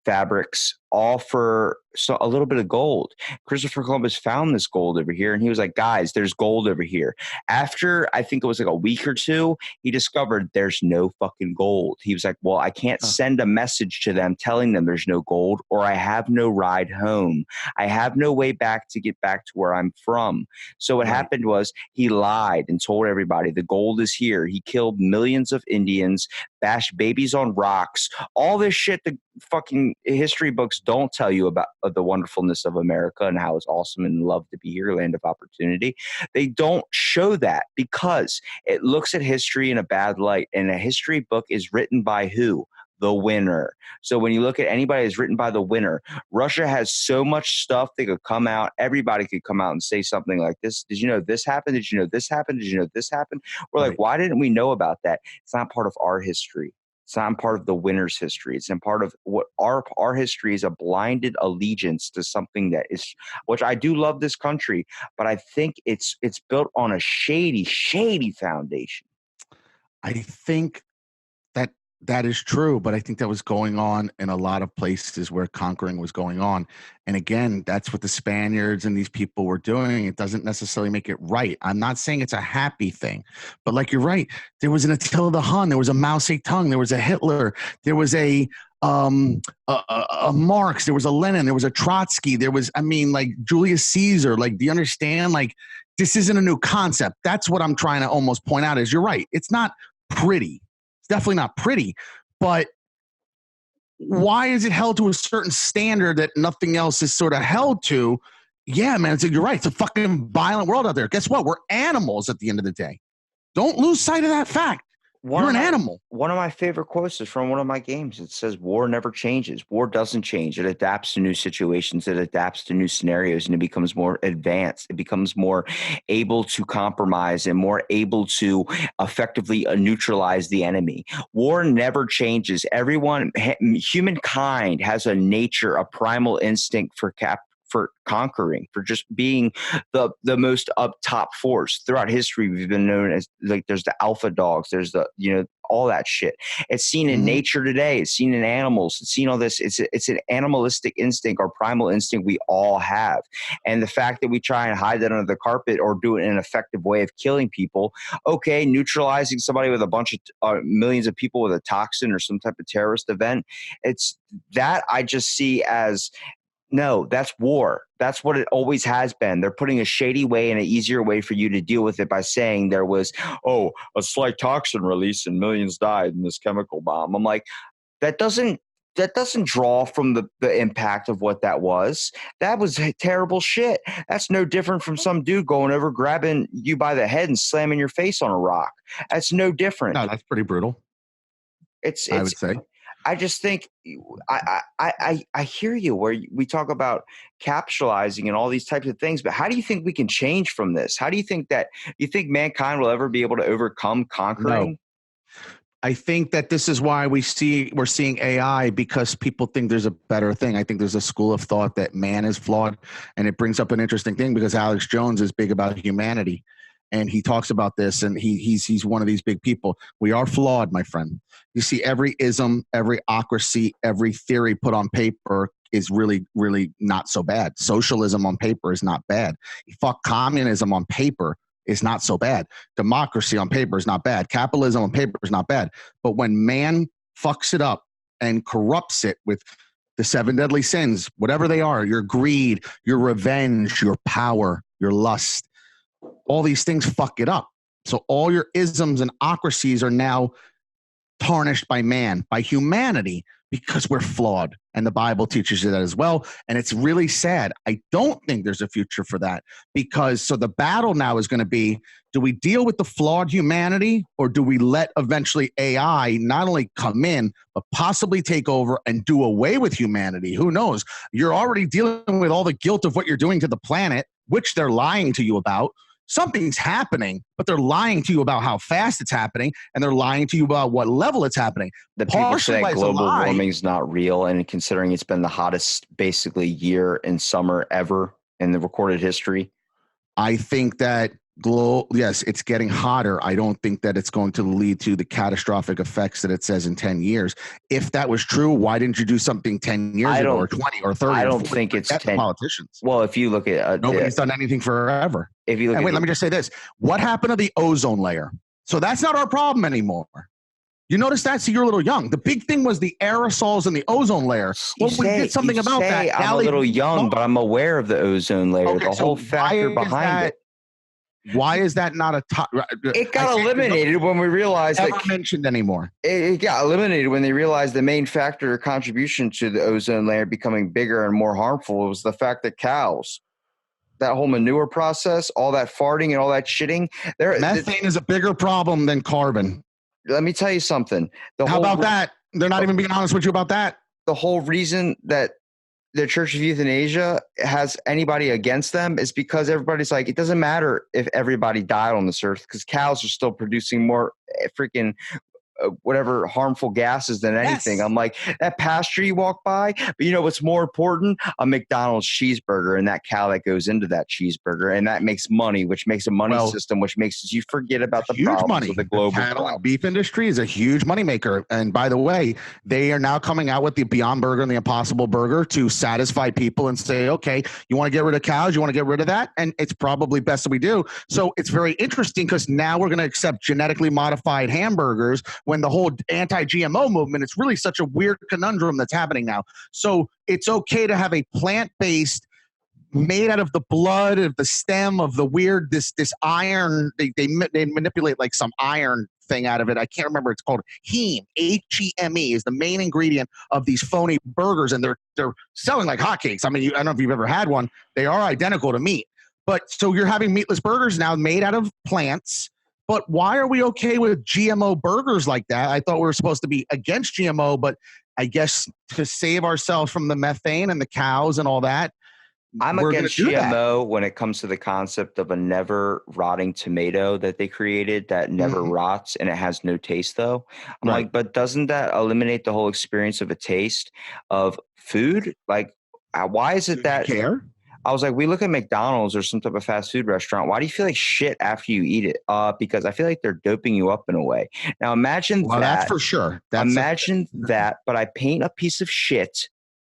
fabrics all for a little bit of gold. Christopher Columbus found this gold over here, and he was like, guys, there's gold over here. After I think it was like a week or two, he discovered there's no fucking gold. He was like, well, I can't send a message to them telling them there's no gold, or I have no ride home. I have no way back to get back to where I'm from. So what happened was he lied and told everybody the gold is here. He killed millions of Indians, bashed babies on rocks, all this shit the fucking history books don't tell you about the wonderfulness of America and how it's awesome and love to be here, land of opportunity. They don't show that because it looks at history in a bad light. And a history book is written by who? The winner. So when you look at anybody that's written by the winner, Russia has so much stuff that could come out. Everybody could come out and say something like this. Did you know this happened? Did you know this happened? Did you know this happened? We're like, why didn't we know about that? It's not part of our history. It's not part of the winner's history. It's in part of what our history is, a blinded allegiance to something that is, which I do love this country, but I think it's built on a shady foundation. I think that is true, but I think that was going on in a lot of places where conquering was going on. And again, that's what the Spaniards and these people were doing. It doesn't necessarily make it right. I'm not saying it's a happy thing, but like you're right, there was an Attila the Hun, there was a Mao Zedong, there was a Hitler, there was a Marx, there was a Lenin, there was a Trotsky, there was, I mean, like Julius Caesar. Like, do you understand? Like, this isn't a new concept. That's what I'm trying to almost point out is you're right. It's not pretty. It's definitely not pretty, but why is it held to a certain standard that nothing else is sort of held to? Yeah, man, you're right. It's a fucking violent world out there. Guess what? We're animals at the end of the day. Don't lose sight of that fact. You're an animal. One of my favorite quotes is from one of my games. It says, war never changes. War doesn't change. It adapts to new situations. It adapts to new scenarios, and it becomes more advanced. It becomes more able to compromise and more able to effectively neutralize the enemy. War never changes. Humankind has a nature, a primal instinct for conquering, for just being the most up top force. Throughout history, we've been known as, like, there's the alpha dogs, there's the, all that shit. It's seen in nature today. It's seen in animals. It's seen all this. It's an animalistic instinct or primal instinct we all have. And the fact that we try and hide that under the carpet or do it in an effective way of killing people, okay, neutralizing somebody with a bunch of millions of people with a toxin or some type of terrorist event, it's that I just see as, no, that's war. That's what it always has been. They're putting a shady way and an easier way for you to deal with it by saying there was, a slight toxin release and millions died in this chemical bomb. I'm like, that doesn't draw from the impact of what that was. That was terrible shit. That's no different from some dude going over, grabbing you by the head and slamming your face on a rock. That's no different. No, that's pretty brutal. I would say. I just think I hear you where we talk about capitalizing and all these types of things, but how do you think we can change from this? How do you think mankind will ever be able to overcome conquering? No. I think that this is why we're seeing AI, because people think there's a better thing. I think there's a school of thought that man is flawed, and it brings up an interesting thing because Alex Jones is big about humanity. And he talks about this, and he's one of these big people. We are flawed, my friend. You see, every ism, every ocracy, every theory put on paper is really, really not so bad. Socialism on paper is not bad. Fuck communism on paper is not so bad. Democracy on paper is not bad. Capitalism on paper is not bad. But when man fucks it up and corrupts it with the 7 deadly sins, whatever they are, your greed, your revenge, your power, your lust, all these things fuck it up. So all your isms and ocracies are now tarnished by man, by humanity, because we're flawed. And the Bible teaches you that as well. And it's really sad. I don't think there's a future for that, because so the battle now is going to be, do we deal with the flawed humanity, or do we let eventually AI not only come in, but possibly take over and do away with humanity? Who knows? You're already dealing with all the guilt of what you're doing to the planet, which they're lying to you about. Something's happening, but they're lying to you about how fast it's happening, and they're lying to you about what level it's happening. The people say global warming is not real, and considering it's been the hottest basically year in summer ever in the recorded history. I think that Yes, it's getting hotter. I don't think that it's going to lead to the catastrophic effects that it says in 10 years. If that was true, why didn't you do something 10 years ago or 20 or 30 I or don't 40? think it's Forget the 10. politicians. Well, if you look at Nobody's done anything forever. if you look And at let me just say this. What happened to the ozone layer? So that's not our problem anymore. You notice that? So you're a little young. The big thing was the aerosols in the ozone layer. Well, we did something about that. I'm a little young, but I'm aware of the ozone layer. Okay, the whole so factor behind it. Why is that not a top? It got eliminated when we realized never that mentioned anymore. it got eliminated when they realized the main factor or contribution to the ozone layer becoming bigger and more harmful was the fact that cows, that whole manure process, all that farting and all that shitting. Methane is a bigger problem than carbon. Let me tell you something. How about that? They're not even being honest with you about that. The whole reason that the Church of Euthanasia has anybody against them is because everybody's like, it doesn't matter if everybody died on this earth because cows are still producing more freaking whatever harmful gases than anything. Yes. I'm like, that pasture you walk by, but you know what's more important? A McDonald's cheeseburger and that cow that goes into that cheeseburger, and that makes money, which makes a money system, which makes you forget about the problems of the global cattle and beef industry is a huge moneymaker. And by the way, they are now coming out with the Beyond Burger and the Impossible Burger to satisfy people and say, okay, you want to get rid of cows, you want to get rid of that, and it's probably best that we do. So it's very interesting because now we're going to accept genetically modified hamburgers when the whole anti-GMO movement, it's really such a weird conundrum that's happening now. So it's okay to have a plant-based made out of the blood of the stem of the weird, this iron, they manipulate like some iron thing out of it. I can't remember. It's called heme, Heme is the main ingredient of these phony burgers. And they're selling like hotcakes. I mean, I don't know if you've ever had one. They are identical to meat. But so you're having meatless burgers now made out of plants. But why are we okay with GMO burgers like that? I thought we were supposed to be against GMO, but I guess to save ourselves from the methane and the cows and all that, I'm against GMO when it comes to the concept of a never rotting tomato that they created that never rots and it has no taste though. I'm like, but doesn't that eliminate the whole experience of a taste of food? Like, why is it that care? I was like, we look at McDonald's or some type of fast food restaurant. Why do you feel like shit after you eat it? Because I feel like they're doping you up in a way. Now imagine that. That's for sure. Imagine that, but I paint a piece of shit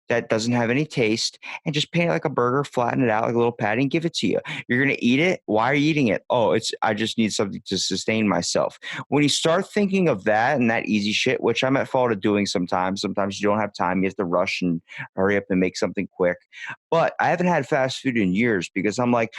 that doesn't have any taste and just paint it like a burger, flatten it out like a little patty and give it to you. You're going to eat it. Why are you eating it? Oh, I just need something to sustain myself. When you start thinking of that and that easy shit, which I'm at fault of doing sometimes you don't have time. You have to rush and hurry up and make something quick. But I haven't had fast food in years because I'm like,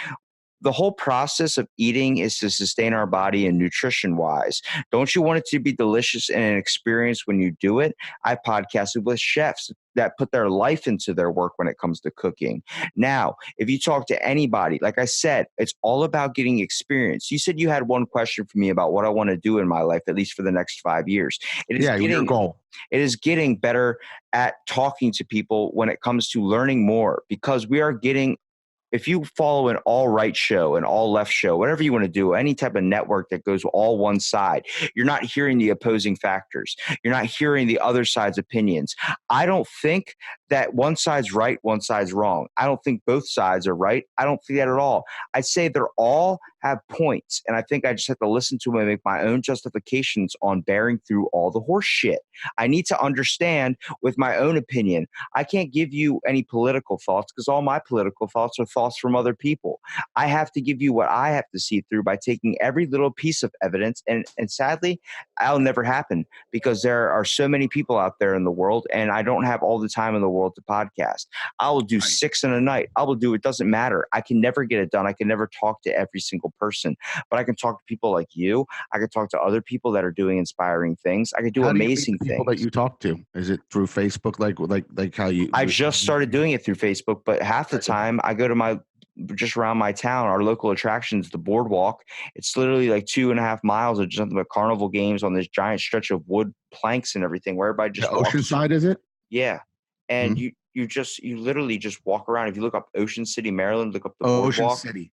the whole process of eating is to sustain our body and nutrition wise. Don't you want it to be delicious and an experience when you do it? I podcasted with chefs that put their life into their work when it comes to cooking. Now, if you talk to anybody, like I said, it's all about getting experience. You said you had one question for me about what I want to do in my life, at least for the next 5 years. Your goal. It is getting better at talking to people when it comes to learning more because we are getting if you follow an all right show, an all left show, whatever you want to do, any type of network that goes all one side, you're not hearing the opposing factors. You're not hearing the other side's opinions. I don't think that one side's right, one side's wrong. I don't think both sides are right. I don't think that at all. I'd say they're all have points. And I think I just have to listen to them and make my own justifications on bearing through all the horse shit. I need to understand with my own opinion. I can't give you any political thoughts because all my political thoughts are thoughts from other people. I have to give you what I have to see through by taking every little piece of evidence. And sadly, that'll never happen because there are so many people out there in the world and I don't have all the time in the world to podcast. I will do 6 in a night. I will do, it doesn't matter. I can never get it done. I can never talk to every single person, but I can talk to people like you. I can talk to other people that are doing inspiring things. I can do amazing things. People that you talk to, is it through Facebook? Like how you? I just started doing it through Facebook, but half the time I go to just around my town, our local attractions, the boardwalk. It's literally like 2.5 miles of just nothing but carnival games on this giant stretch of wood planks and everything where everybody just walks. Oceanside, is it? Yeah. And you literally just walk around. If you look up Ocean City, Maryland, look up the boardwalk. Ocean City.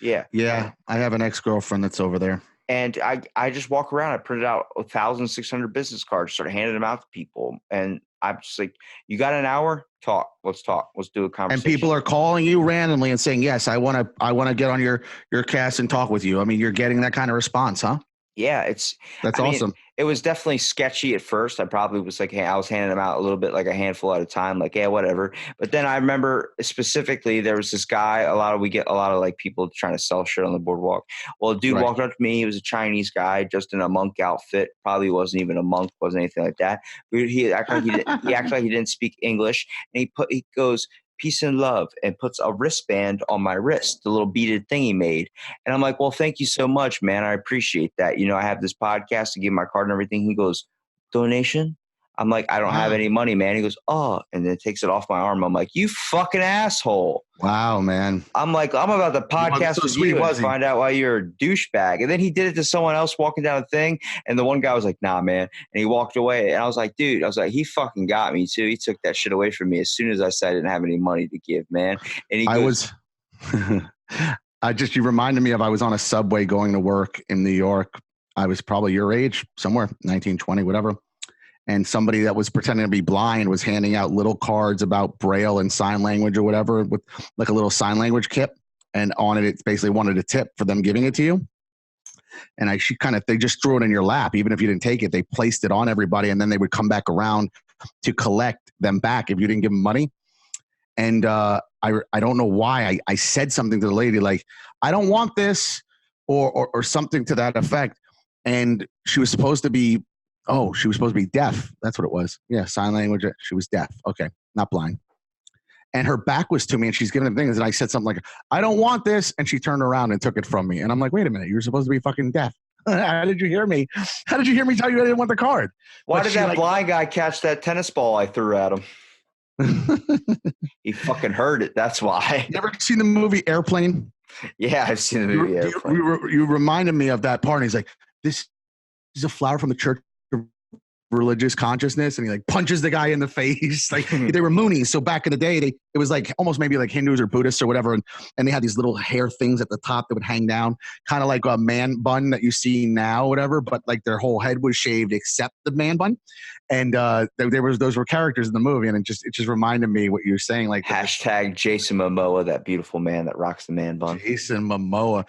Yeah. Yeah. I have an ex-girlfriend that's over there. And I just walk around. I printed out 1,600 business cards, started handing them out to people. And I'm just like, you got an hour? Talk. Let's talk. Let's do a And conversation. people are calling you randomly and saying, yes, I want to get on your cast and talk with you. I mean, you're getting that kind of response, huh? Yeah, That's I mean, awesome. it was definitely sketchy at first. I probably was like, hey, I was handing them out a little bit, like a handful at a time, like, yeah, whatever. But then I remember specifically there was this guy, we get a lot of like people trying to sell shit on the boardwalk. Well, a dude Right. walked up to me. He was a Chinese guy just in a monk outfit. Probably wasn't even a monk, wasn't anything like that. But he acted like he didn't speak English. And he goes, peace and love, and puts a wristband on my wrist, the little beaded thing he made. And I'm like, well, thank you so much, man. I appreciate that. You know, I have this podcast to give my card and everything. He goes, donation? I'm like, I don't have any money, man. He goes, oh, and then takes it off my arm. I'm like, you fucking asshole. Wow, man. I'm like, I'm about to podcast so with sweet, you and was he? find out why you're a douchebag. And then he did it to someone else walking down the thing. And the one guy was like, nah, man. And he walked away. And I was like, dude, he fucking got me too. He took that shit away from me as soon as I said I didn't have any money to give, man. And he goes, you reminded me of, I was on a subway going to work in New York. I was probably your age, somewhere 19, 20, whatever. And somebody that was pretending to be blind was handing out little cards about Braille and sign language or whatever, with like a little sign language kit. And on it, it basically wanted a tip for them giving it to you. And they just threw it in your lap. Even if you didn't take it, they placed it on everybody. And then they would come back around to collect them back if you didn't give them money. And I don't know why I said something to the lady, like, I don't want this or something to that effect. And she was supposed to be deaf. That's what it was. Yeah, sign language. She was deaf. Okay, not blind. And her back was to me, and she's giving them things. And I said something like, I don't want this. And she turned around and took it from me. And I'm like, wait a minute, you're supposed to be fucking deaf. How did you hear me? How did you hear me tell you I didn't want the card? why did that blind guy catch that tennis ball I threw at him? He fucking heard it. That's why. You ever seen the movie Airplane? Yeah, I've seen the movie Airplane. You reminded me of that part. And he's like, this is a flower from the Church of Religious Consciousness, and he like punches the guy in the face. Like, they were Moonies. So back in the day, it was like almost maybe like Hindus or Buddhists or whatever, and they had these little hair things at the top that would hang down, kind of like a man bun that you see now, whatever. But like their whole head was shaved except the man bun, and those were characters in the movie, and it just reminded me what you were saying. Like hashtag Jason Momoa, that beautiful man that rocks the man bun. Jason Momoa.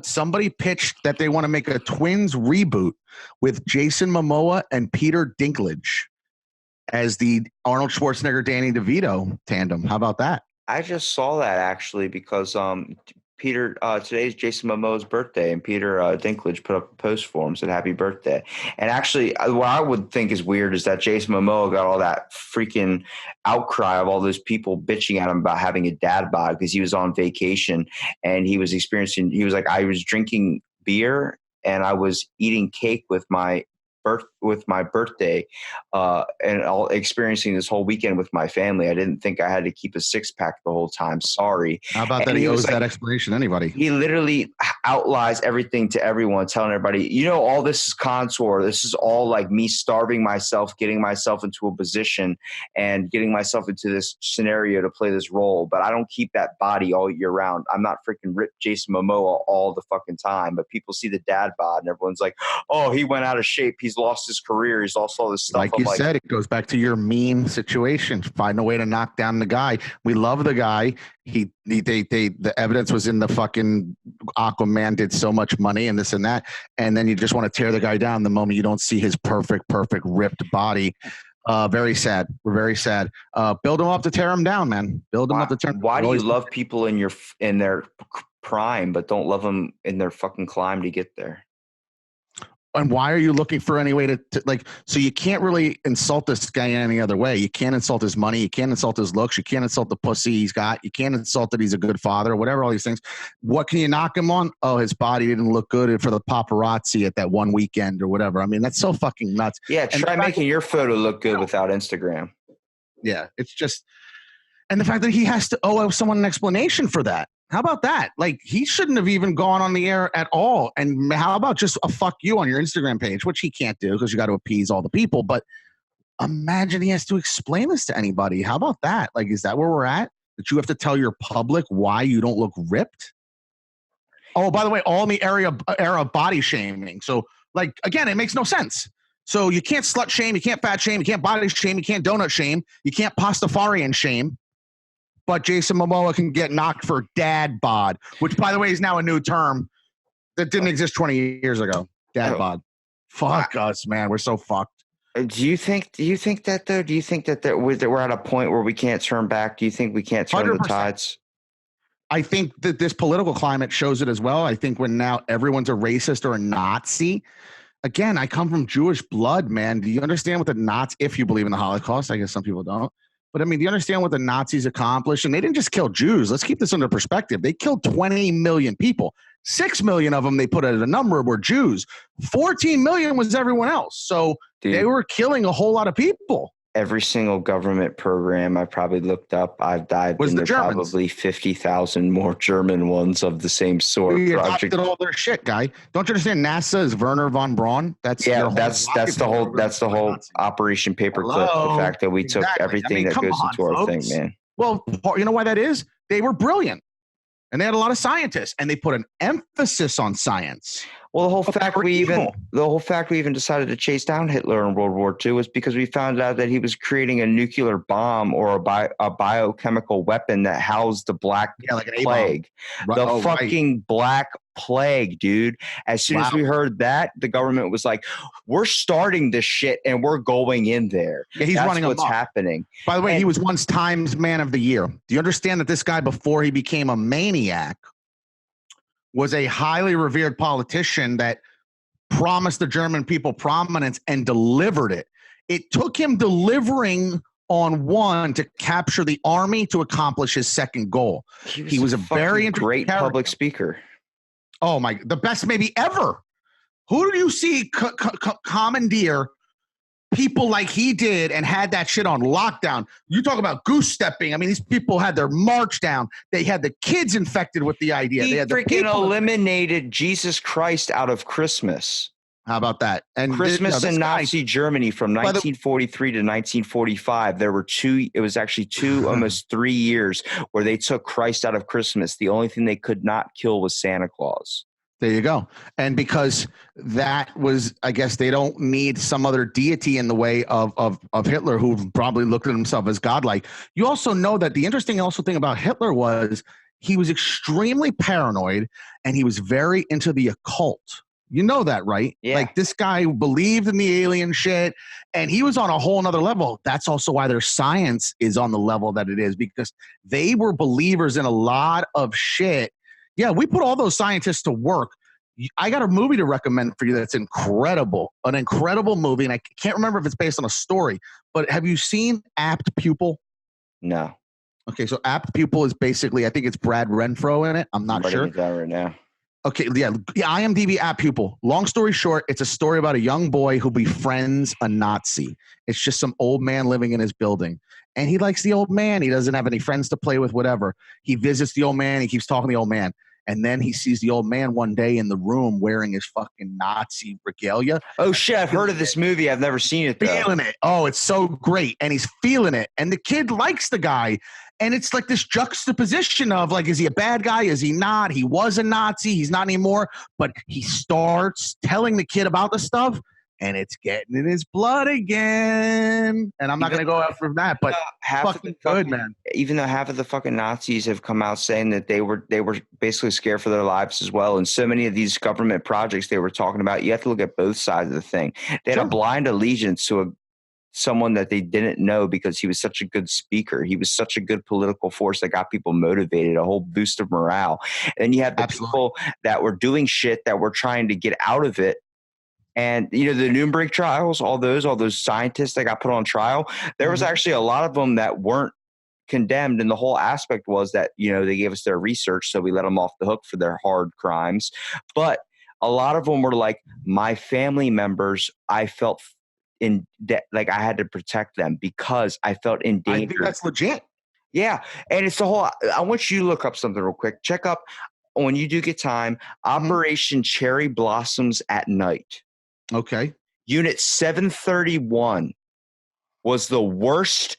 Somebody pitched that they want to make a Twins reboot with Jason Momoa and Peter Dinklage as the Arnold Schwarzenegger, Danny DeVito tandem. How about that? I just saw that actually because today's Jason Momoa's birthday, and Peter Dinklage put up a post for him, said happy birthday. And actually, what I would think is weird is that Jason Momoa got all that freaking outcry of all those people bitching at him about having a dad bod because he was on vacation and he was like, I was drinking beer and I was eating cake with my birthday and all experiencing this whole weekend with my family. I didn't think I had to keep a six-pack the whole time. Sorry. How about that? He owes that explanation to anybody. He literally outlies everything to everyone, telling everybody, all this is contour. This is all like me starving myself, getting myself into a position and getting myself into this scenario to play this role. But I don't keep that body all year round. I'm not freaking ripped Jason Momoa all the fucking time. But people see the dad bod and everyone's like, oh, he went out of shape. He's lost his career. He's lost all this stuff. Like you said, it goes back to your meme situation. Find a way to knock down the guy. We love the guy. The evidence was in the fucking Aquaman did so much money and this and that. And then you just want to tear the guy down the moment you don't see his perfect ripped body. Very sad. We're very sad. Build him up to tear him down, man. Build him up to tear him down. Why do you love people in their prime, but don't love them in their fucking climb to get there? And why are you looking for any way to like, so you can't really insult this guy in any other way. You can't insult his money. You can't insult his looks. You can't insult the pussy he's got. You can't insult that he's a good father, whatever, all these things. What can you knock him on? Oh, his body didn't look good for the paparazzi at that one weekend or whatever. I mean, that's so fucking nuts. Yeah. Try making your photo look good without Instagram. Yeah. It's just, and the fact that he has to owe someone an explanation for that. How about that? Like, he shouldn't have even gone on the air at all. And how about just a fuck you on your Instagram page, which he can't do because you got to appease all the people. But imagine he has to explain this to anybody. How about that? Like, is that where we're at? That you have to tell your public why you don't look ripped? Oh, by the way, all in the era of body shaming. So, like, again, it makes no sense. So you can't slut shame, you can't fat shame, you can't body shame, you can't donut shame, you can't Pastafarian shame. But Jason Momoa can get knocked for dad bod, which, by the way, is now a new term that didn't exist 20 years ago. Dad bod. Fuck us, man. We're so fucked. Do you think that though? Do you think that we're at a point where we can't turn back? Do you think we can't turn 100%. the tides? I think that this political climate shows it as well. I think when now everyone's a racist or a Nazi. Again, I come from Jewish blood, man. Do you understand what the Nazis, if you believe in the Holocaust, I guess some people don't. But I mean, do you understand what the Nazis accomplished? And they didn't just kill Jews. Let's keep this under perspective. They killed 20 million people. 6 million of them, they put as a number, were Jews. 14 million was everyone else. So they were killing a whole lot of people. Every single government program I probably looked up, I've dived into probably 50,000 more German ones of the same sort. We adopted all their shit, guy. Don't you understand? NASA is Werner von Braun. That's the whole Operation Paperclip. The fact that we took everything that goes into our thing, man. Well, you know why that is? They were brilliant, and they had a lot of scientists, and they put an emphasis on science. Well, the whole fact we even decided to chase down Hitler in World War II was because we found out that he was creating a nuclear bomb or a biochemical weapon that housed the Black Plague. Fucking Black Plague, dude. As soon as we heard that, the government was like, we're starting this shit and we're going in there. Yeah, he's running what's happening. By the way, he was once Times Man of the Year. Do you understand that this guy, before he became a maniac, was a highly revered politician that promised the German people prominence and delivered it. It took him delivering on one to capture the army to accomplish his second goal. He was a very great public speaker. Oh my, the best maybe ever. Who do you see commandeer people like he did and had that shit on lockdown? You talk about goose stepping. I mean, these people had their march down. They had the kids infected with the idea. He had freaking eliminated Jesus Christ out of Christmas. How about that? And Christmas in Nazi Germany from 1943 to 1945. There were it was actually almost 3 years where they took Christ out of Christmas. The only thing they could not kill was Santa Claus. There you go. And because that was, I guess they don't need some other deity in the way of Hitler, who probably looked at himself as godlike. You also know that the interesting thing about Hitler was he was extremely paranoid and he was very into the occult. You know that, right? Yeah. Like this guy believed in the alien shit and he was on a whole nother level. That's also why their science is on the level that it is, because they were believers in a lot of shit. Yeah, we put all those scientists to work. I got a movie to recommend for you that's incredible, an incredible movie, and I can't remember if it's based on a story, but have you seen Apt Pupil? No. Okay, so Apt Pupil is basically, I think it's Brad Renfro in it. I'm not sure. That right now. Okay, yeah, IMDb Apt Pupil. Long story short, it's a story about a young boy who befriends a Nazi. It's just some old man living in his building. And he likes the old man. He doesn't have any friends to play with, whatever. He visits the old man. He keeps talking to the old man. And then he sees the old man one day in the room wearing his fucking Nazi regalia. Oh, shit. I've heard of this movie. I've never seen it, though. Feeling it. Oh, it's so great. And he's feeling it. And the kid likes the guy. And it's like this juxtaposition of like, is he a bad guy? Is he not? He was a Nazi. He's not anymore. But he starts telling the kid about the stuff. And it's getting in his blood again. And I'm not going to go after that, but fucking good, man. Even though half of the fucking Nazis have come out saying that they were basically scared for their lives as well. And so many of these government projects they were talking about, you have to look at both sides of the thing. They had a blind allegiance to someone that they didn't know because he was such a good speaker. He was such a good political force that got people motivated, a whole boost of morale. And you have the people that were doing shit that were trying to get out of it. And, you know, the Nuremberg trials, all those scientists that got put on trial, there was actually a lot of them that weren't condemned. And the whole aspect was that, you know, they gave us their research, so we let them off the hook for their hard crimes. But a lot of them were like, my family members, I felt in that, like I had to protect them because I felt in danger. I think that's legit. Yeah. And it's the whole, I want you to look up something real quick. Check up, when you do get time, Operation Cherry Blossoms at Night. Okay. Unit 731 was the worst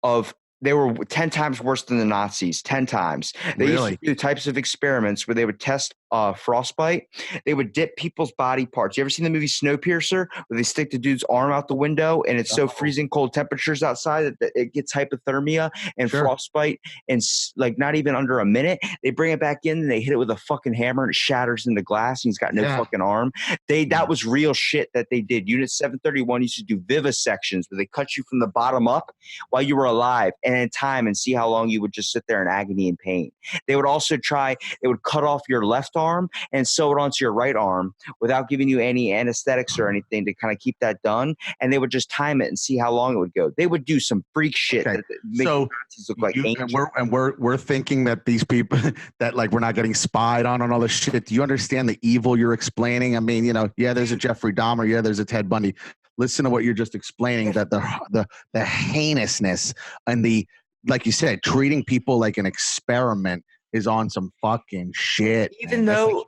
of, they were 10 times worse than the Nazis, 10 times. They used to do types of experiments where they would test frostbite, they would dip people's body parts. You ever seen the movie Snowpiercer where they stick the dude's arm out the window and it's so freezing cold temperatures outside that it gets hypothermia and frostbite and like not even under a minute? They bring it back in and they hit it with a fucking hammer and it shatters into glass and he's got no fucking arm. That was real shit that they did. Unit 731 used to do vivisections where they cut you from the bottom up while you were alive and in time and see how long you would just sit there in agony and pain. They would also they would cut off your left arm and sew it onto your right arm without giving you any anesthetics or anything to kind of keep that done. And they would just time it and see how long it would go. They would do some freak shit that make Nazis look like angels. And we're thinking that these people that like we're not getting spied on all this shit. Do you understand the evil you're explaining? I mean, there's a Jeffrey Dahmer, there's a Ted Bundy. Listen to what you're just explaining, that the heinousness and the, like you said, treating people like an experiment is on some fucking shit. Even though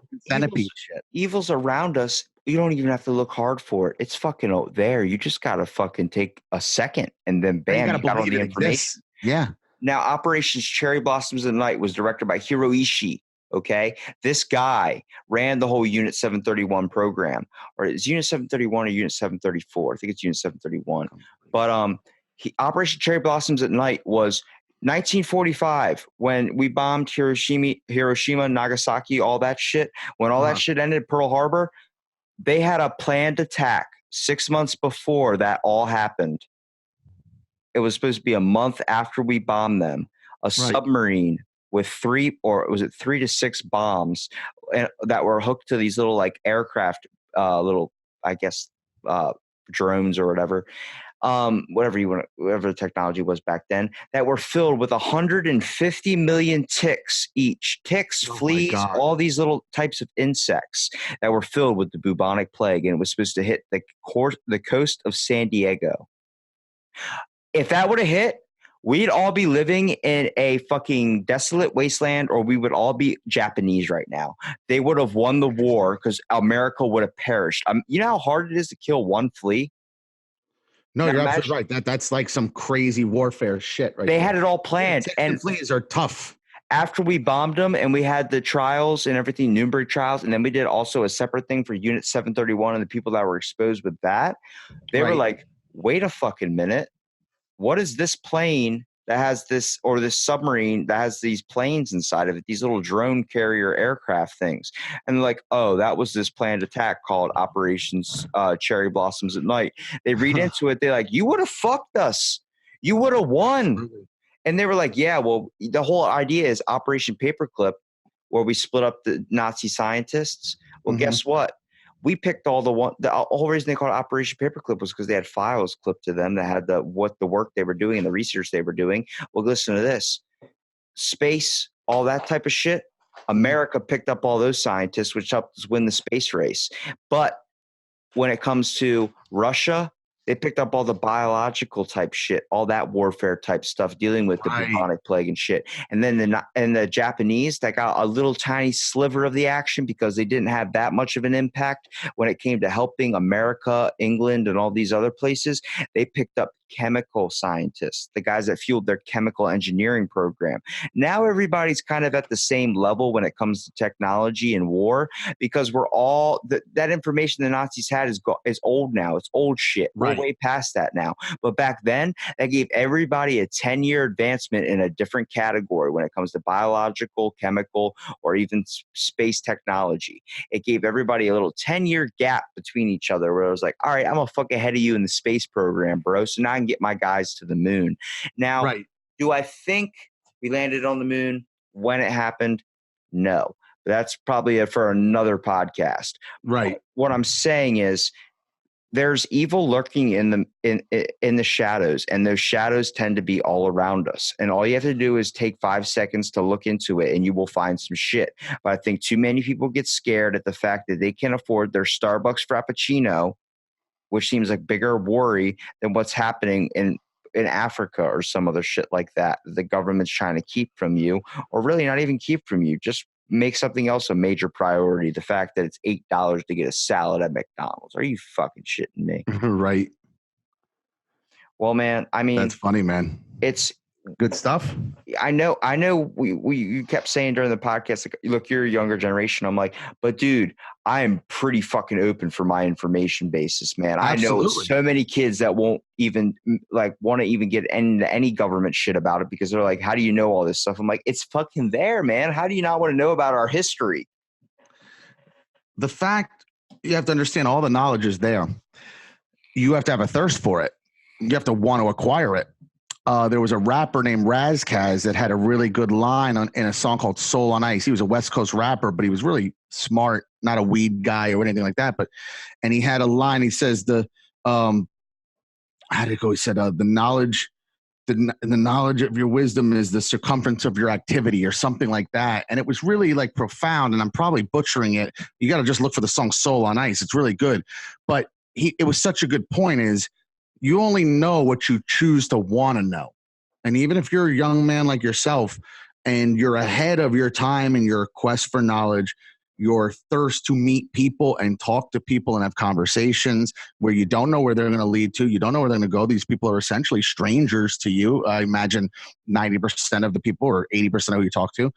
evil's around us, you don't even have to look hard for it. It's fucking out there. You just gotta fucking take a second and then bam, you got all the information. Yeah. Now, Operations Cherry Blossoms at Night was directed by Hiroishi. Okay, this guy ran the whole Unit 731 program, or is Unit 731 or Unit 734? I think it's Unit 731. But Operation Cherry Blossoms at Night was 1945 when we bombed Hiroshima, Nagasaki, all that shit. When all that shit ended, Pearl Harbor, they had a planned attack 6 months before that all happened. It was supposed to be a month after we bombed them. A submarine with 3 to 6 bombs that were hooked to these little like aircraft, little, I guess, drones or whatever. Whatever the technology was back then, that were filled with 150 million ticks each. Ticks, fleas, all these little types of insects that were filled with the bubonic plague, and it was supposed to hit the coast of San Diego. If that would have hit, we'd all be living in a fucking desolate wasteland, or we would all be Japanese right now. They would have won the war because America would have perished. You know how hard it is to kill one flea? No, you're absolutely right. That's like some crazy warfare shit. Right? They had it all planned, and fleas are tough. After we bombed them and we had the trials and everything, Nuremberg trials, and then we did also a separate thing for Unit 731 and the people that were exposed with that. They were like, wait a fucking minute. What is this plane that has this, or this submarine that has these planes inside of it, these little drone carrier aircraft things? And they're like, oh, that was this planned attack called Operations Cherry Blossoms at Night. They read into it. They're like, you would have fucked us. You would have won. And they were like, yeah, well, the whole idea is Operation Paperclip, where we split up the Nazi scientists. Well, guess what? We picked all the whole reason they called it Operation Paperclip was because they had files clipped to them that had the work they were doing and the research they were doing. Well, listen to this. Space, all that type of shit. America picked up all those scientists, which helped us win the space race. But when it comes to Russia, they picked up all the biological type shit, all that warfare type stuff, dealing with the bubonic plague and shit. And then the Japanese, that got a little tiny sliver of the action because they didn't have that much of an impact when it came to helping America, England, and all these other places. They picked up chemical scientists, the guys that fueled their chemical engineering program. Now everybody's kind of at the same level when it comes to technology and war, because we're all that information the Nazis had is old now. It's old shit. We're way past that now. But back then, that gave everybody a 10-year advancement in a different category when it comes to biological, chemical, or even space technology. It gave everybody a little 10-year gap between each other where it was like, all right, I'm a fuck ahead of you in the space program, bro. So now I can get my guys to the moon. Now, do I think we landed on the moon when it happened? No. But that's probably for another podcast. Right. What I'm saying is there's evil lurking in the shadows, and those shadows tend to be all around us. And all you have to do is take 5 seconds to look into it, and you will find some shit. But I think too many people get scared at the fact that they can't afford their Starbucks Frappuccino, which seems like bigger worry than what's happening in Africa or some other shit like that the government's trying to keep from you, or really not even keep from you. Just make something else a major priority. The fact that it's $8 to get a salad at McDonald's. Are you fucking shitting me? Right. Well, man, I mean, that's funny, man. It's Good stuff. I know. You kept saying during the podcast, like, look, you're a younger generation. I'm like, but dude, I'm pretty fucking open for my information basis, man. I know Absolutely. so many kids that won't even like want to even get into any government shit about it because they're like, how do you know all this stuff? I'm like, it's fucking there, man. How do you not want to know about our history? The fact you have to understand all the knowledge is there. You have to have a thirst for it. You have to want to acquire it. There was a rapper named Razkaz that had a really good line in a song called Soul on Ice. He was a West Coast rapper, but he was really smart, not a weed guy or anything like that. And he had a line. He says how did it go? He said the knowledge of your wisdom is the circumference of your activity, or something like that. And it was really like profound. And I'm probably butchering it. You got to just look for the song Soul on Ice. It's really good. But it was such a good point. Is you only know what you choose to want to know. And even if you're a young man like yourself and you're ahead of your time in your quest for knowledge, your thirst to meet people and talk to people and have conversations where you don't know where they're going to lead to, you don't know where they're going to go. These people are essentially strangers to you. I imagine 90% of the people or 80% of who you talk to.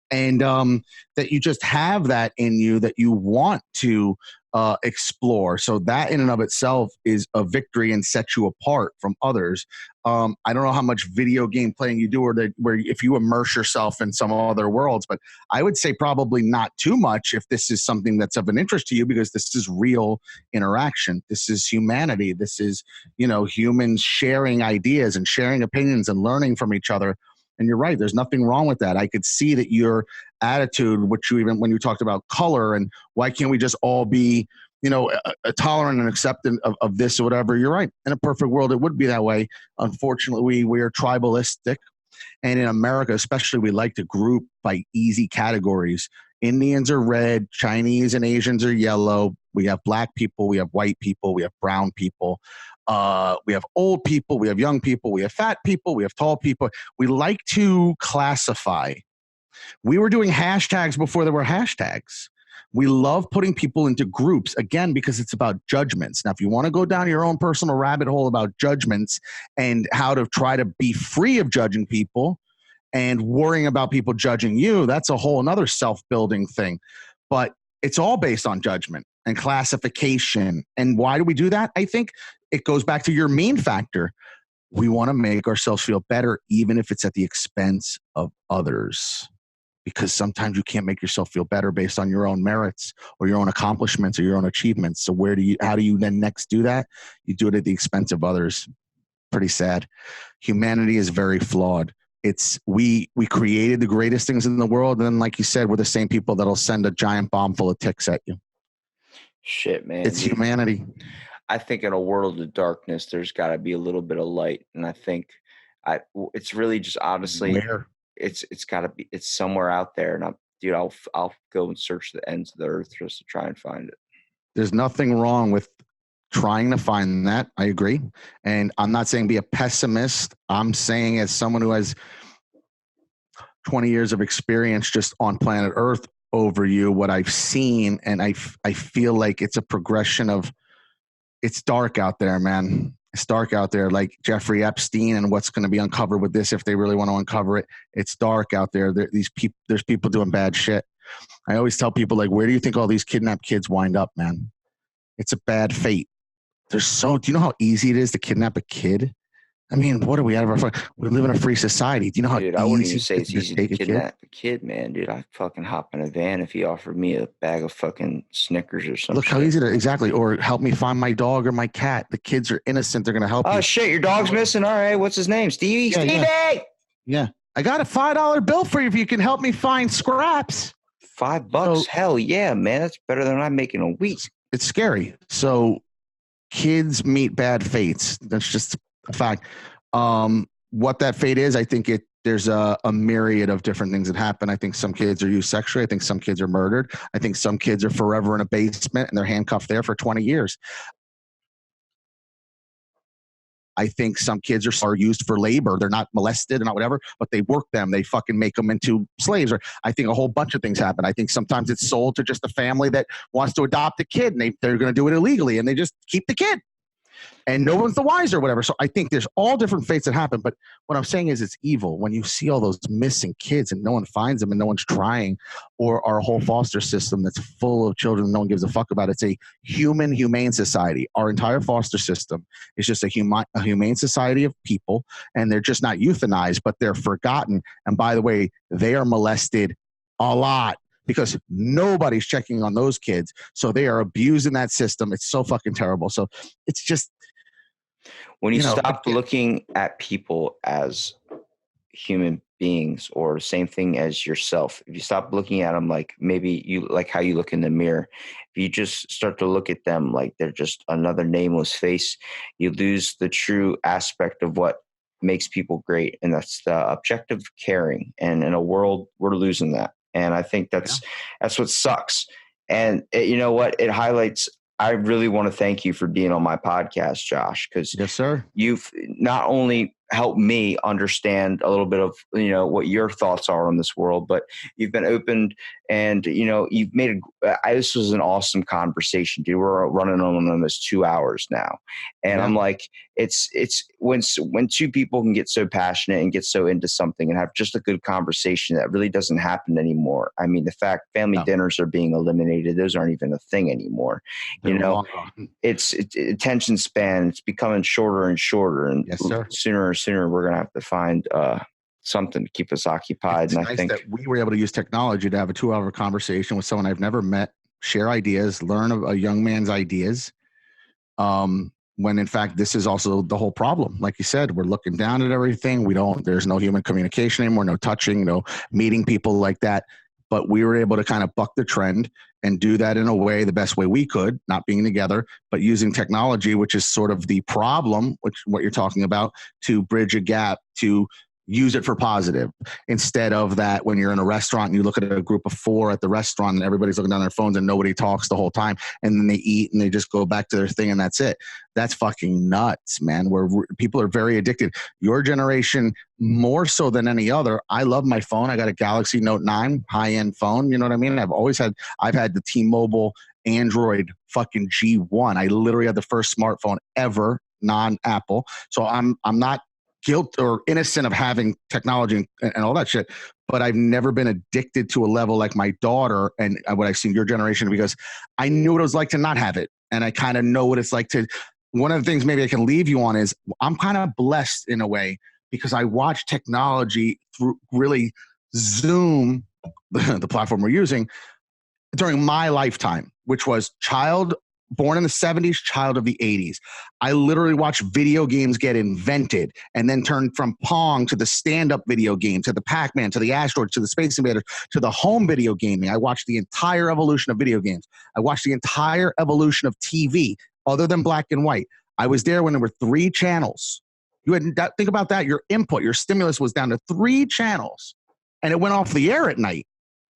And that you just have that in you that you want to explore. So that in and of itself is a victory and sets you apart from others. I don't know how much video game playing you do, or where if you immerse yourself in some other worlds, but I would say probably not too much if this is something that's of an interest to you, because this is real interaction. This is humanity. This is, humans sharing ideas and sharing opinions and learning from each other. And you're right. There's nothing wrong with that. I could see that your attitude, which you even when you talked about color and why can't we just all be, tolerant and accepting of this or whatever. You're right. In a perfect world, it would be that way. Unfortunately, we are tribalistic. And in America, especially, we like to group by easy categories. Indians are red, Chinese and Asians are yellow. We have black people, we have white people, we have brown people. We have old people, we have young people, we have fat people, we have tall people. We like to classify. We were doing hashtags before there were hashtags. We love putting people into groups, again, because it's about judgments. Now, if you want to go down your own personal rabbit hole about judgments and how to try to be free of judging people and worrying about people judging you, that's a whole another self-building thing. But it's all based on judgment and classification. And why do we do that? I think it goes back to your mean factor. We want to make ourselves feel better, even if it's at the expense of others. Because sometimes you can't make yourself feel better based on your own merits or your own accomplishments or your own achievements. So how do you then next do that? You do it at the expense of others. Pretty sad. Humanity is very flawed. We created the greatest things in the world. And then, like you said, we're the same people that'll send a giant bomb full of ticks at you. Shit, man. It's humanity. I think in a world of darkness, there's got to be a little bit of light. And I think it's really just honestly... Where? It's got to be. It's somewhere out there, and I'll go and search the ends of the earth just to try and find it. There's nothing wrong with trying to find that. I agree, and I'm not saying be a pessimist. I'm saying as someone who has 20 years of experience just on planet Earth over you, what I've seen, and I feel like it's a progression of. It's dark out there, man. It's dark out there, like Jeffrey Epstein and what's going to be uncovered with this if they really want to uncover it. It's dark out there. There's people doing bad shit. I always tell people, like, where do you think all these kidnapped kids wind up, man? It's a bad fate. Do you know how easy it is to kidnap a kid? I mean, what are we out of our? We live in a free society. Do you know how? Dude, I wouldn't even say it's easy to kidnap a kid, man. Dude, I'd fucking hop in a van if he offered me a bag of fucking Snickers or something. Look how easy it is. Exactly. Or help me find my dog or my cat. The kids are innocent. They're going to help you. Oh, shit. Your dog's missing. All right. What's his name? Stevie? Yeah, Stevie! Yeah. I got a $5 bill for you if you can help me find scraps. $5? So, hell yeah, man. That's better than I'm making a week. It's scary. So kids meet bad fates. That's just a fact. What that fate is, I think there's a myriad of different things that happen. I think some kids are used sexually. I think some kids are murdered. I think some kids are forever in a basement and they're handcuffed there for 20 years. I think some kids are used for labor. They're not molested or not whatever, but they work them. They fucking make them into slaves. Or I think a whole bunch of things happen. I think sometimes it's sold to just a family that wants to adopt a kid and they're going to do it illegally and they just keep the kid. and no one's the wiser or whatever. So I think there's all different fates that happen. But what I'm saying is it's evil when you see all those missing kids and no one finds them and no one's trying, or our whole foster system that's full of children and no one gives a fuck about. It's a humane society. Our entire foster system is just a humane society of people, and they're just not euthanized, but they're forgotten. And by the way, they are molested a lot, because nobody's checking on those kids. So they are abusing that system. It's so fucking terrible. So it's just, when you stop looking at people as human beings or the same thing as yourself, if you stop looking at them like maybe you like how you look in the mirror, if you just start to look at them like they're just another nameless face, you lose the true aspect of what makes people great. And that's the objective caring. And in a world, we're losing that. And I think that's what sucks. And you know what? It highlights, I really want to thank you for being on my podcast, Josh, because yes, sir, you've not only helped me understand a little bit of, what your thoughts are on this world, but you've been open and, you've made this was an awesome conversation, dude. We're running on almost 2 hours now. And I'm like, it's when two people can get so passionate and get so into something and have just a good conversation, that really doesn't happen anymore. I mean, the fact family dinners are being eliminated, those aren't even a thing anymore. It's attention span, it's becoming shorter and shorter, and yes, sir, sooner or sooner we're going to have to find something to keep us occupied. It's nice that we were able to use technology to have a 2-hour conversation with someone I've never met, share ideas, learn a young man's ideas. When in fact, this is also the whole problem. Like you said, we're looking down at everything. There's no human communication anymore, no touching, no meeting people like that. But we were able to kind of buck the trend and do that in a way, the best way we could, not being together, but using technology, which is sort of the problem, which what you're talking about, to bridge a gap, to use it for positive, instead of that when you're in a restaurant and you look at a group of 4 at the restaurant and everybody's looking down their phones and nobody talks the whole time, and then they eat and they just go back to their thing and that's it. That's fucking nuts, man. Where people are very addicted. Your generation more so than any other. I love my phone. I got a Galaxy Note 9 high-end phone. You know what I mean? I've had the T-Mobile Android fucking G1. I literally had the first smartphone ever, non-Apple. So I'm not guilt or innocent of having technology and all that shit, but I've never been addicted to a level like my daughter and what I've seen your generation, because I knew what it was like to not have it. And I kind of know what it's like to, one of the things maybe I can leave you on is I'm kind of blessed in a way because I watch technology through really Zoom, the platform we're using, during my lifetime, which was born in the 70s, child of the 80s. I literally watched video games get invented and then turned from Pong to the stand-up video game, to the Pac-Man, to the Asteroids, to the Space Invaders, to the home video gaming. I watched the entire evolution of video games. I watched the entire evolution of TV, other than black and white. I was there when there were 3 channels. Think about that. Your input, your stimulus was down to 3 channels, and it went off the air at night.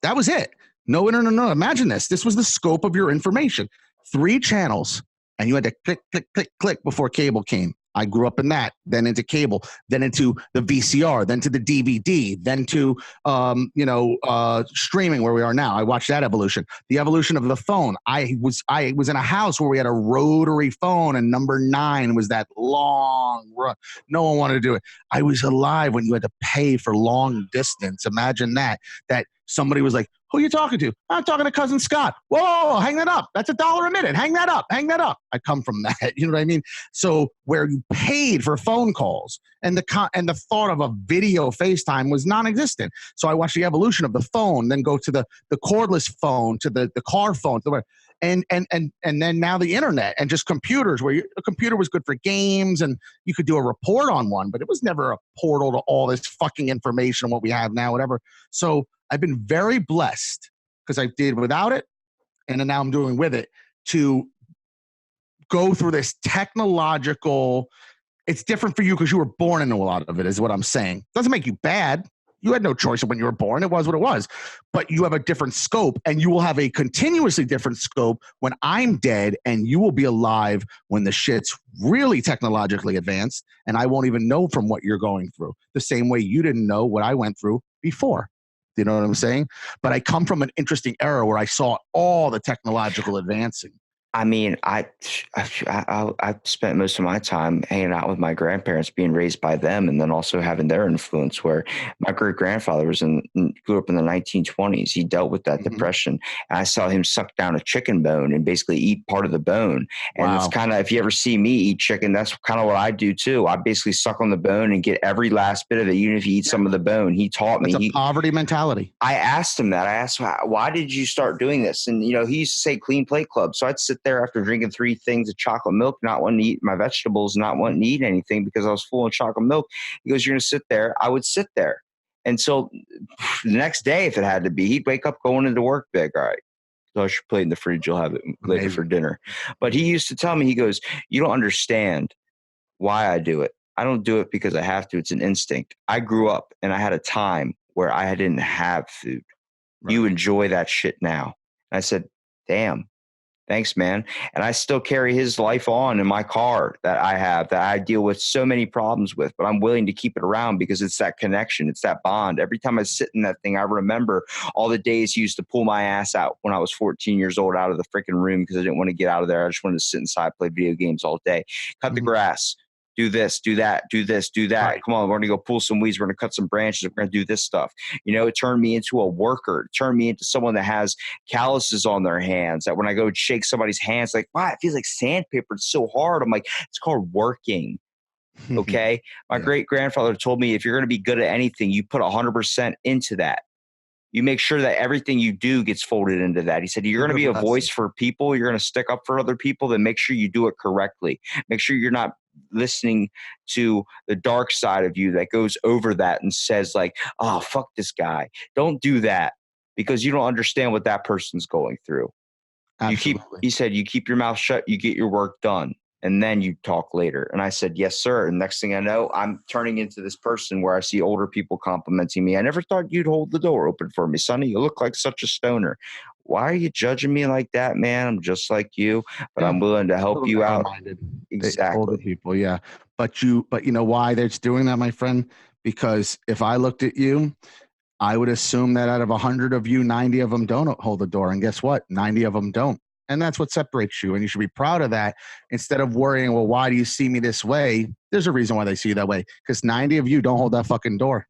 That was it. No internet. No. Imagine this. This was the scope of your information. 3 channels, and you had to click, click, click, click before cable came. I grew up in that, then into cable, then into the VCR, then to the DVD, then to streaming where we are now. I watched that evolution. The evolution of the phone. I was in a house where we had a rotary phone, and number 9 was that long run. No one wanted to do it. I was alive when you had to pay for long distance. Imagine that somebody was like, who are you talking to? I'm talking to cousin Scott. Whoa, hang that up. That's $1 a minute. Hang that up. Hang that up. I come from that. You know what I mean? So where you paid for phone calls and the thought of a video FaceTime was non-existent. So I watched the evolution of the phone, then go to the cordless phone, to the car phone, and then now the internet and just computers, where a computer was good for games and you could do a report on one, but it was never a portal to all this fucking information, what we have now, whatever. So I've been very blessed because I did without it, and then now I'm doing with it, to go through this technological. It's different for you because you were born into a lot of it, is what I'm saying. Doesn't make you bad. You had no choice when you were born. It was what it was. But you have a different scope, and you will have a continuously different scope when I'm dead, and you will be alive when the shit's really technologically advanced, and I won't even know from what you're going through. The same way you didn't know what I went through before. You know what I'm saying? But I come from an interesting era where I saw all the technological advancing. I mean, I spent most of my time hanging out with my grandparents, being raised by them, and then also having their influence. Where my great grandfather grew up in the 1920s. He dealt with that Mhm. depression, and I saw him suck down a chicken bone and basically eat part of the bone. And it's Wow. kind of, if you ever see me eat chicken, that's kind of what I do too. I basically suck on the bone and get every last bit of it, even if you eat some of the bone. He taught That's me. a poverty mentality. I asked him that. I asked him, why did you start doing this? And, he used to say clean plate club. So I'd sit there after drinking 3 things of chocolate milk, not wanting to eat my vegetables, not wanting to eat anything because I was full of chocolate milk. He goes, you're going to sit there. I would sit there. And so the next day, if it had to be, he'd wake up going into work big. All right, flush your plate in the fridge. You'll have it later for dinner. But he used to tell me, he goes, you don't understand why I do it. I don't do it because I have to. It's an instinct. I grew up and I had a time where I didn't have food. You enjoy that shit now. And I said, damn, thanks, man. And I still carry his life on in my car that I have, that I deal with so many problems with, but I'm willing to keep it around because it's that connection. It's that bond. Every time I sit in that thing, I remember all the days he used to pull my ass out when I was 14 years old out of the freaking room because I didn't want to get out of there. I just wanted to sit inside, play video games all day, cut the grass, do this, do that, do this, do that. Right. Come on, we're going to go pull some weeds. We're going to cut some branches. We're going to do this stuff. It turned me into a worker. It turned me into someone that has calluses on their hands, that when I go shake somebody's hands, like, wow, it feels like sandpaper. It's so hard. I'm like, it's called working. Okay. My great grandfather told me, if you're going to be good at anything, you put 100% into that. You make sure that everything you do gets folded into that. He said, you're going to be a voice for people. You're going to stick up for other people. Then make sure you do it correctly. Make sure you're not listening to the dark side of you that goes over that and says like, oh, fuck this guy. Don't do that because you don't understand what that person's going through. Absolutely. He said, you keep your mouth shut, you get your work done, and then you talk later. And I said, yes, sir. And next thing I know, I'm turning into this person where I see older people complimenting me. I never thought you'd hold the door open for me, Sonny. You look like such a stoner. Why are you judging me like that, man? I'm just like you, but I'm willing to help you out. Exactly. Older people, yeah. But you know why they're doing that, my friend? Because if I looked at you, I would assume that out of 100 of you, 90 of them don't hold the door. And guess what? 90 of them don't. And that's what separates you. And you should be proud of that instead of worrying, well, why do you see me this way? There's a reason why they see you that way. Because 90 of you don't hold that fucking door.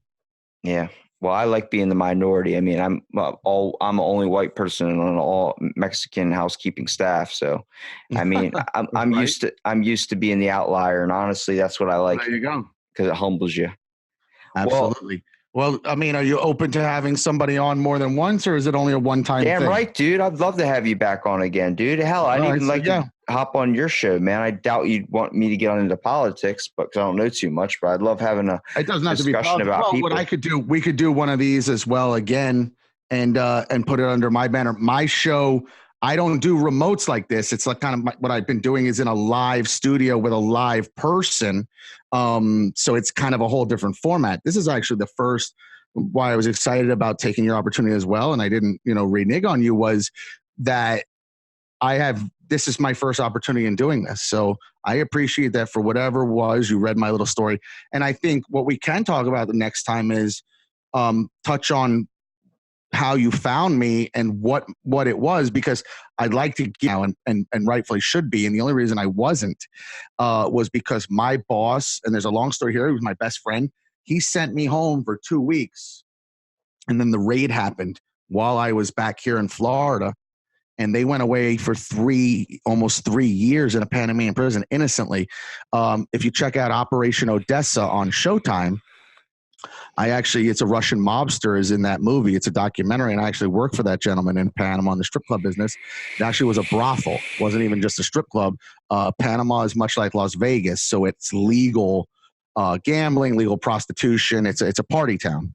Yeah. Well, I like being the minority. I mean, I'm the only white person on all Mexican housekeeping staff. So, I mean, I'm used to being the outlier. And honestly, that's what I like. There you go. Because it humbles you. Absolutely. Well, I mean, are you open to having somebody on more than once, or is it only a one-time thing? Damn right, dude. I'd love to have you back on again, dude. Hell, I'd even like to hop on your show, man. I doubt you'd want me to get on into politics, but because I don't know too much. But I'd love having a discussion about people. What I could do, we could do one of these as well again, and put it under my banner. My show, I don't do remotes like this. It's like kind of what I've been doing is in a live studio with a live person. So it's kind of a whole different format. This is actually the first why I was excited about taking your opportunity as well. And I didn't, renege on you, was that this is my first opportunity in doing this. So I appreciate that for whatever was, you read my little story. And I think what we can talk about the next time is touch on how you found me and what it was, because I'd like to and rightfully should be. And the only reason I wasn't was because my boss, and there's a long story here, he was my best friend. He sent me home for 2 weeks. And then the raid happened while I was back here in Florida. And they went away for almost 3 years in a Panamanian prison innocently. If you check out Operation Odessa on Showtime, it's a Russian mobster is in that movie. It's a documentary, and I actually worked for that gentleman in Panama in the strip club business. It actually was a brothel. It wasn't even just a strip club. Panama is much like Las Vegas, so it's legal gambling, legal prostitution. It's a party town.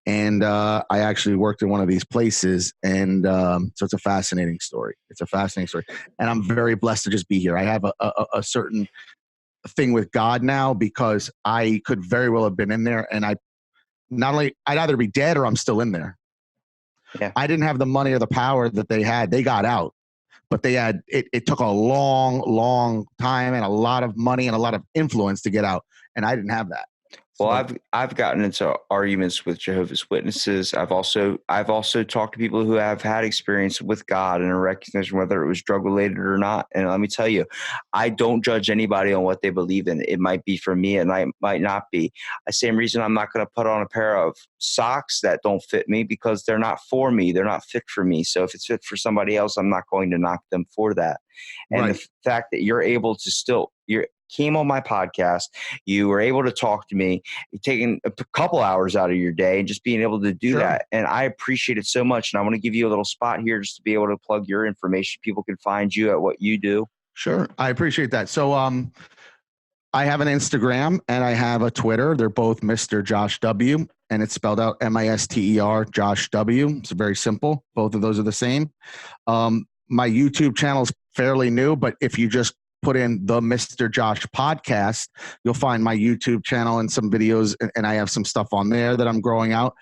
And I actually worked in one of these places, and so it's a fascinating story. And I'm very blessed to just be here. I have a certain thing with God now, because I could very well have been in there, and I'd either be dead or I'm still in there. Yeah. I didn't have the money or the power that they had. They got out, but they had it took a long, long time and a lot of money and a lot of influence to get out, and I didn't have that. Well, I've gotten into arguments with Jehovah's Witnesses. I've also talked to people who have had experience with God and a recognition whether it was drug related or not. And let me tell you, I don't judge anybody on what they believe in. It might be for me, and it might not be. The same reason I'm not going to put on a pair of socks that don't fit me because they're not for me. They're not fit for me. So if it's fit for somebody else, I'm not going to knock them for that. And Right. the fact that you're able to you came on my podcast, you were able to talk to me, you're taking a couple hours out of your day and just being able to do Sure. that. And I appreciate it so much. And I want to give you a little spot here just to be able to plug your information. People can find you at what you do. Sure. I appreciate that. So I have an Instagram and I have a Twitter. They're both Mr. Josh W, and it's spelled out Mister Josh W. It's very simple. Both of those are the same. My YouTube channel is fairly new, but if you just put in the Mr. Josh podcast, you'll find my YouTube channel and some videos, and I have some stuff on there that I'm growing out.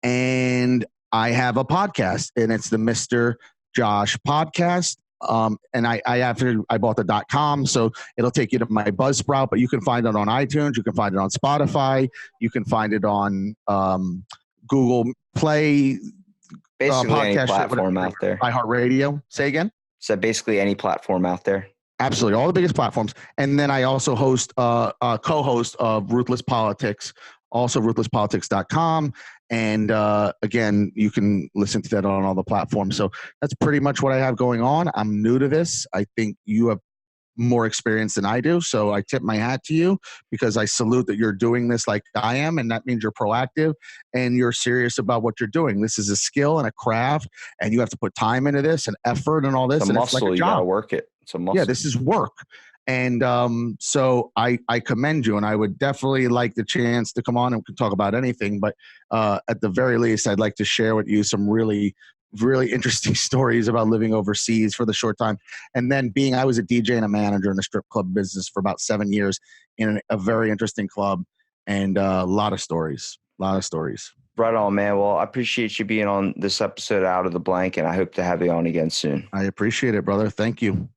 And I have a podcast, and it's the Mr. Josh podcast. And I bought the .com, so it'll take you to my Buzzsprout, but you can find it on iTunes, you can find it on Spotify, you can find it on Google Play, Basically any podcast, platform out there. iHeartRadio. Say again? So basically any platform out there. Absolutely, all the biggest platforms. And then I also host, co-host of Ruthless Politics, also ruthlesspolitics.com. And again, you can listen to that on all the platforms. So that's pretty much what I have going on. I'm new to this. I think you have more experience than I do. So I tip my hat to you because I salute that you're doing this like I am. And that means you're proactive and you're serious about what you're doing. This is a skill and a craft, and you have to put time into this and effort and all this. It's a and muscle. it's like a you job. got to work it. It's a muscle. Yeah, this is work. And so I commend you, and I would definitely like the chance to come on and talk about anything. But at the very least, I'd like to share with you some really, really interesting stories about living overseas for the short time. And then I was a DJ and a manager in the strip club business for about 7 years in a very interesting club, and a lot of stories. Right on, man. Well, I appreciate you being on this episode Out of the Blank, and I hope to have you on again soon. I appreciate it, brother. Thank you.